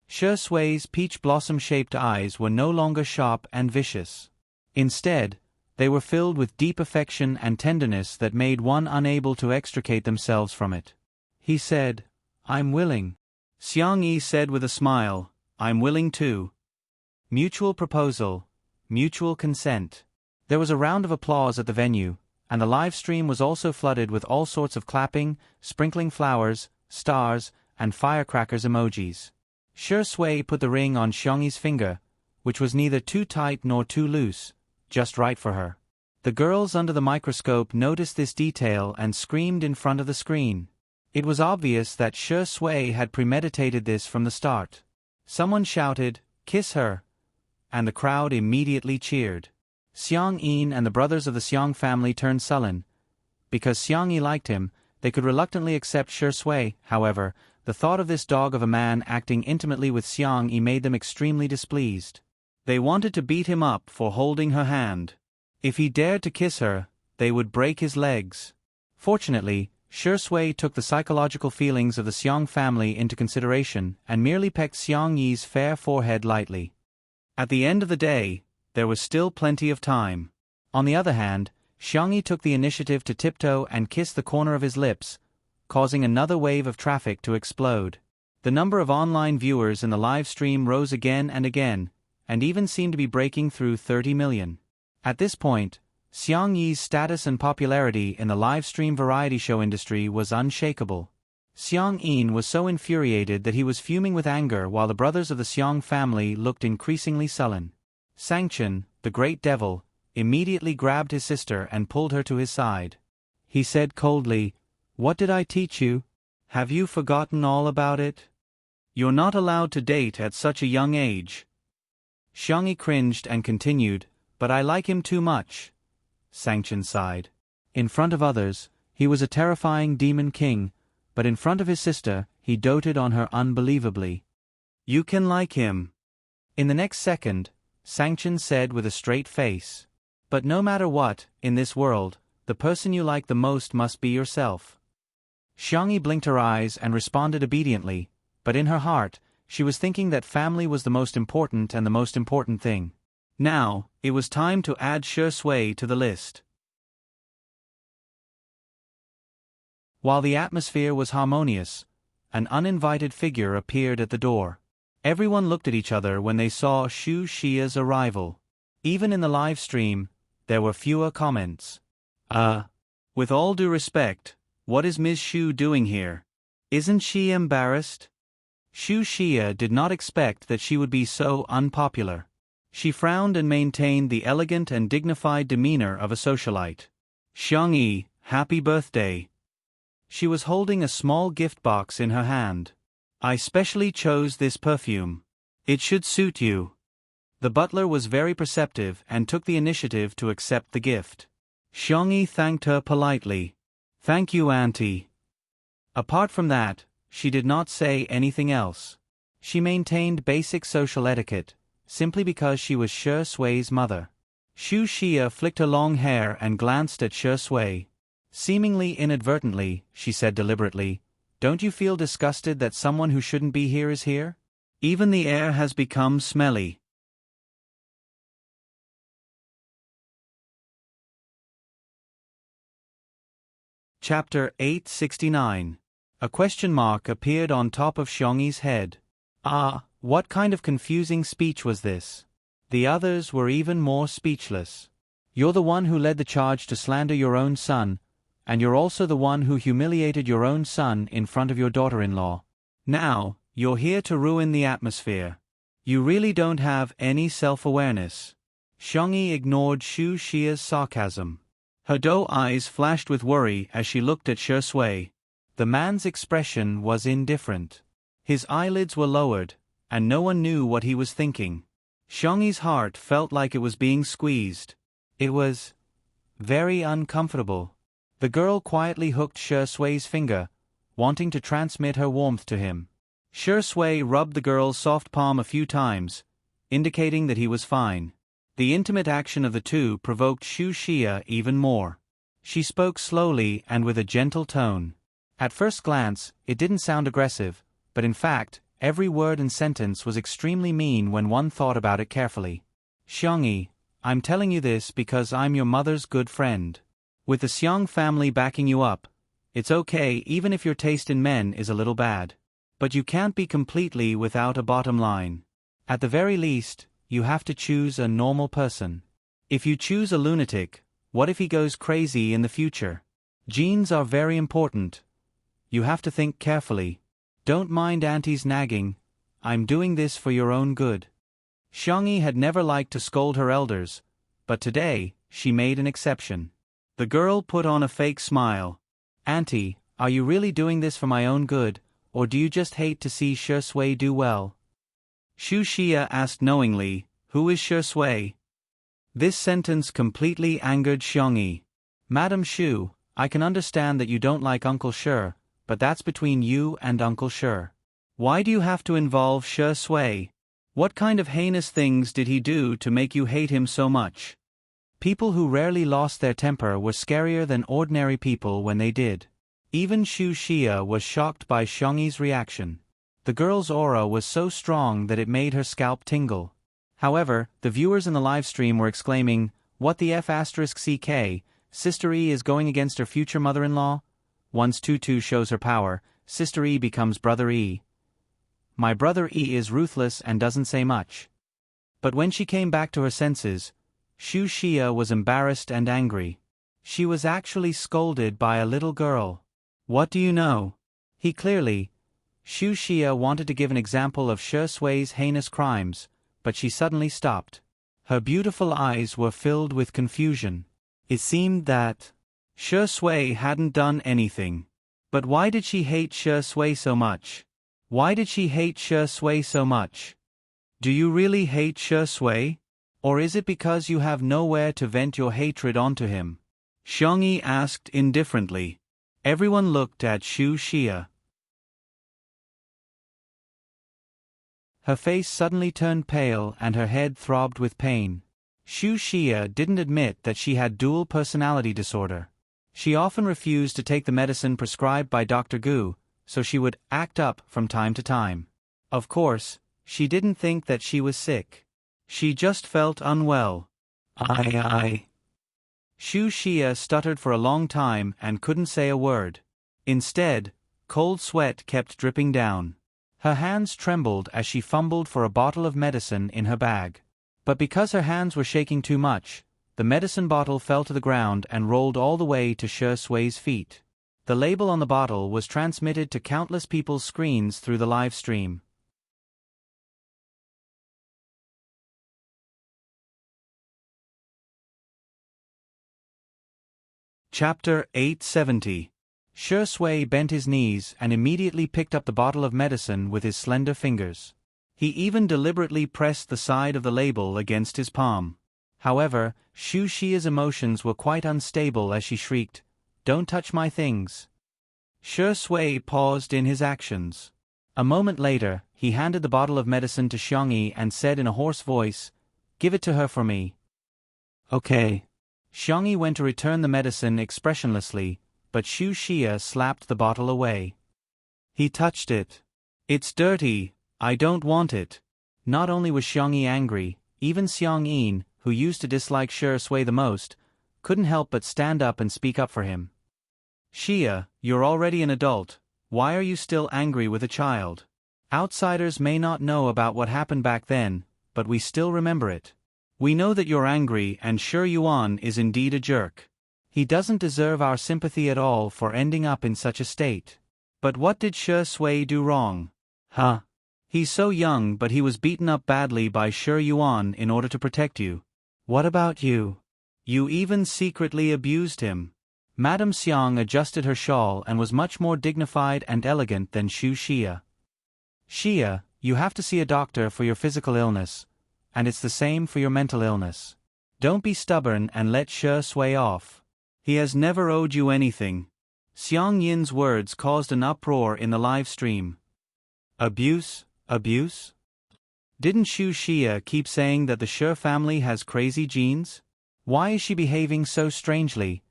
Shi Sui's peach blossom-shaped eyes were no longer sharp and vicious. Instead, they were filled with deep affection and tenderness that made one unable to extricate themselves from it. He said, "I'm willing." Xiangyi said with a smile, "I'm willing too." Mutual proposal, mutual consent. There was a round of applause at the venue, and the live stream was also flooded with all sorts of clapping, sprinkling flowers, stars, and firecrackers emojis. Shi Sui put the ring on Xiangyi's finger, which was neither too tight nor too loose, just right for her. The girls under the microscope noticed this detail and screamed in front of the screen. It was obvious that Shi Sui had premeditated this from the start. Someone shouted, "Kiss her!" and the crowd immediately cheered. Xiang Yin and the brothers of the Xiang family turned sullen. Because Xiangyi liked him, they could reluctantly accept Shi Sui. However, the thought of this dog of a man acting intimately with Xiangyi made them extremely displeased. They wanted to beat him up for holding her hand. If he dared to kiss her, they would break his legs. Fortunately, Shi Sui took the psychological feelings of the Xiang family into consideration and merely pecked Xiangyi's fair forehead lightly. At the end of the day, there was still plenty of time. On the other hand, Xiangyi took the initiative to tiptoe and kiss the corner of his lips, causing another wave of traffic to explode. The number of online viewers in the live stream rose again and again, and even seemed to be breaking through 30 million. At this point, Xiang Yi's status and popularity in the live-stream variety show industry was unshakable. Xiang Yin was so infuriated that he was fuming with anger while the brothers of the Xiang family looked increasingly sullen. Sangchen, the great devil, immediately grabbed his sister and pulled her to his side. He said coldly, "What did I teach you? Have you forgotten all about it? You're not allowed to date at such a young age." Xiangyi cringed and continued, "But I like him too much." Sangchen sighed. In front of others, he was a terrifying demon king, but in front of his sister, he doted on her unbelievably. "You can like him." In the next second, Sangchen said with a straight face, "But no matter what, in this world, the person you like the most must be yourself." Xiangyi blinked her eyes and responded obediently, but in her heart, she was thinking that family was the most important and the most important thing. Now, it was time to add Shi Sui to the list. While the atmosphere was harmonious, an uninvited figure appeared at the door. Everyone looked at each other when they saw Xu Xia's arrival. Even in the live stream, there were fewer comments. With all due respect, what is Ms. Xu doing here? Isn't she embarrassed?" Xu Xia did not expect that she would be so unpopular. She frowned and maintained the elegant and dignified demeanor of a socialite. "Xiangyi, happy birthday." She was holding a small gift box in her hand. "I specially chose this perfume. It should suit you." The butler was very perceptive and took the initiative to accept the gift. Xiangyi thanked her politely. "Thank you, Auntie." Apart from that, she did not say anything else. She maintained basic social etiquette, simply because she was Shi Sui's mother. Xu Xia flicked her long hair and glanced at Shi Sui. Seemingly inadvertently, she said deliberately, "Don't you feel disgusted that someone who shouldn't be here is here? Even the air has become smelly." Chapter 869. A question mark appeared on top of Xiangyi's head. What kind of confusing speech was this? The others were even more speechless. "You're the one who led the charge to slander your own son, and you're also the one who humiliated your own son in front of your daughter-in-law. Now, you're here to ruin the atmosphere. You really don't have any self-awareness." Xiangyi ignored Xu Xia's sarcasm. Her doe eyes flashed with worry as she looked at Shi Sui. The man's expression was indifferent. His eyelids were lowered, and no one knew what he was thinking. Xiangyi's heart felt like it was being squeezed. It was very uncomfortable. The girl quietly hooked Shi Sui's finger, wanting to transmit her warmth to him. Shi Sui rubbed the girl's soft palm a few times, indicating that he was fine. The intimate action of the two provoked Xu Xia even more. She spoke slowly and with a gentle tone. At first glance, it didn't sound aggressive, but in fact, every word and sentence was extremely mean when one thought about it carefully. "Xiangyi, I'm telling you this because I'm your mother's good friend. With the Xiang family backing you up, it's okay even if your taste in men is a little bad. But you can't be completely without a bottom line. At the very least, you have to choose a normal person. If you choose a lunatic, what if he goes crazy in the future? Genes are very important. You have to think carefully. Don't mind Auntie's nagging. I'm doing this for your own good." Xiangyi had never liked to scold her elders, but today, she made an exception. The girl put on a fake smile. "Auntie, are you really doing this for my own good, or do you just hate to see Shi Sui do well?" Xu Xia asked knowingly, "Who is Shi Sui?" This sentence completely angered Xiangyi. "Madam Xu, I can understand that you don't like Uncle Shi, but that's between you and Uncle Shi. Why do you have to involve Shi Sui? What kind of heinous things did he do to make you hate him so much?" People who rarely lost their temper were scarier than ordinary people when they did. Even Xu Xia was shocked by Xiangyi's reaction. The girl's aura was so strong that it made her scalp tingle. However, the viewers in the live stream were exclaiming, "What the F***ck, Sister E is going against her future mother-in-law? Once Tutu shows her power, Sister E becomes Brother E. My Brother E is ruthless and doesn't say much." But when she came back to her senses, Shu Xia was embarrassed and angry. She was actually scolded by a little girl. What do you know? Shu Xia wanted to give an example of Shi Sui's heinous crimes, but she suddenly stopped. Her beautiful eyes were filled with confusion. It seemed that Shi Sui hadn't done anything. But why did she hate Shi Sui so much? Why did she hate Shi Sui so much? Do you really hate Shi Sui? Or is it because you have nowhere to vent your hatred onto him? Xiangyi asked indifferently. Everyone looked at Shu Xia. Her face suddenly turned pale and her head throbbed with pain. Shu Xia didn't admit that she had dual personality disorder. She often refused to take the medicine prescribed by Dr. Gu, so she would act up from time to time. Of course, she didn't think that she was sick. She just felt unwell. I. Shu Xia stuttered for a long time and couldn't say a word. Instead, cold sweat kept dripping down. Her hands trembled as she fumbled for a bottle of medicine in her bag. But because her hands were shaking too much, the medicine bottle fell to the ground and rolled all the way to Shi Sui's feet. The label on the bottle was transmitted to countless people's screens through the live stream. Chapter 870. Shi Sui bent his knees and immediately picked up the bottle of medicine with his slender fingers. He even deliberately pressed the side of the label against his palm. However, Shu Xia's emotions were quite unstable as she shrieked, "Don't touch my things!" Shi Sui paused in his actions. A moment later, he handed the bottle of medicine to Xiangyi and said in a hoarse voice, "Give it to her for me." Okay. Xiangyi went to return the medicine expressionlessly, but Shu Xia slapped the bottle away. He touched it. "It's dirty, I don't want it." Not only was Xiangyi angry, even Xiang Yin, who used to dislike Shi Sui the most, couldn't help but stand up and speak up for him. "Xia, you're already an adult, why are you still angry with a child? Outsiders may not know about what happened back then, but we still remember it. We know that you're angry and Shi Yuan is indeed a jerk. He doesn't deserve our sympathy at all for ending up in such a state. But what did Shi Sui do wrong? Huh? He's so young but he was beaten up badly by Shi Yuan in order to protect you. What about you? You even secretly abused him." Madame Xiang adjusted her shawl and was much more dignified and elegant than Shu Xia. "Xia, you have to see a doctor for your physical illness. And it's the same for your mental illness. Don't be stubborn and let Shi Sui off. He has never owed you anything." Xiang Yin's words caused an uproar in the live stream. Abuse? Abuse? Didn't Shu Xia keep saying that the Shi family has crazy genes? Why is she behaving so strangely?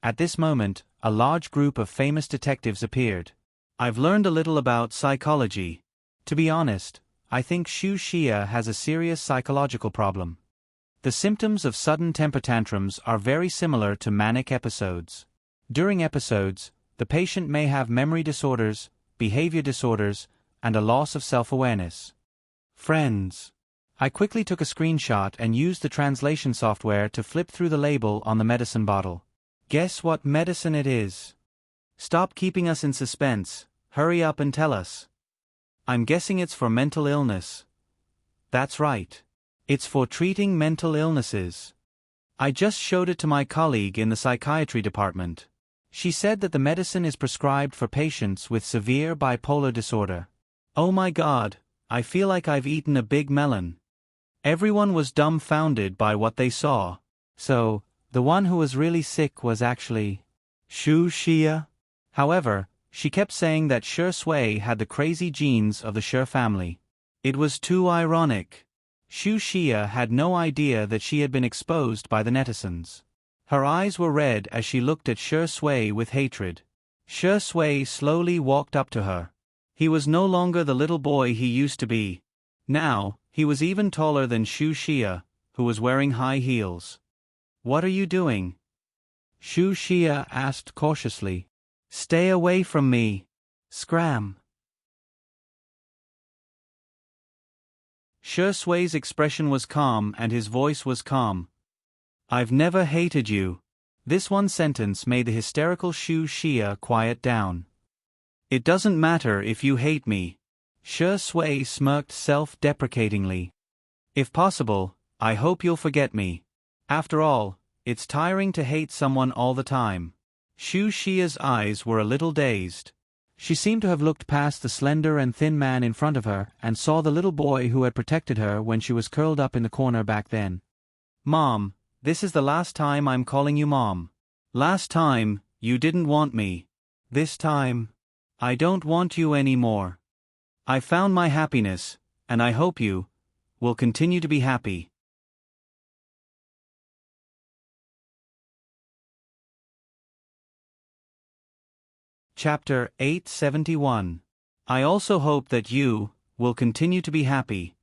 At this moment, a large group of famous detectives appeared. "I've learned a little about psychology. To be honest, I think Shu Xia has a serious psychological problem. The symptoms of sudden temper tantrums are very similar to manic episodes. During episodes, the patient may have memory disorders, behavior disorders, and a loss of self-awareness." Friends. I quickly took a screenshot and used the translation software to flip through the label on the medicine bottle. Guess what medicine it is? Stop keeping us in suspense, hurry up and tell us. I'm guessing it's for mental illness. That's right. It's for treating mental illnesses. I just showed it to my colleague in the psychiatry department. She said that the medicine is prescribed for patients with severe bipolar disorder. Oh my God, I feel like I've eaten a big melon. Everyone was dumbfounded by what they saw. So, the one who was really sick was actually Shu Xia? However, she kept saying that Shi Sui had the crazy genes of the Shi family. It was too ironic. Shu Xia had no idea that she had been exposed by the netizens. Her eyes were red as she looked at Shi Sui with hatred. Shi Sui slowly walked up to her. He was no longer the little boy he used to be. Now, he was even taller than Shu Xia, who was wearing high heels. "What are you doing?" Shu Xia asked cautiously. "Stay away from me. Scram." Shi Sui's expression was calm and his voice was calm. I've never hated you. This one sentence made the hysterical Shu Xia quiet down. It doesn't matter if you hate me. Shi Sui smirked self-deprecatingly. If possible, I hope you'll forget me. After all, it's tiring to hate someone all the time. Shu Xia's eyes were a little dazed. She seemed to have looked past the slender and thin man in front of her and saw the little boy who had protected her when she was curled up in the corner back then. Mom, this is the last time I'm calling you Mom. Last time, you didn't want me. This time, I don't want you anymore. I found my happiness, and I hope you will continue to be happy. Chapter 871. I also hope that you will continue to be happy.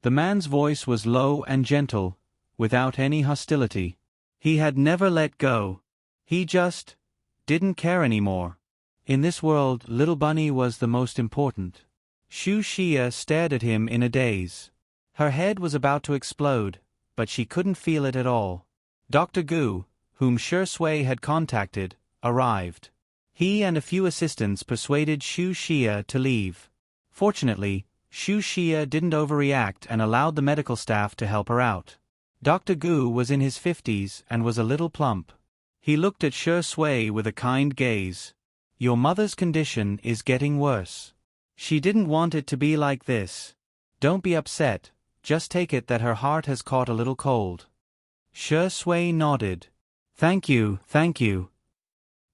The man's voice was low and gentle, without any hostility. He had never let go. He just didn't care anymore. In this world, little Bunny was the most important. Shu Xia stared at him in a daze. Her head was about to explode, but she couldn't feel it at all. Dr. Gu, whom Shi Sui had contacted, arrived. He and a few assistants persuaded Shu Xia to leave. Fortunately, Shu Xia didn't overreact and allowed the medical staff to help her out. Dr. Gu was in his 50s and was a little plump. He looked at Shi Sui with a kind gaze. Your mother's condition is getting worse. She didn't want it to be like this. Don't be upset, just take it that her heart has caught a little cold. Shi Sui nodded. Thank you, thank you.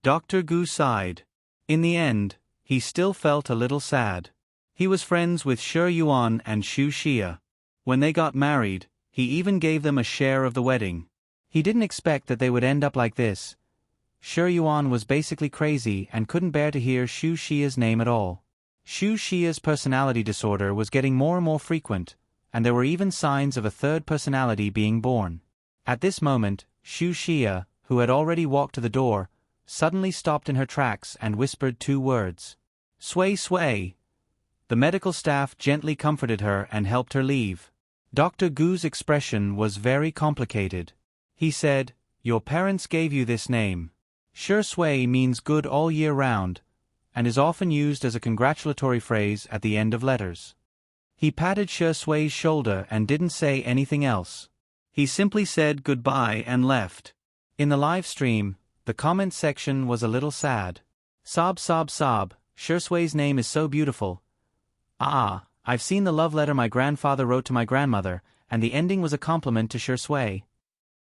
Dr. Gu sighed. In the end, he still felt a little sad. He was friends with Shi Yuan and Shu Xia. When they got married, he even gave them a share of the wedding. He didn't expect that they would end up like this. Shi Yuan was basically crazy and couldn't bear to hear Shu Xia's name at all. Shu Xia's personality disorder was getting more and more frequent, and there were even signs of a third personality being born. At this moment, Shu Xia, who had already walked to the door, suddenly stopped in her tracks and whispered 2 words. Sui Sui. The medical staff gently comforted her and helped her leave. Dr. Gu's expression was very complicated. He said, Your parents gave you this name. Shi Sui means good all year round, and is often used as a congratulatory phrase at the end of letters. He patted Shi Sui's shoulder and didn't say anything else. He simply said goodbye and left. In the live stream, the comment section was a little sad. Sob sob sob, Shi Sui's name is so beautiful. Ah, I've seen the love letter my grandfather wrote to my grandmother, and the ending was a compliment to Shi Sui.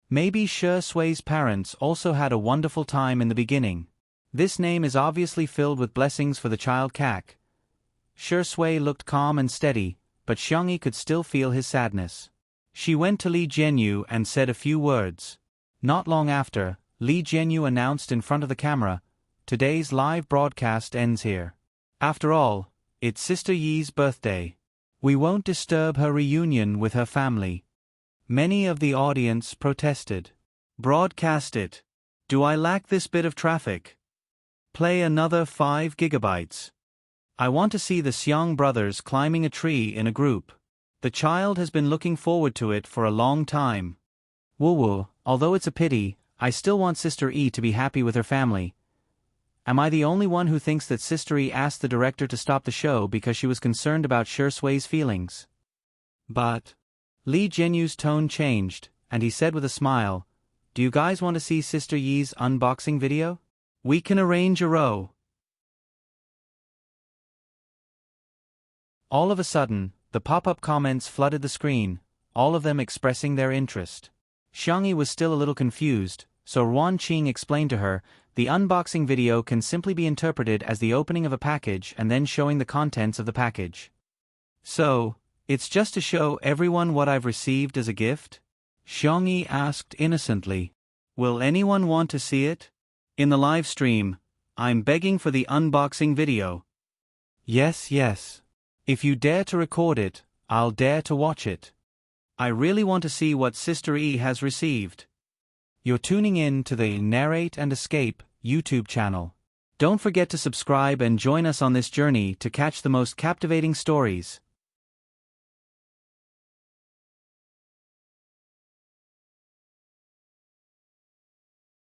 Maybe Shi Sui's parents also had a wonderful time in the beginning. This name is obviously filled with blessings for the child Kak. Shi Sui looked calm and steady, but Xiangyi could still feel his sadness. She went to Li Jianyu and said a few words. Not long after, Li Jianyu announced in front of the camera, Today's live broadcast ends here. After all, it's Sister Yi's birthday. We won't disturb her reunion with her family. Many of the audience protested. Broadcast it. Do I lack this bit of traffic? Play another 5 gigabytes. I want to see the Xiang brothers climbing a tree in a group. The child has been looking forward to it for a long time. Woo, although it's a pity, I still want Sister Yi to be happy with her family. Am I the only one who thinks that Sister Yi asked the director to stop the show because she was concerned about Shi Sui's feelings? But Li Jianyu's tone changed, and he said with a smile, Do you guys want to see Sister Yi's unboxing video? We can arrange a row. All of a sudden, the pop-up comments flooded the screen, all of them expressing their interest. Xiangyi was still a little confused, so Ruan Qing explained to her, the unboxing video can simply be interpreted as the opening of a package and then showing the contents of the package. So, it's just to show everyone what I've received as a gift? Xiangyi asked innocently. Will anyone want to see it? In the live stream, I'm begging for the unboxing video. Yes, yes. If you dare to record it, I'll dare to watch it. I really want to see what Sister E has received. You're tuning in to the Narrate and Escape YouTube channel. Don't forget to subscribe and join us on this journey to catch the most captivating stories.